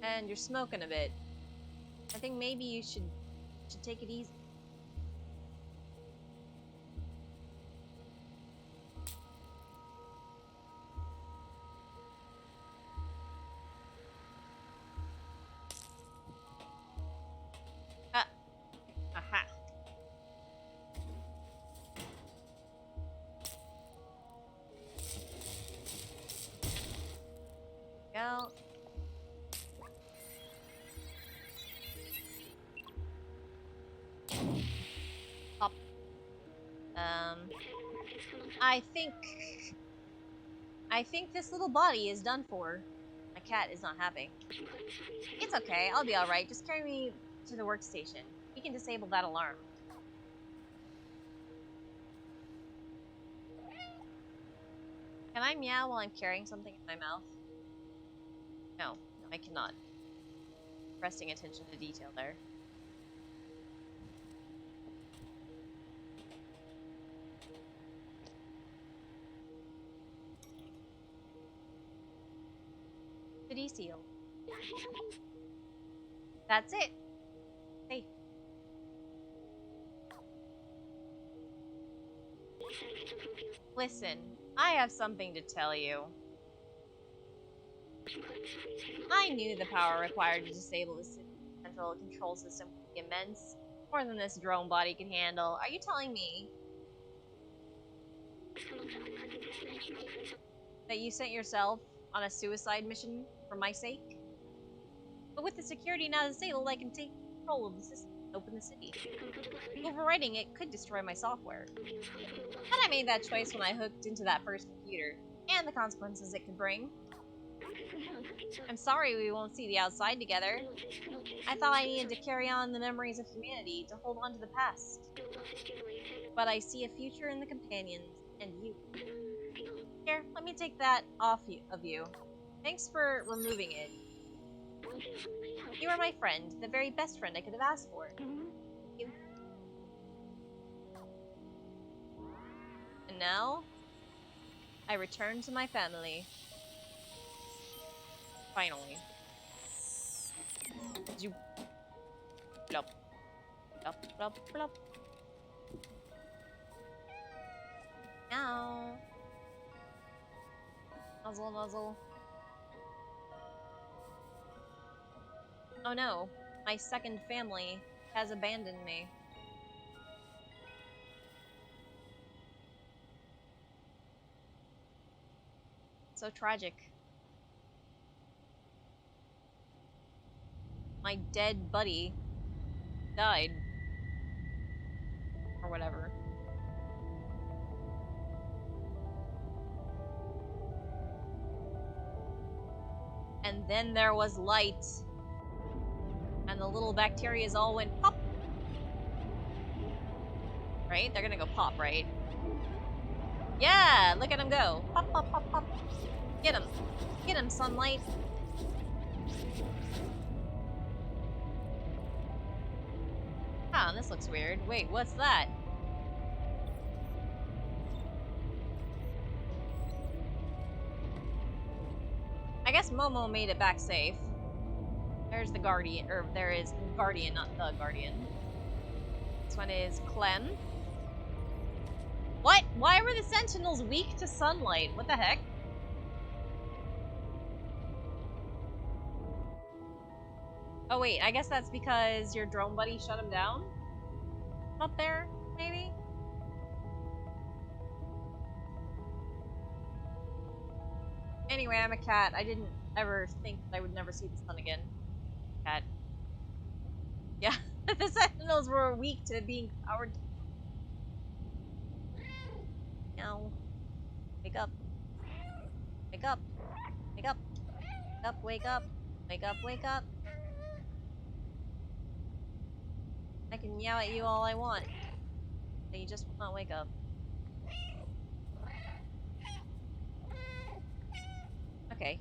And you're smoking a bit. I think maybe you should take it easy. Ah. Aha. Go. Pop. I think this little body is done for. My cat is not happy. It's okay, I'll be alright. Just carry me to the workstation. We can disable that alarm. Can I meow while I'm carrying something in my mouth? No, I cannot. Resting attention to detail there. seal. That's it. Hey. Listen, I have something to tell you. I knew the power required to disable the central control system would be immense. More than this drone body can handle. Are you telling me that you sent yourself on a suicide mission for my sake? But with the security now disabled, I can take control of the system and open the city. Overwriting it could destroy my software. But I made that choice when I hooked into that first computer, and the consequences it could bring. I'm sorry we won't see the outside together. I thought I needed to carry on the memories of humanity, to hold on to the past. But I see a future in the companions, and you. Here, let me take that off of you. Thanks for removing it. You are my friend, the very best friend I could have asked for. Thank you. And now, I return to my family. Finally. Did you... Blop. Blop, blop, blop. Meow. Nuzzle, nuzzle. Oh no, my second family has abandoned me. So tragic. My dead buddy died. Or whatever. And then there was light. And the little bacterias all went pop. Right? They're gonna go pop, right? Yeah! Look at them go. Pop, pop, pop, pop. Get him. Get him, sunlight. Ah, this looks weird. Wait, what's that? I guess Momo made it back safe. There's the Guardian, or there is Guardian, not the Guardian. This one is Clem. What? Why were the Sentinels weak to sunlight? What the heck? Oh wait, I guess that's because your drone buddy shut him down? Up there, maybe? Anyway, I'm a cat. I didn't ever think that I would never see the sun again. Cat. Yeah, the Sentinels were weak to being powered. Meow. Wake up. Wake up. Wake up. Wake up, wake up. Wake up, wake up. I can meow at you all I want. But you just will not wake up. Okay.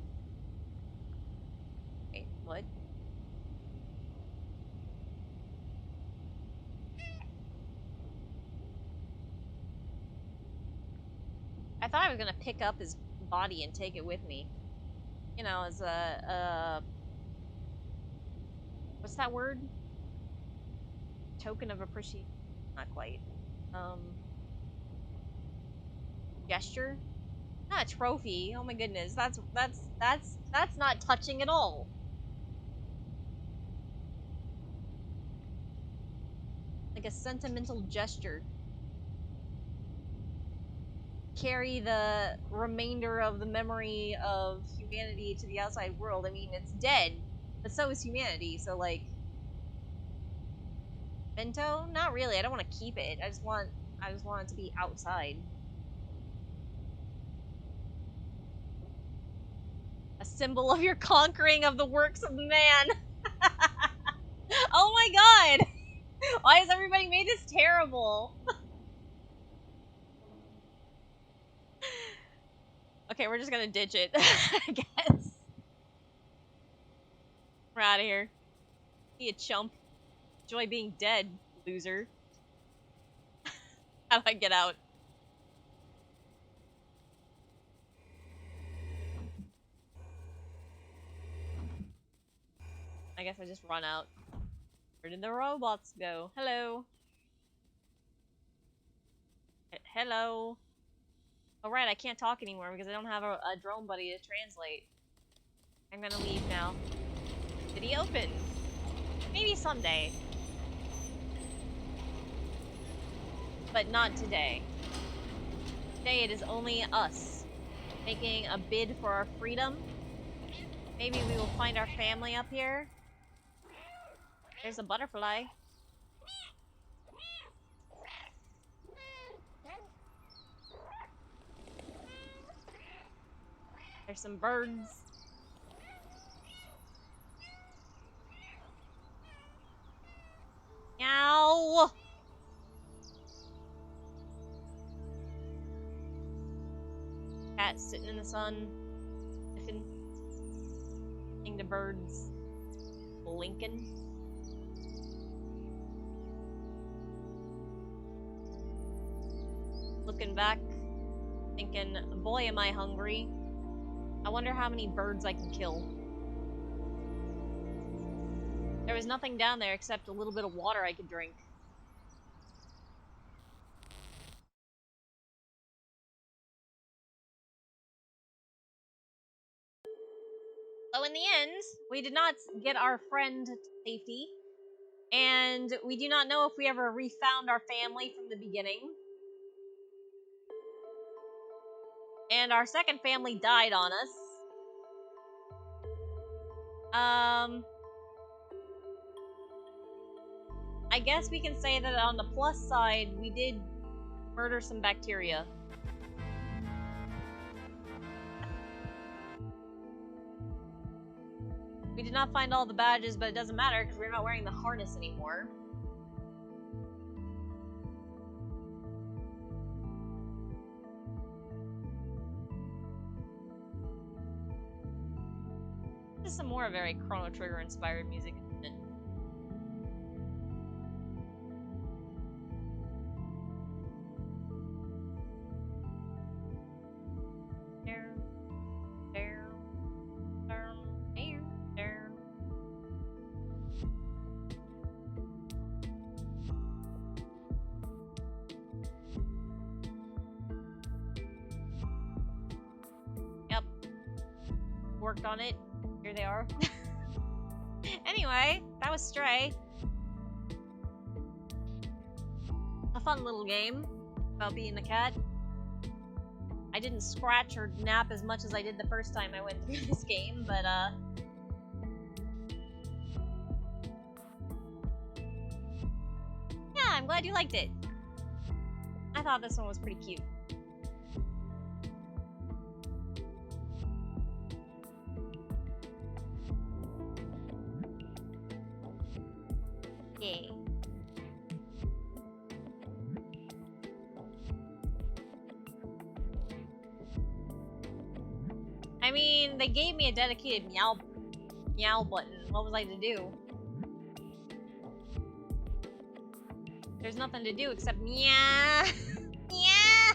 Wait, what? I thought I was gonna pick up his body and take it with me. You know, as a what's that word? Token of appreciation? Not quite. Gesture? Not a trophy. Oh my goodness, that's not touching at all. Like a sentimental gesture. Carry the remainder of the memory of humanity to the outside world. I mean, it's dead, but so is humanity. So like, Bento? Not really. I don't want to keep it. I just want it to be outside. A symbol of your conquering of the works of man. Oh my god! Why has everybody made this terrible? Okay, we're just gonna ditch it, I guess. We're out of here. Be a chump. Enjoy being dead, loser. How do I get out? I guess I just run out. Where did the robots go? Hello. Hello. Oh, right, I can't talk anymore because I don't have a drone buddy to translate. I'm gonna leave now. Did he open? Maybe someday. But not today. Today it is only us. Making a bid for our freedom. Maybe we will find our family up here. There's a butterfly. There's some birds. Meow! Cat sitting in the sun. Sniffing. Listening to birds. Blinking. Looking back. Thinking, boy am I hungry. I wonder how many birds I can kill. There was nothing down there except a little bit of water I could drink. So in the end, we did not get our friend to safety, and we do not know if we ever refound our family from the beginning. And our second family died on us. I guess we can say that on the plus side, we did murder some bacteria. We did not find all the badges, but it doesn't matter because we're not wearing the harness anymore. This is some more very Chrono Trigger inspired music, isn't it? Yep. Worked on it. Here they are. Anyway, that was Stray. A fun little game about being a cat. I didn't scratch or nap as much as I did the first time I went through this game, but yeah, I'm glad you liked it. I thought this one was pretty cute. Yay. I mean, they gave me a dedicated meow button. What was I to do? There's nothing to do except meow. Yeah.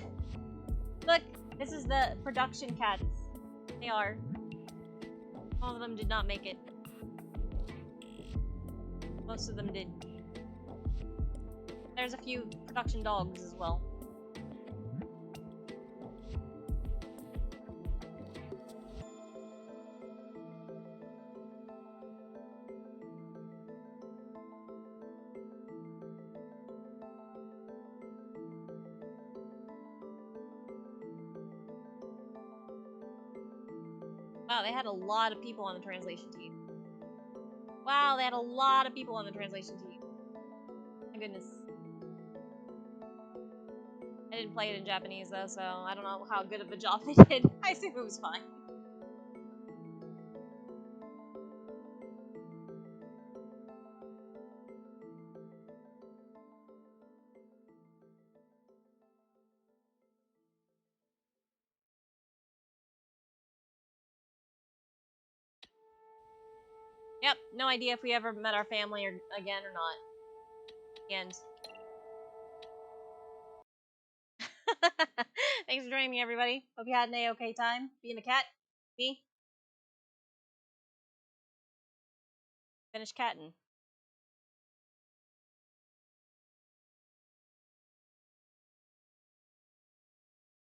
Look, this is the production cats. They are. All of them did not make it. Most of them did. There's a few production dogs as well. Wow, they had a lot of people on the translation team. Wow, they had a lot of people on the translation team. My goodness. I didn't play it in Japanese though, so I don't know how good of a job they did. I assume it was fine. Yep, no idea if we ever met our family again or not. The end. Thanks for joining me, everybody. Hope you had an A-okay time being a cat. Me. Finish cattin.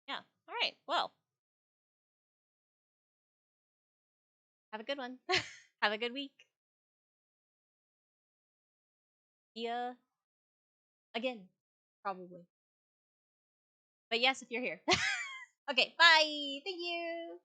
Yeah. All right. Well, have a good one. Have a good week. See ya again, probably. But yes, if you're here. Okay. Bye. Thank you.